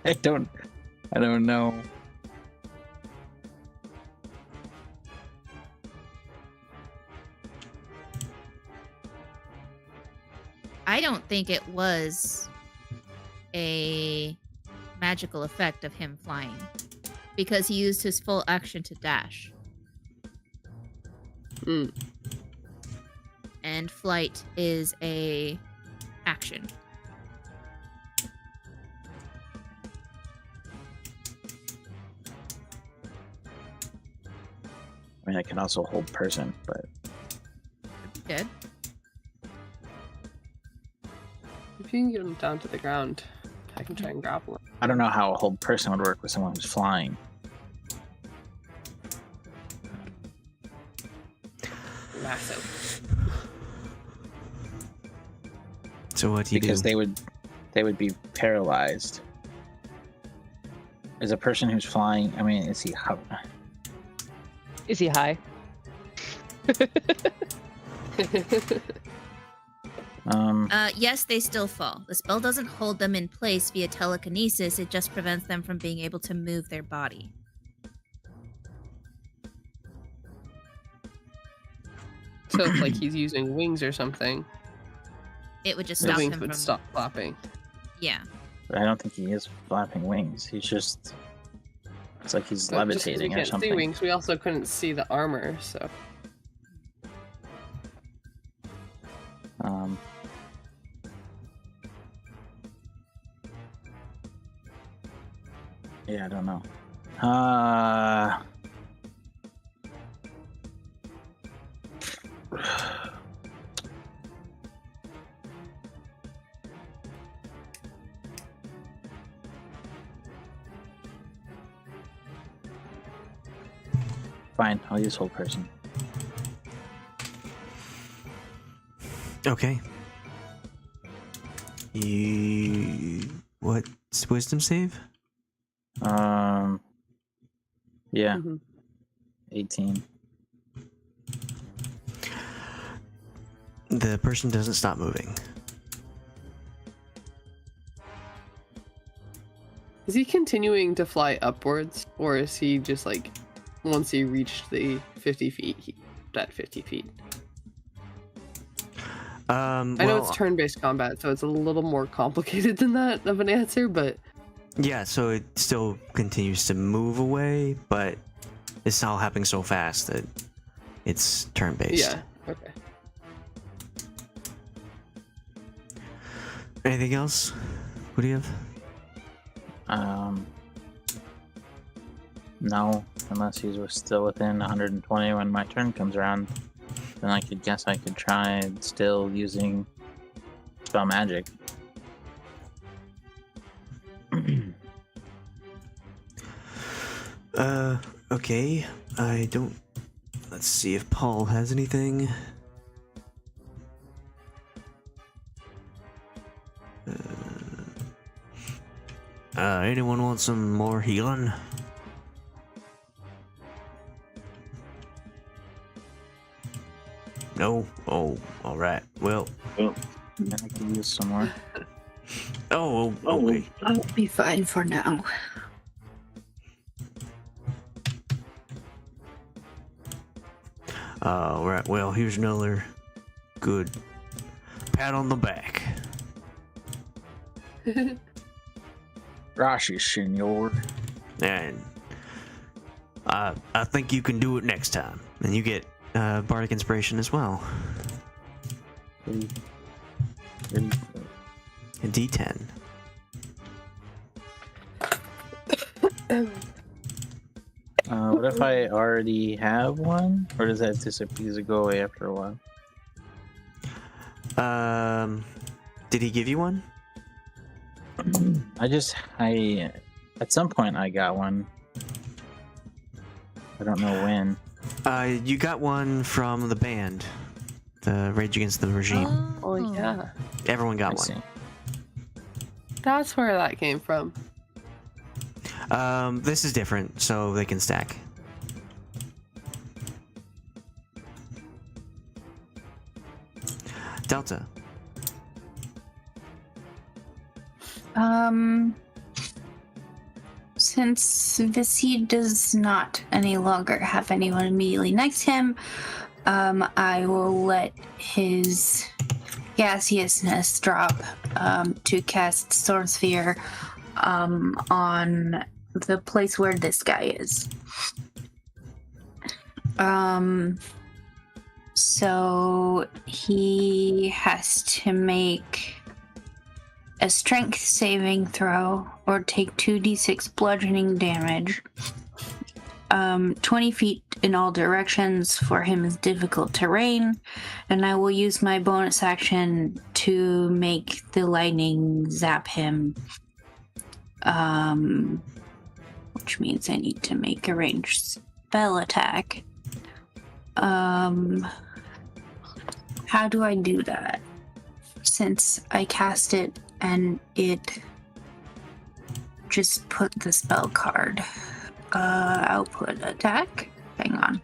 I don't know. I don't think it was a magical effect of him flying because he used his full action to dash. Mm. And flight is a action. I mean, I can also hold person, but Good. If you can get him down to the ground, I can try and grapple him. I don't know how a hold person would work with someone who's flying. Massive. So what do you Because do? they would be paralyzed. As a person who's flying, I mean, is he Is he high? Yes, they still fall. The spell doesn't hold them in place via telekinesis, it just prevents them from being able to move their body. So if like he's using wings or something, It would just the stop wings him would from... stop flapping. Yeah. But I don't think he is flapping wings. He's just. It's like he's But just 'cause levitating we or can't something. see wings, we also couldn't see the armor, so Yeah, I don't know. Fine, I'll use hold person. Okay. What's wisdom save? Yeah, Mhm. 18. The person doesn't stop moving. Is he continuing to fly upwards, or is he just like once he reached the 50 feet, he at 50 feet? I know it's turn-based combat, so it's a little more complicated than that of an answer, but yeah, so it still continues to move away, but it's all happening so fast that it's turn-based. yeah, okay. Anything else? What do you have? No, unless he's still within 120 when my turn comes around, then I could guess I could try still using spell magic. Okay. I don't... Let's see if Paul has anything. Anyone want some more healing? No? Oh, alright. Well, I could use some more. okay. I'll be fine for now. Alright, well, here's another good pat on the back. Rashi, senor. And I think you can do it next time. And you get Bardic Inspiration as well. A D10. What if I already have one? Or does that disappear? Does it go away after a while? Did he give you one? I at some point I got one. I don't know when. You got one from the band, the Rage Against the Regime. Oh yeah, Everyone got I one. see. that's where that came from. This is different, so they can stack. Delta. Since Visi does not any longer have anyone immediately next to him, I will let his gaseousness drop to cast Sword Sphere on the place where this guy is. So he has to make a strength saving throw or take 2d6 bludgeoning damage. 20 feet in all directions for him is difficult terrain, and I will use my bonus action to make the lightning zap him. Which means I need to make a ranged spell attack. How do I do that? Since I cast it and it just put the spell card. Output attack. Hang on.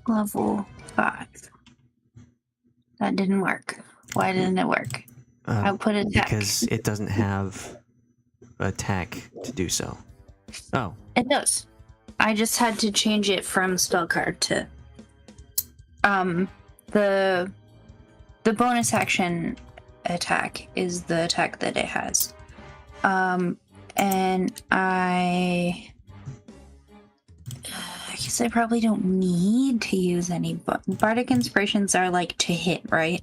Level 5. That didn't work. Why didn't it work? Output attack. Because it doesn't have attack to do so. Oh. It does. I just had to change it from spell card to the bonus action attack is the attack that it has. And I guess I probably don't need to use any bardic inspirations are like to hit, right?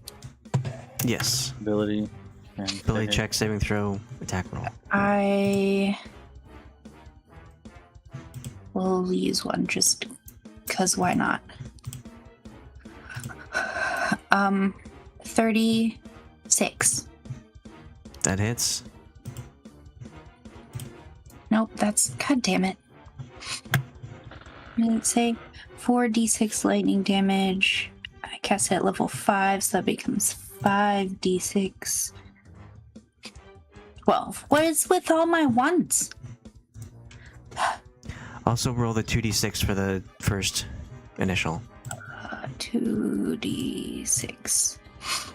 Yes. Ability. And Ability check, saving throw, attack roll. I will use one just because why not? 36. That hits. Nope, that's god damn it. Did it say 4d6 lightning damage? I cast it at level 5, so that becomes 5d6. 12. What is with all my ones? Also roll the 2d6 for the first initial. 2d6.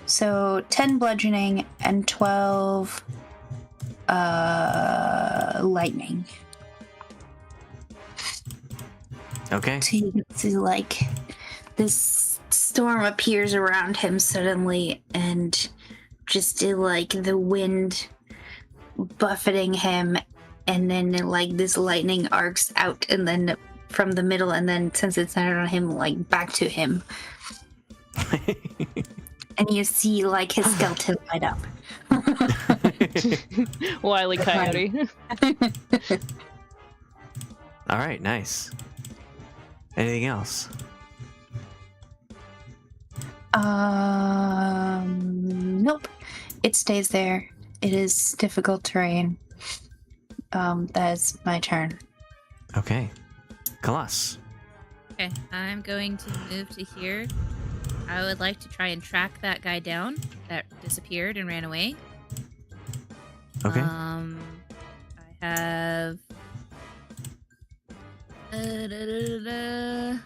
So 10 bludgeoning and 12 lightning. Okay. So you can see like this storm appears around him suddenly and just like the wind buffeting him, and then like this lightning arcs out and then from the middle, and then since it's centered on him, like back to him. And you see like his skeleton light up. Wile E. Coyote. All right, nice. Anything else? Nope. It stays there. It is difficult terrain. That is my turn. Okay. Khalas. Okay, I'm going to move to here. I would like to try and track that guy down that disappeared and ran away. Okay. I have. Can add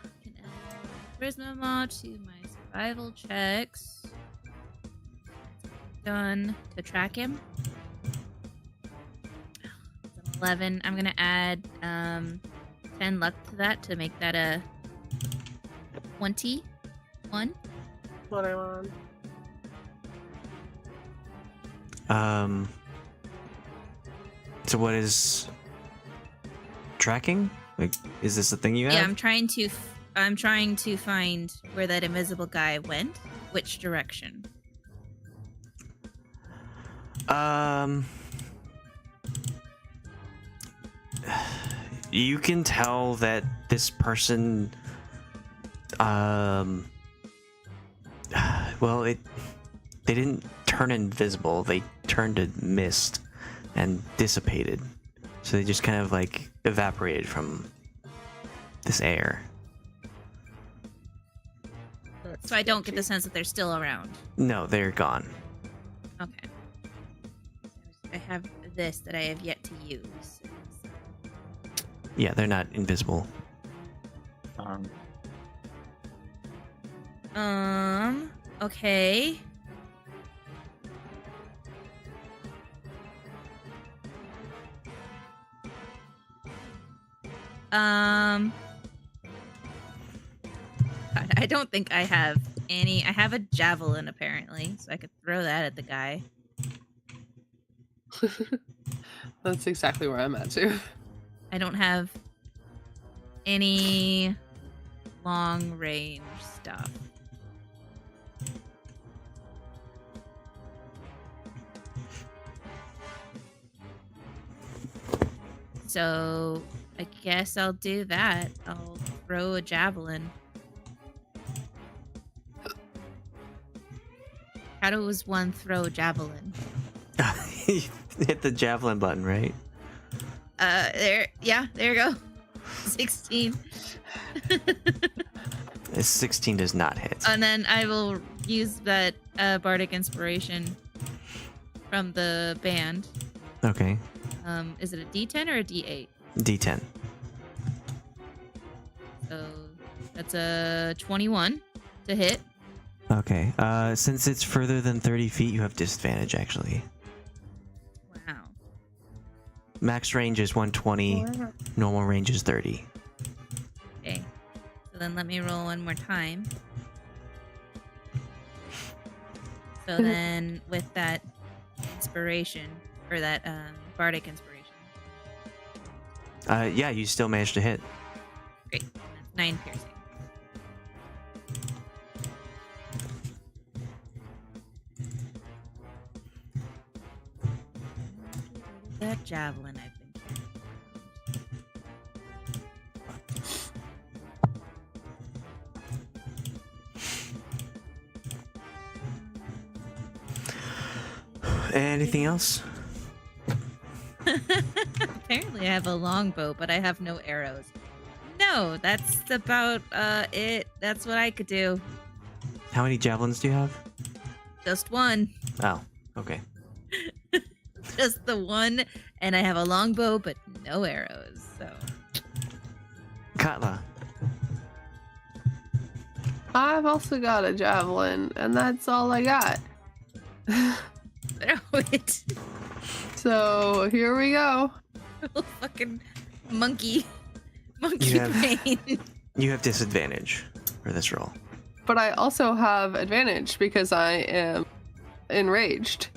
charisma mod to my survival checks. Done to track him. 11. I'm gonna add 10 luck to that to make that a 21. What I want. So what is tracking? Like, is this a thing you have? Yeah, I'm trying to find where that invisible guy went, which direction. You can tell that this person, well, they didn't turn invisible. They turned to mist and dissipated. So they just kind of like evaporated from this air. So I don't get the sense that they're still around. No, they're gone. Okay. I have this that I have yet to use. Yeah, they're not invisible. Okay. God, I don't think I have any. I have a javelin apparently, so I could throw that at the guy. That's exactly where I'm at too. I don't have any long range stuff. So I guess I'll do that. I'll throw a javelin. How does one throw a javelin? You hit the javelin button, right? There you go. 16. 16 does not hit. And then I will use that bardic inspiration from the band. Okay. Is it a D10 or a D8? D10. So that's a 21 to hit. Okay. Since it's further than 30 feet, you have disadvantage, actually. Wow. Max range is 120. Normal range is 30. Okay. So then let me roll one more time. So then with that inspiration, or that bardic inspiration. Yeah, you still managed to hit. Great. 9 piercing. That javelin I've been Anything else? Apparently I have a longbow, but I have no arrows. No, that's about it. That's what I could do. How many javelins do you have? Just one. Oh, okay. Just the one, and I have a longbow, but no arrows, so. Katla. I've also got a javelin, and that's all I got. Throw it. So here we go. Fucking monkey You have- brain. You have disadvantage for this roll. But I also have advantage because I am enraged.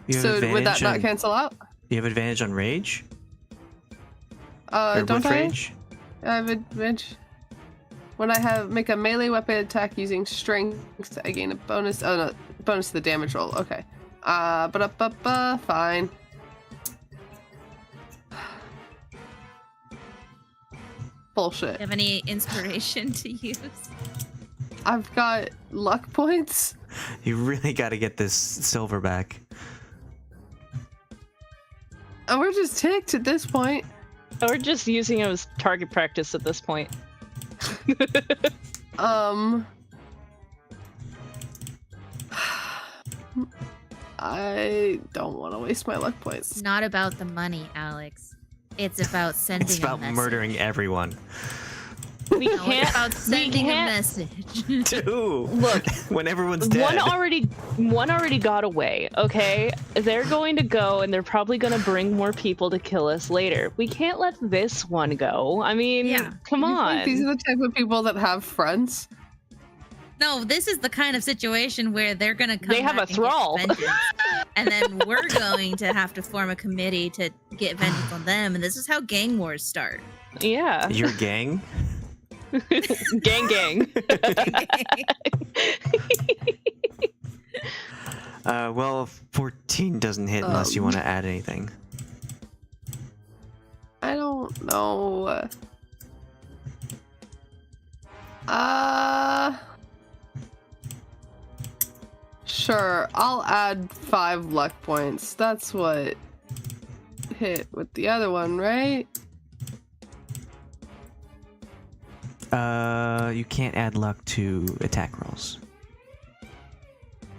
You have So would that advantage not on- cancel out? You have advantage on rage? Or Don't with I? rage? I have advantage. When I make a melee weapon attack using strength, I gain a bonus. Oh no, bonus to the damage roll. Okay. Fine. Bullshit. Have any inspiration to use? I've got luck points. You really got to get this silver back. And we're just ticked at this point. We're just using it as target practice at this point. I don't want to waste my luck It's points. not about the money, Alex. It's about sending It's about a message. murdering everyone. We No, it's can't. about sending a can't- message. Two! Look, When everyone's dead. one already got away. Okay, they're going to go, and they're probably going to bring more people to kill us later. We can't let this one go. I mean, Yeah. come You think these on. are the type of people that have friends. No, this is the kind of situation where they're gonna come. They have back a and get thrall. vengeance. And then we're going to have to form a committee to get vengeance on them, and this is how gang wars start. Yeah, Your gang? gang. Well, 14 doesn't hit unless you want to add anything. I don't know. Sure, I'll add 5 luck points. That's what hit with the other one, right? You can't add luck to attack rolls.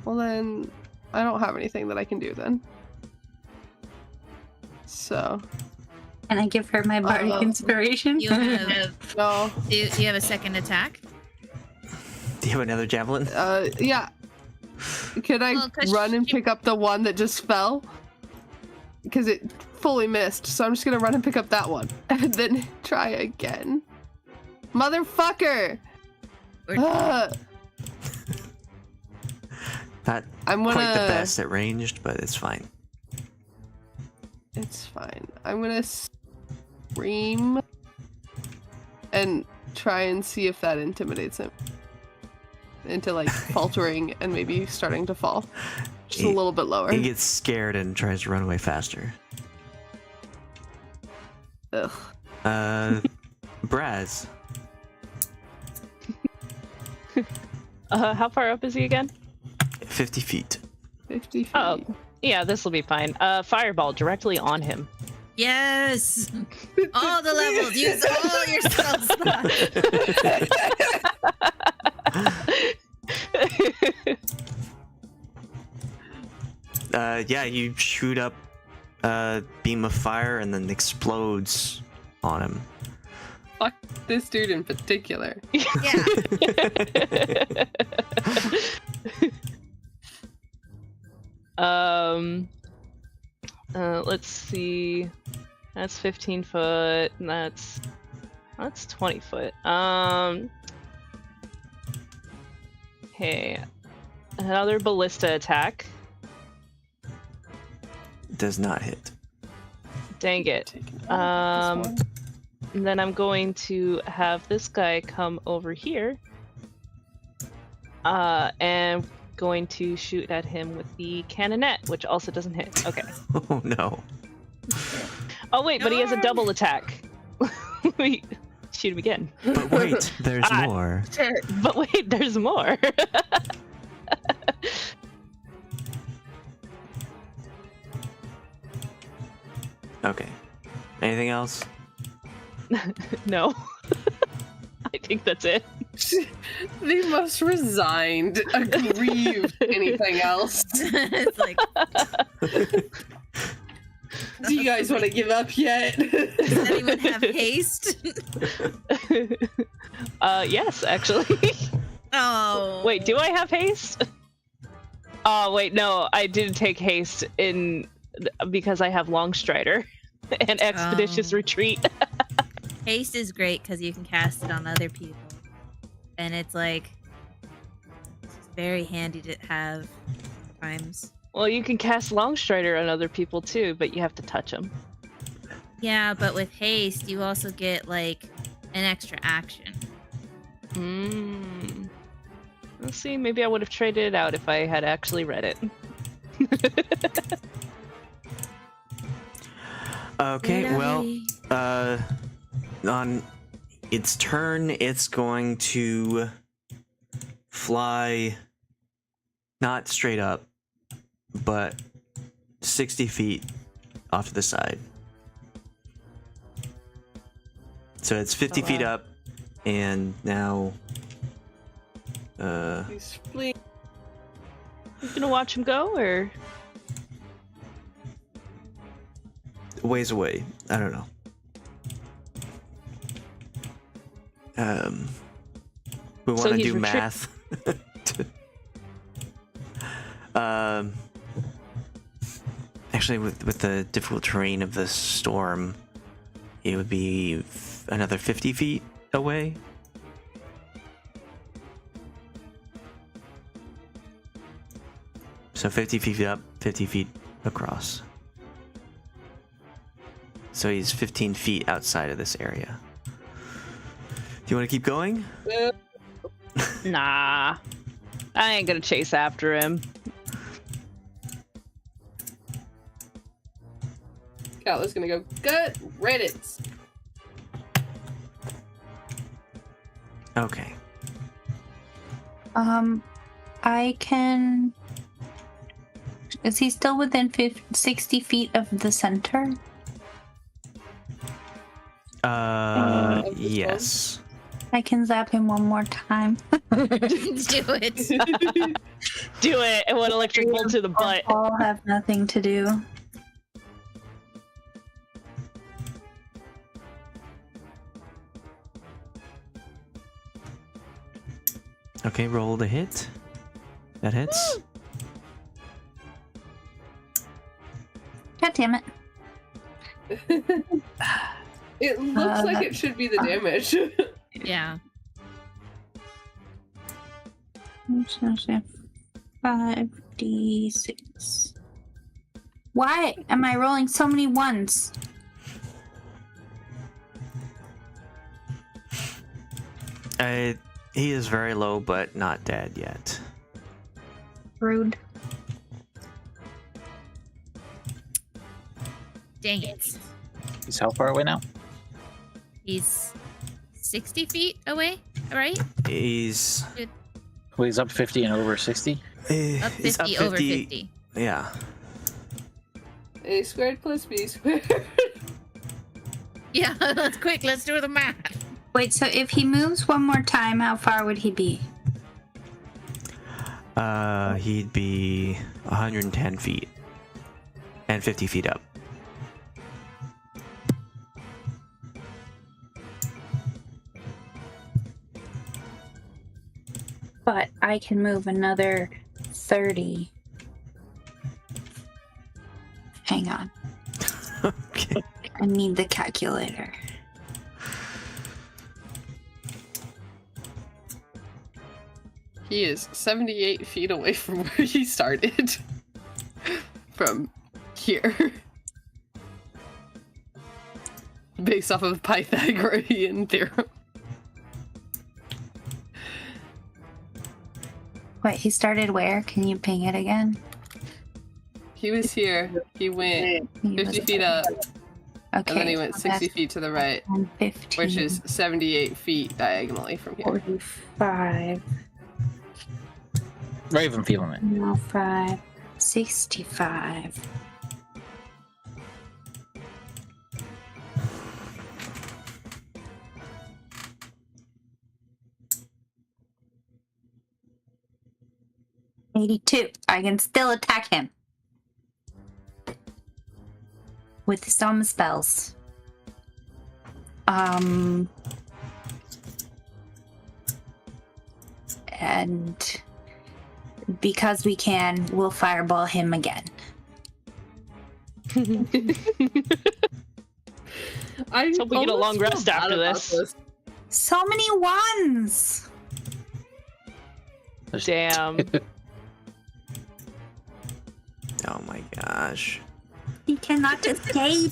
Well then, I don't have anything that I can do then. So, Can I give her my bardic inspiration? You have, no. do you have a second attack? Do you have another javelin? Yeah. Could I Well, 'cause run and she- pick up the one that just fell? Because it fully missed, so I'm just gonna run and pick up that one. And then try again. Motherfucker! Or- Ugh. Not I'm gonna... quite the best at ranged, but it's fine. It's fine. I'm gonna scream. and try and see if that intimidates him into like faltering and maybe starting to fall just a little bit lower. He gets scared and tries to run away faster. Ugh. Brasz. How far up is he again? 50 feet. 50 feet. Oh, yeah, this will be fine. Fireball directly on him. Yes! All the levels! Use all your spell slots! Yeah, you shoot up a beam of fire and then explodes on him. Fuck this dude in particular. Yeah. Let's see. That's 15 foot. And that's 20 foot. Okay. Another ballista attack. Does not hit. Dang it. And then I'm going to have this guy come over here. And going to shoot at him with the cannonette, which also doesn't hit. Okay. Oh no. Oh wait, but he has a double attack. Wait, shoot him again. But wait, there's more. But wait, there's more. Okay. Anything else? No. I think that's it. The most resigned, aggrieved, anything else. It's like, Do you guys want to give up yet? does anyone have haste? Yes, actually. Oh. Wait, do I have haste? Oh, wait, no, I didn't take haste because I have Longstrider and Expeditious Retreat. Haste is great because you can cast it on other people. And it's like, it's very handy to have times. Well, you can cast Longstrider on other people too, but you have to touch them. Yeah, but with haste, you also get like an extra action. Let's see, maybe I would have traded it out if I had actually read it. Okay, well, on its turn, it's going to fly not straight up, but 60 feet off to the side. So it's 50 feet up, and now He's fleeing. You gonna watch him go, or? ways away. I don't know. We want to he's do math. Actually, with the difficult terrain of the storm, it would be another 50 feet away. So 50 feet up, 50 feet across. So he's 15 feet outside of this area. Do you want to keep going? Nah. I ain't gonna chase after him. Katla's gonna go, good riddance. Okay. I can. Is he still within 60 feet of the center? Yes. I can zap him one more time. Do it. Do it, and one electric bolt to the butt. All have nothing to do. Okay, roll the hit. That hits. God damn it. It looks like it should be the damage. Yeah. 5d6. Why am I rolling so many ones? He is very low, but not dead yet. Rude. Dang it. He's how far away now? He's 60 feet away, right? He's Well, he's up 50 and over 60. Up 50, he's up over 50. Yeah. A squared plus B squared. Yeah, let's quick. Let's do the math. Wait, so if he moves one more time, how far would he be? He'd be 110 feet and 50 feet up. But I can move another 30. Hang on. Okay. I need the calculator. He is 78 feet away from where he started. From here. Based off of Pythagorean theorem. Wait, he started where? Can you ping it again? He was here. He went He 50 was- feet up, Okay. and then he went so 60 that's feet to the right, 10, 15, which is 78 feet diagonally from here. 45, Raven feeling it. 105, 65. $82. I can still attack him. With some spells. And because we can, we'll fireball him again. I Hope we get a almost long feel rest bad after about this. So many ones! Damn. Oh my gosh. He cannot escape.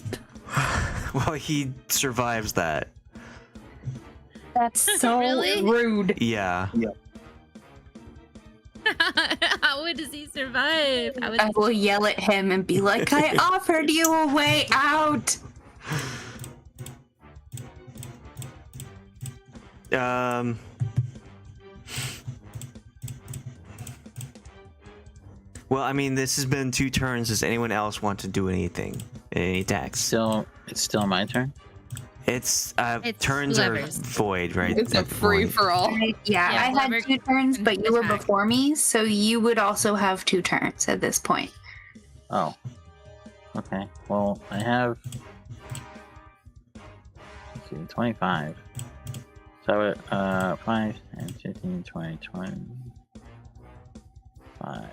Well, he survives that. That's so Really? rude. Yeah. How does he survive? How would I will yell at him and be like, I offered you a way out. Well, I mean, this has been 2 turns. Does anyone else want to do anything? Any attacks? It's still my turn. It's It's turns whoever's. are void, right? It's a at the free point. for all. Yeah, Yeah, I whoever had 2 turns, can but you were attack. before me, so you would also have 2 turns at this point. Oh. Okay. Well, I have. Let's see, 25. So, 5 and 15, 20, 25.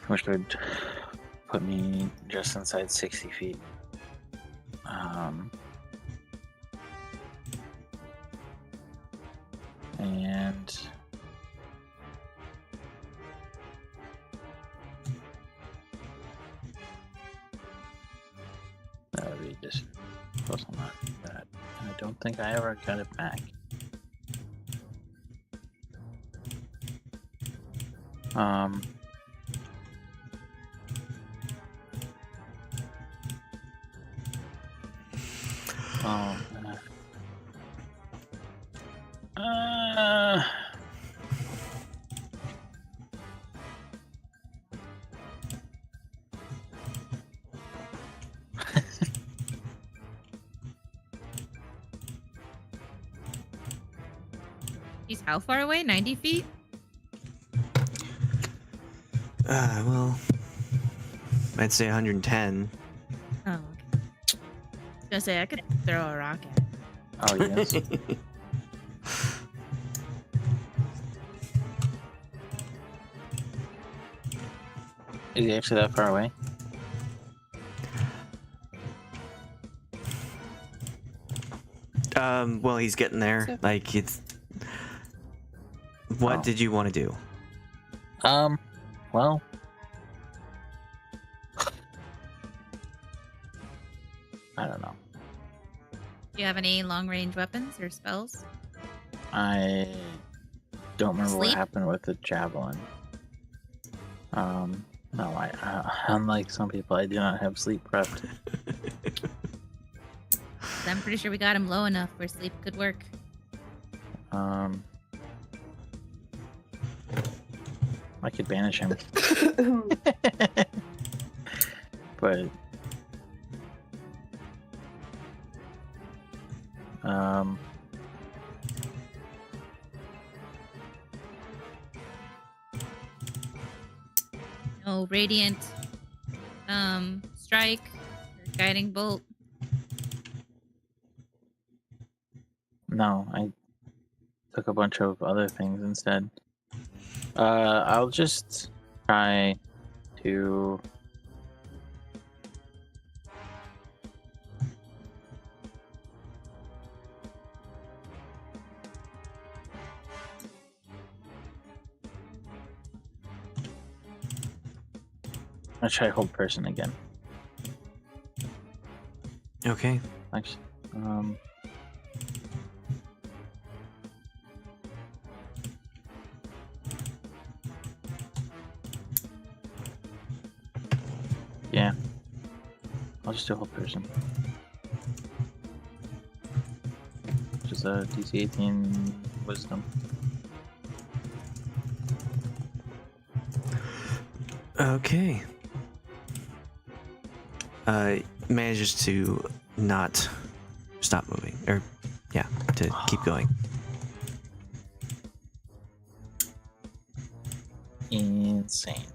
Which would put me just inside 60 feet. And that would be just close enough to that. And I don't think I ever got it back. Oh, He's how far away? 90 feet? Well, I'd say 110. Oh, okay. I was gonna say, I could throw a rock at him. oh yes. Is he actually that far away? Well, he's getting there. So- Like, it's... What Oh. did you want to do? Well. I don't know. Do you have any long-range weapons or spells? I don't remember what Sleep? happened with the javelin. No, I unlike some people, I do not have sleep prepped. I'm pretty sure we got him low enough where sleep could work. I could banish him, but No radiant strike or guiding bolt. no, I took a bunch of other things instead. I'll just try to I'll try hold person again. Okay. Actually, yeah, I'll just do hold person. Which is a DC 18 wisdom. Okay. Manages to not stop moving, or yeah, to keep going. Insane.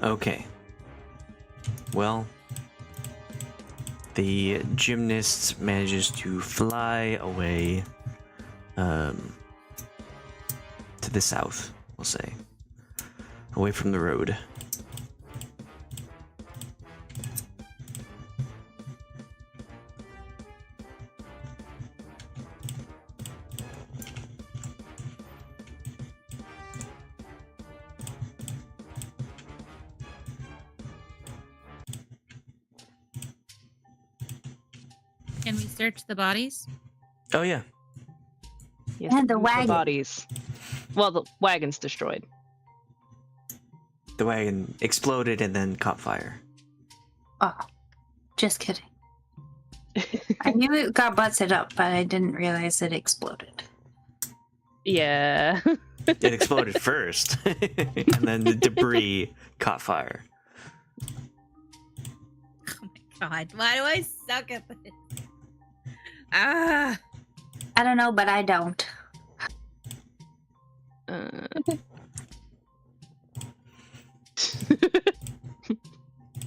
Okay. Well, the gymnast manages to fly away to the south, we'll say. Away from the road. Can we search the bodies? Oh yeah. Yes, And the move wagon. bodies. Well, the wagon's destroyed. The wagon exploded and then caught fire. Oh, just kidding. I knew it got busted up, but I didn't realize it exploded. Yeah. It exploded first, and then the debris caught fire. Oh my god, why do I suck at this? Ah! I don't know, but I don't.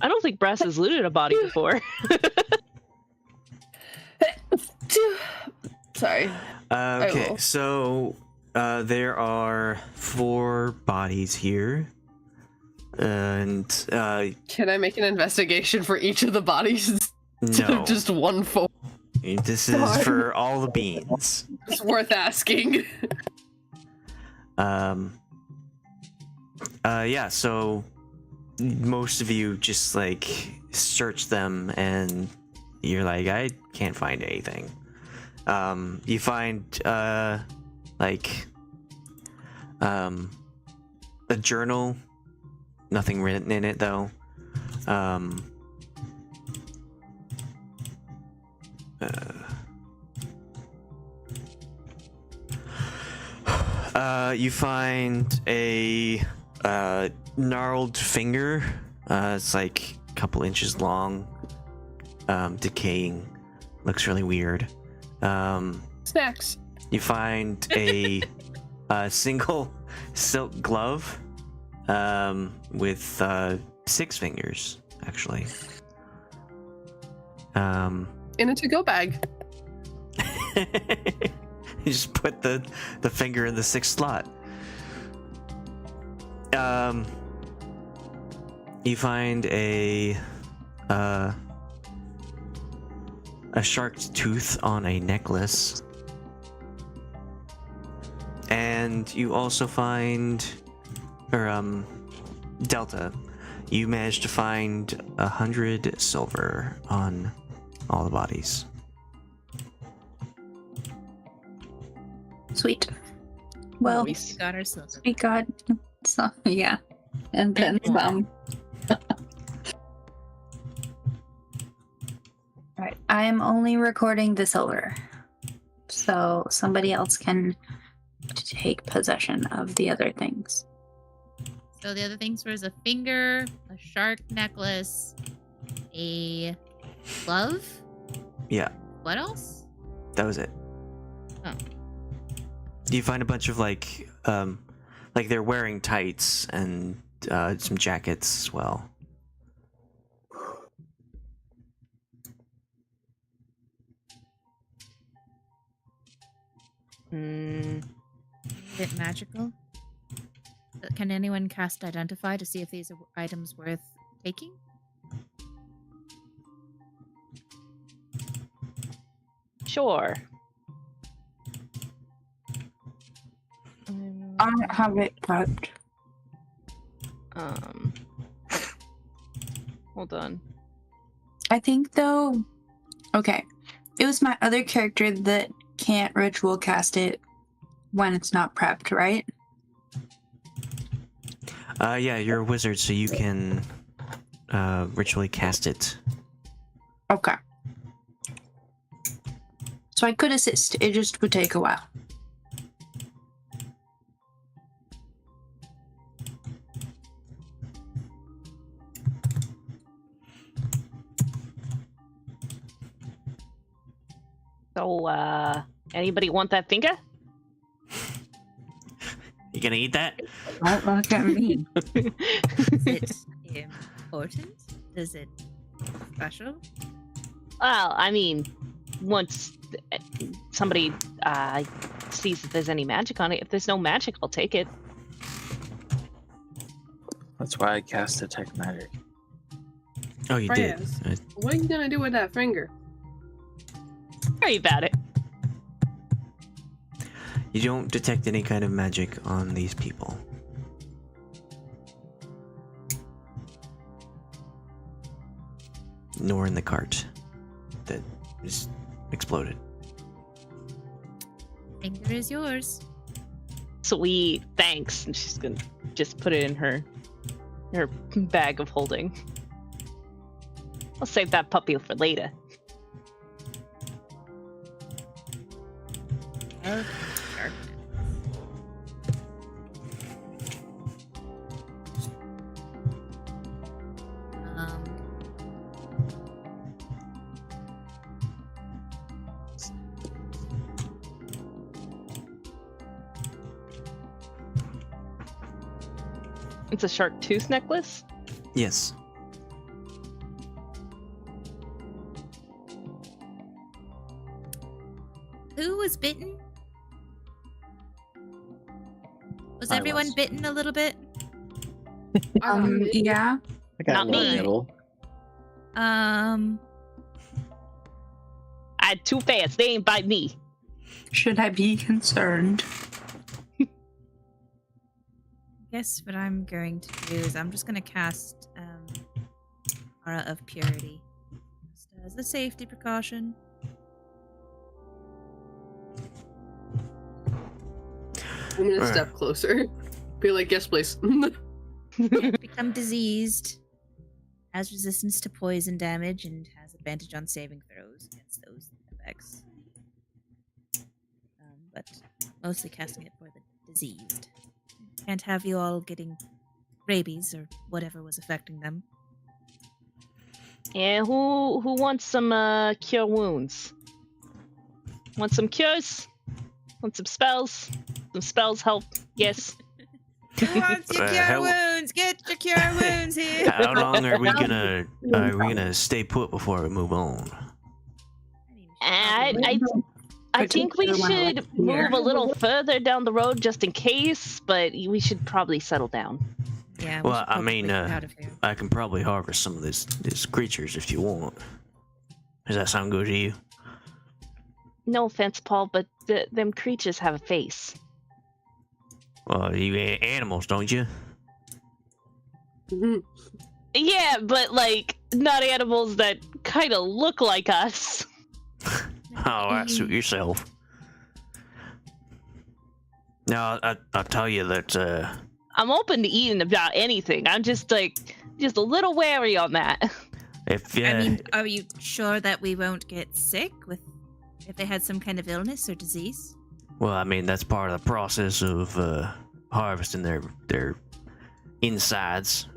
I don't think Brass has looted a body before. Sorry. Okay, will. so there are 4 bodies here, and Can I make an investigation for each of the bodies instead no, of just one full? this is for all the beans. It's worth asking. Yeah, so most of you just like search them and you're like, I can't find anything. You find like a journal, nothing written in it though. You find a gnarled finger. It's like a couple inches long, decaying. Looks really weird. Snacks. You find a single silk glove with 6 fingers, actually. In a to-go bag. You just put the finger in the 6th slot. You find a shark's tooth on a necklace. And you also find, or Delta, you managed to find 100 silver on all the bodies. Sweet. Well, We got our silver. we got some, yeah. And then more. some. Alright, I am only recording the silver. So somebody else can take possession of the other things. So the other things was a finger, a shark necklace, a glove. Yeah, What else? that was it. Oh. You find a bunch of like they're wearing tights and some jackets as well. Hmm. Is it magical? Can anyone cast Identify to see if these are items worth taking? Sure. I don't have it prepped. Um. Hold on. I think though, okay, it was my other character that can't ritual cast it when it's not prepped, right? Yeah, you're a wizard, so you can ritually cast it. Okay. So I could assist. It just would take a while. So, anybody want that finger? You gonna eat that? Don't look at me. Is it important? Is it special? Well, I mean, once somebody sees if there's any magic on it, if there's no magic, I'll take it. That's why I cast Detect Magic. Oh, you did. Reyes, what are you gonna do with that finger? Worry about it. You don't detect any kind of magic on these people. Nor in the cart that is exploded. Finger is yours. Sweet, thanks. And she's gonna just put it in her bag of holding. I'll save that puppy for later. Of darkness. Um, It's a shark tooth necklace. Yes. who was bitten? Was I everyone was. bitten a little bit? Yeah. I got Not a little me. nibble. I too fast. They ain't bite me. Should I be concerned? Guess what I'm going to do is I'm just going to cast Aura of Purity just as a safety precaution. I'm gonna Alright. step closer. Be like, yes, please. Become diseased, has resistance to poison damage, and has advantage on saving throws against those effects. But mostly casting it for the diseased. Can't have you all getting rabies or whatever was affecting them. And who wants some cure wounds? Want some cures? Want some spells? Some spells help. Yes. Who wants your cure How- wounds? Get your cure wounds here. How long are we gonna stay put before we move on? I think we should move a little further down the road just in case, but we should probably settle down. Yeah. we Well, should I probably mean, get out of here. I can probably harvest some of these creatures if you want. Does that sound good to you? No offense, Paul, but them creatures have a face. Well, you eat animals, don't you? Mhm. Yeah, but like not animals that kind of look like us. Oh, that suit yourself. No, I'll tell you that, I'm open to eating about anything. I'm just a little wary on that. if I mean, are you sure that we won't get sick if they had some kind of illness or disease? well, I mean, that's part of the process of, harvesting their insides.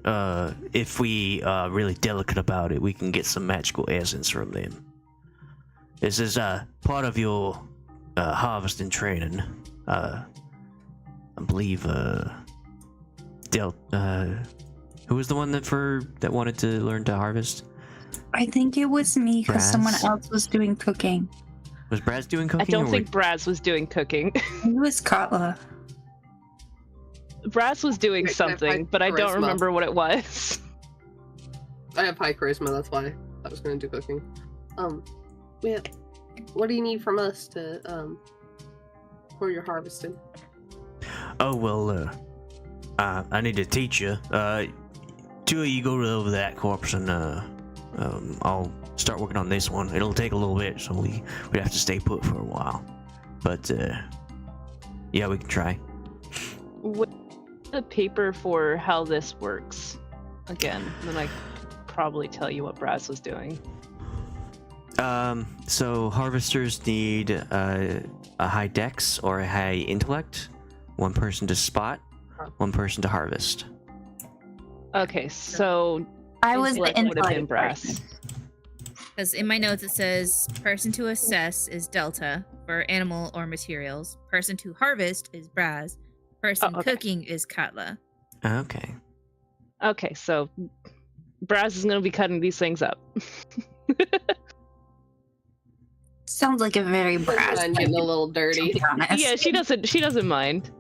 If we are really delicate about it, we can get some magical essence from them. This is, part of your, harvesting training. I believe, who was the one that wanted to learn to harvest? I think it was me because someone Brasz? else was doing cooking. Was Brasz doing cooking? I don't or think Brasz was doing cooking. It was Katla. Brasz was doing Wait, can I have something, but I don't charisma? remember what it was. I have high charisma, that's why I was going to do cooking. Yeah. What do you need from us to, for your harvesting? Oh, well, I need to teach you. Two of you go over that corpse and, I'll start working on this one. It'll take a little bit, so we'd have to stay put for a while. But, yeah, we can try. What the paper for how this works? Again, then I probably tell you what Brasz was doing. So harvesters need a high dex or a high intellect, one person to spot, one person to harvest. Okay, so I was the intellect would have been intellect Brasz. person. Because in my notes it says person to assess is Delta for animal or materials. Person to harvest is Brasz. Person Oh, okay. cooking is Katla. Okay. Okay, so Brasz is going to be cutting these things up. Sounds like a very brass. I'm getting a little to dirty. be honest. Yeah, she doesn't mind.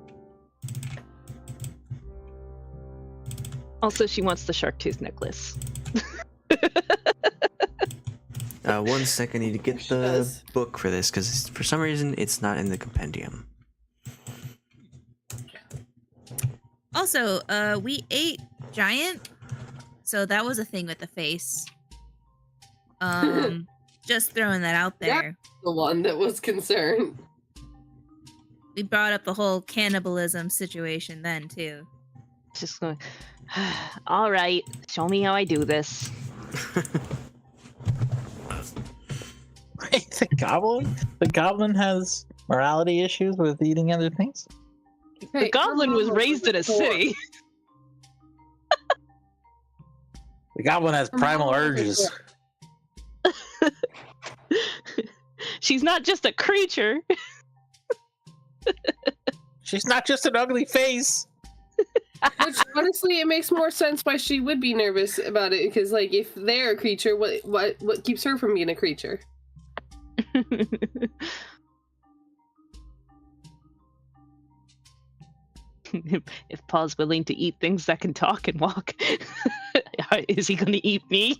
Also, she wants the shark tooth necklace. 1 second, I need to get She the does. book for this, because for some reason it's not in the compendium. Also, we ate giant, so that was a thing with the face. Just throwing that out Yeah. there. The one that was concerned. We brought up the whole cannibalism situation then too. Just going, all right, show me how I do this. Wait, the goblin has morality issues with eating other things? The goblin was raised in a city. The goblin has primal urges. She's not just a creature. She's not just an ugly face. Which honestly, it makes more sense why she would be nervous about it. Because, like, if they're a creature, what keeps her from being a creature? If Paul's willing to eat things that can talk and walk, is he going to eat me?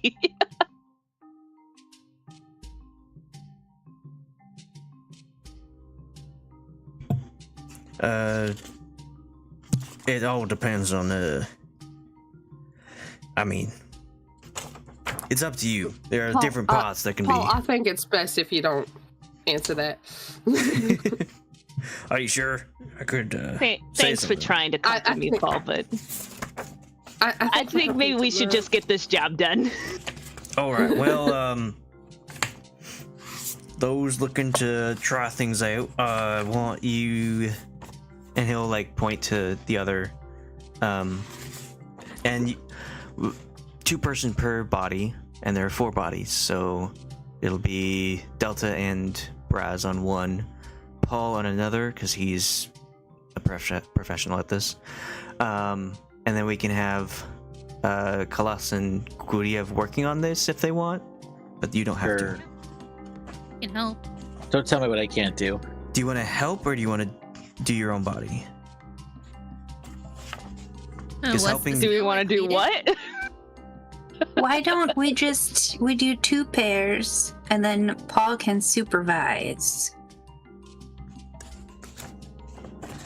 It all depends on I mean, it's up to you. There are Paul, different paths that can Paul, I think it's best if you don't answer that. be. Are you sure? I could say Thanks for something. trying to I comfort me, think- Paul, but I I think maybe we should just get this job done. All right. Well, those looking to try things out, want you, and he'll like point to the other, and 2 person per body, and there are 4 bodies, so it'll be Delta and Brasz on one, Paul on another, because he's a professional at this, and then we can have Khalas and Guryev working on this if they want, but you don't have Sure. to. You can help. Don't tell me what I can't do. Do you want to help or do you want to do your own body? Is helping- Do we want to do what? Why don't we do 2 pairs and then Paul can supervise?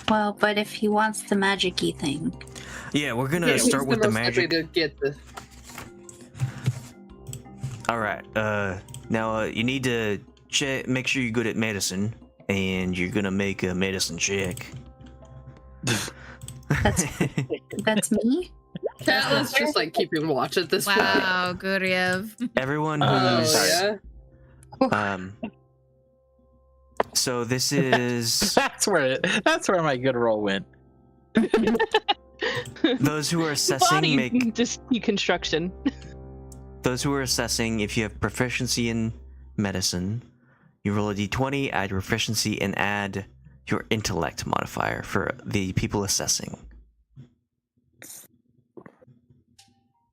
Well, but if he wants the magic-y thing. Yeah, we're gonna Yeah, start who's with the most likely magic. to get the... All right. Now you need to make sure you're good at medicine, and you're gonna make a medicine check. That's me? Katla's just like keeping watch at this Wow, Guryev. Everyone point. Oh, who's yeah? So this is That's where my good roll went. those who are Body assessing make deconstruction. those who are assessing if you have proficiency in medicine, you roll a d20, add your proficiency, and add your intellect modifier for the people assessing.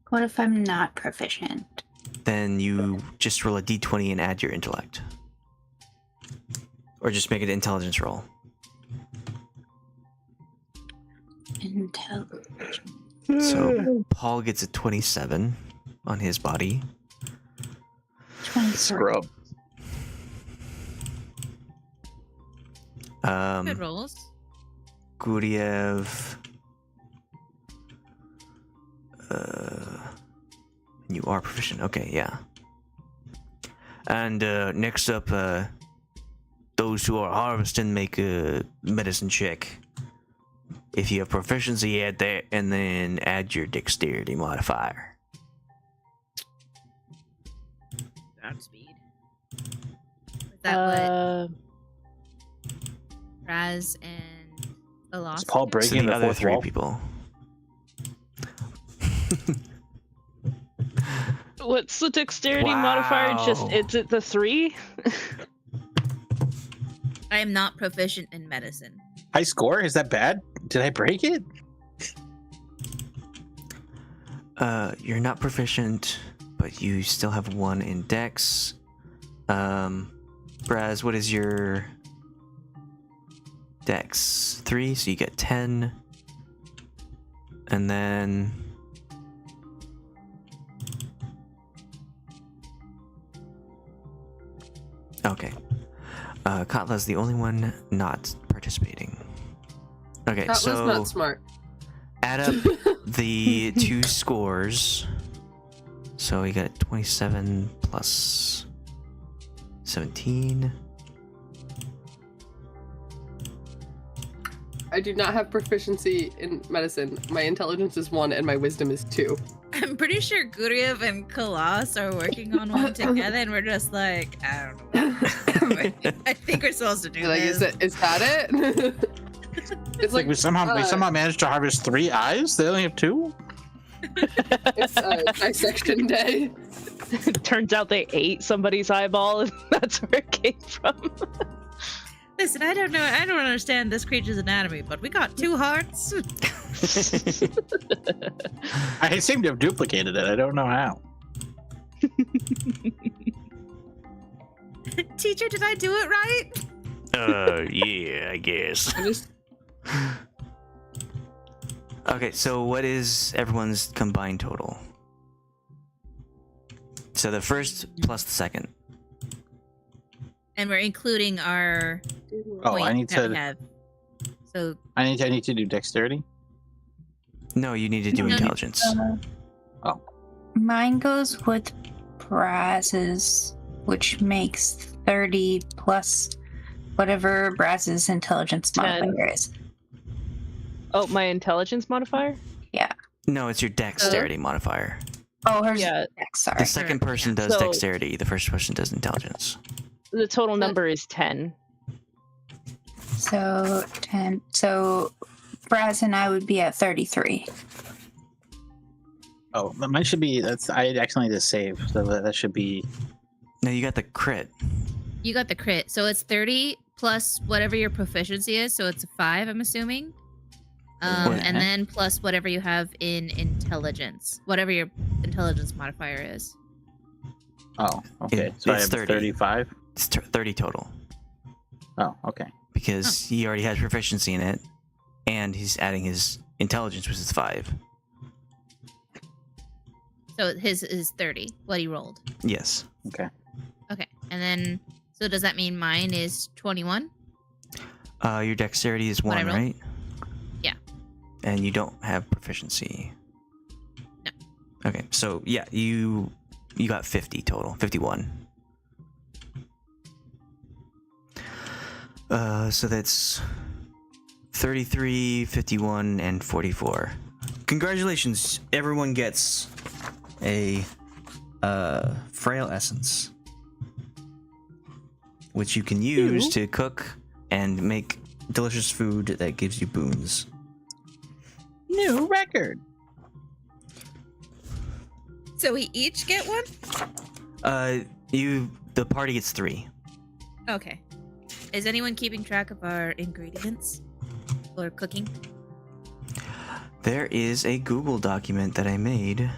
What if I'm not proficient? Then you just roll a d20 and add your intellect. Or just make an intelligence roll. Intelligence. So Paul gets a 27 on his body. 23. Scrub. Good rolls. Guryev. You are proficient. Okay, yeah. And next up, those who are harvesting make a medicine check. If you have proficiency, add that, and then add your dexterity modifier. Godspeed. Is that what Brasz and Khalas? Is Paul So breaking the the other fourth three wall? people. What's the dexterity modifier? Just Wow. is it the 3? I am not proficient in medicine. High score? Is that bad? Did I break it? You're not proficient, but you still have 1 in dex. Brasz, what is your dex? 3, so you get 10. And then okay. Katla's the only one not participating. Okay, Katla's so not smart. add up the 2 scores. So we got 27 plus 17. I do not have proficiency in medicine. My intelligence is 1 and my wisdom is 2. I'm pretty sure Guryev and Khalas are working on one together, and we're just like, I don't know. I think we're supposed to do Like, this. is that it? It's Like we somehow managed to harvest 3 eyes? They only have 2? it's dissection day. Turns out they ate somebody's eyeball, and that's where it came from. Listen, I don't know. I don't understand this creature's anatomy, but we got 2 hearts. I seem to have duplicated it. I don't know how. Teacher, did I do it right? Yeah, I guess. I just Okay, so what is everyone's combined total? So the first plus the second. And we're including our Oh, point I need that we to have. So I need to do dexterity. No, you need to do No, no. intelligence. Mine goes with Braz's, which makes 30 plus whatever Braz's intelligence 10. modifier is. Oh, my intelligence modifier? No, it's your dexterity modifier. Oh, hers Yeah. is Dex, sorry. The second person Yeah. does So- dexterity. The first person does intelligence. The total number is 10. So 10. So Braz and I would be at 33. Oh, mine should be. I accidentally did save, so that should be. No, you got the crit. you got the crit. So it's 30 plus whatever your proficiency is. So it's a 5, I'm assuming. And then plus whatever you have in intelligence, whatever your intelligence modifier is. Oh, okay. It- So I it's have 30. 35. It's 30 total Oh, okay. because he already has proficiency in it, and he's adding his intelligence, which is 5. So his is 30, what he rolled. Yes. Okay. Okay. And then, so does that mean mine is 21? Your dexterity is What I 1, rolled? right? Yeah. And you don't have proficiency. No. Okay, so yeah, you got 50 total, 51. So that's 33, 51, and 44. Congratulations, everyone gets a frail essence, which you can use to cook and make delicious food that gives you boons. New record. So we each get one? The party gets 3. Okay. Is anyone keeping track of our ingredients or cooking? There is a Google document that I made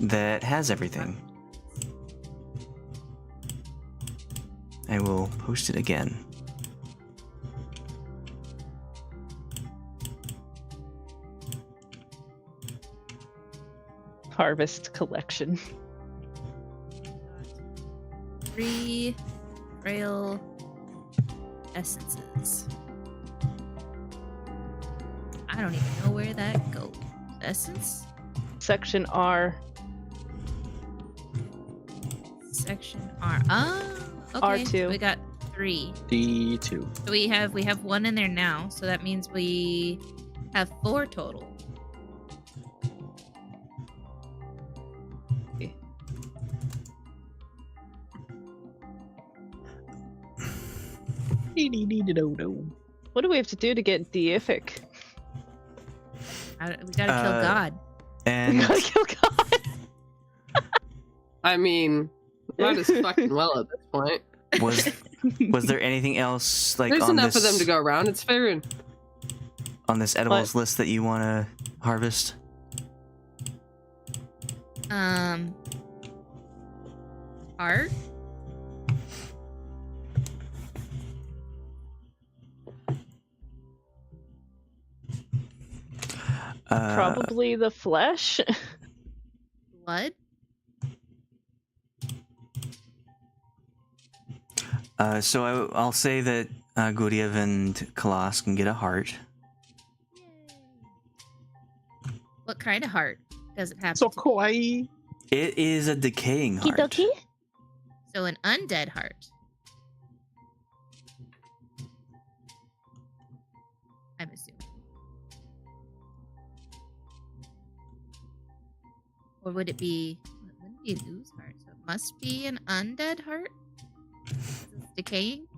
that has everything. I will post it again. Harvest collection. 3 frail essences. I don't even know where that goes. Essence? Section R. Section R. Ah, okay. R2. So we got 3. D2. So we have 1 in there now, so that means we have 4 total. What do we have to do to get deific? We gotta kill God. We And gotta kill God. I mean, might as fucking well at this point. was there anything else like There's on enough this of them to go around. It's fair. on this edibles list that you want to harvest? Art? Probably the flesh. Blood? So I'll say that Guryev and Khalas can get a heart. What kind of heart does it have? So kawaii. It is a decaying heart. Kidoki? So an undead heart. I'm assuming. Or would it be? It wouldn't be an ooze heart, so it must be an undead heart. It's decaying.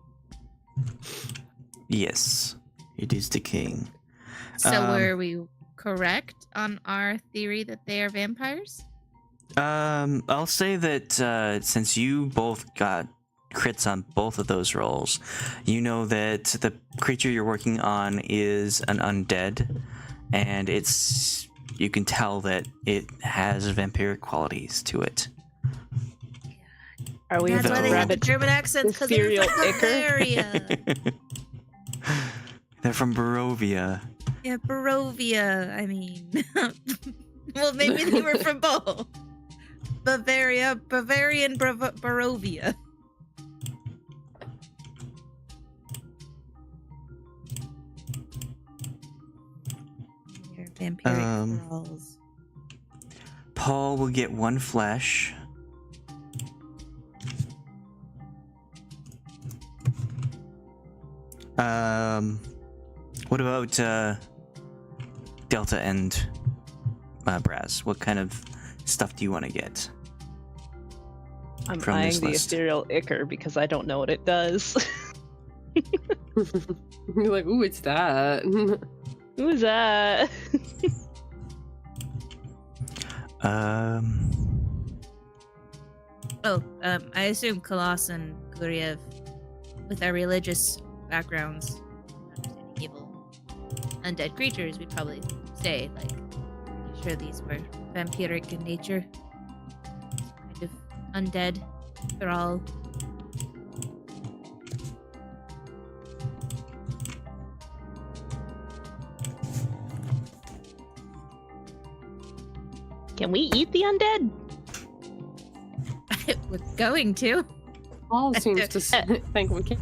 Yes, it is decaying. So were we correct on our theory that they are vampires? I'll say that since you both got crits on both of those rolls, you know that the creature you're working on is an undead, and you can tell that it has vampiric qualities to it. Are we That's why they have the rabbit? German accents, because they're Ethereal from ichor? Bavaria. They're from Barovia. Yeah, Barovia. I mean, well, maybe they were from both. Bavaria, Bavarian, Barovia. They're vampiric thralls. Paul will get 1 flesh. What about Delta and Brasz? What kind of stuff do you want to get? I'm from eyeing this the list? ethereal ichor because I don't know what it does. You're like, ooh, it's that. Who is that? I assume Khalas and Guryev, with our religious backgrounds, understanding evil, undead creatures, we'd probably say, like, pretty sure these were vampiric in nature. Kind of undead. They're all. Can we eat the undead? We're going to. All seems to think we can.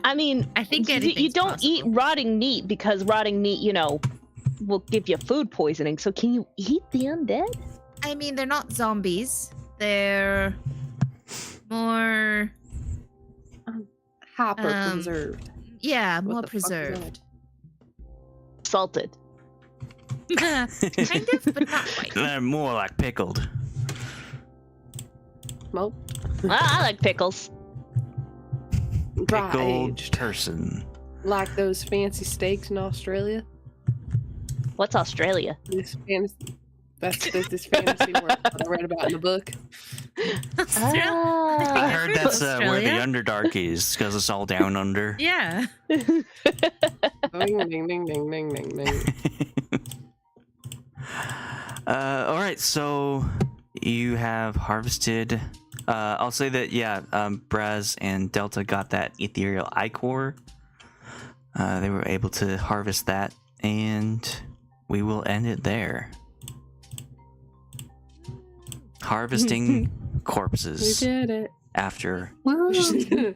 I mean, I think you anything's don't eat possible. rotting meat because rotting meat, will give you food poisoning. So can you eat the undead? I mean, they're not zombies. They're more, Hyper preserved. yeah, What more the fuck is preserved. that? kind Salted. of, but not quite. They're more like pickled. Well, I like pickles. dry Pickled aged. person. Like those fancy steaks in Australia. What's Australia? This fantasy. That's this fantasy world that I read about in the book. Australia? I heard that's where the Australia? Underdark is, because it's all down under. Yeah. Ding, ding, ding, ding, ding, ding, ding. All right, so you have harvested. I'll say that Brasz and Delta got that ethereal ichor. They were able to harvest that, and we will end it there. Harvesting We corpses did it. after Woo.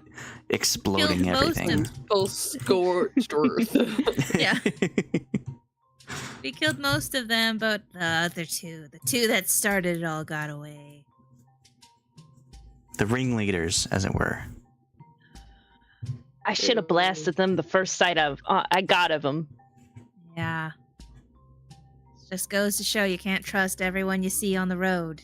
exploding Killed most everything. Full scorched earth. Yeah. We killed most of them, but the other two, the two that started it all, got away. The ringleaders, as it were. I should have blasted them the first sight I got of them. Yeah. Just goes to show you can't trust everyone you see on the road.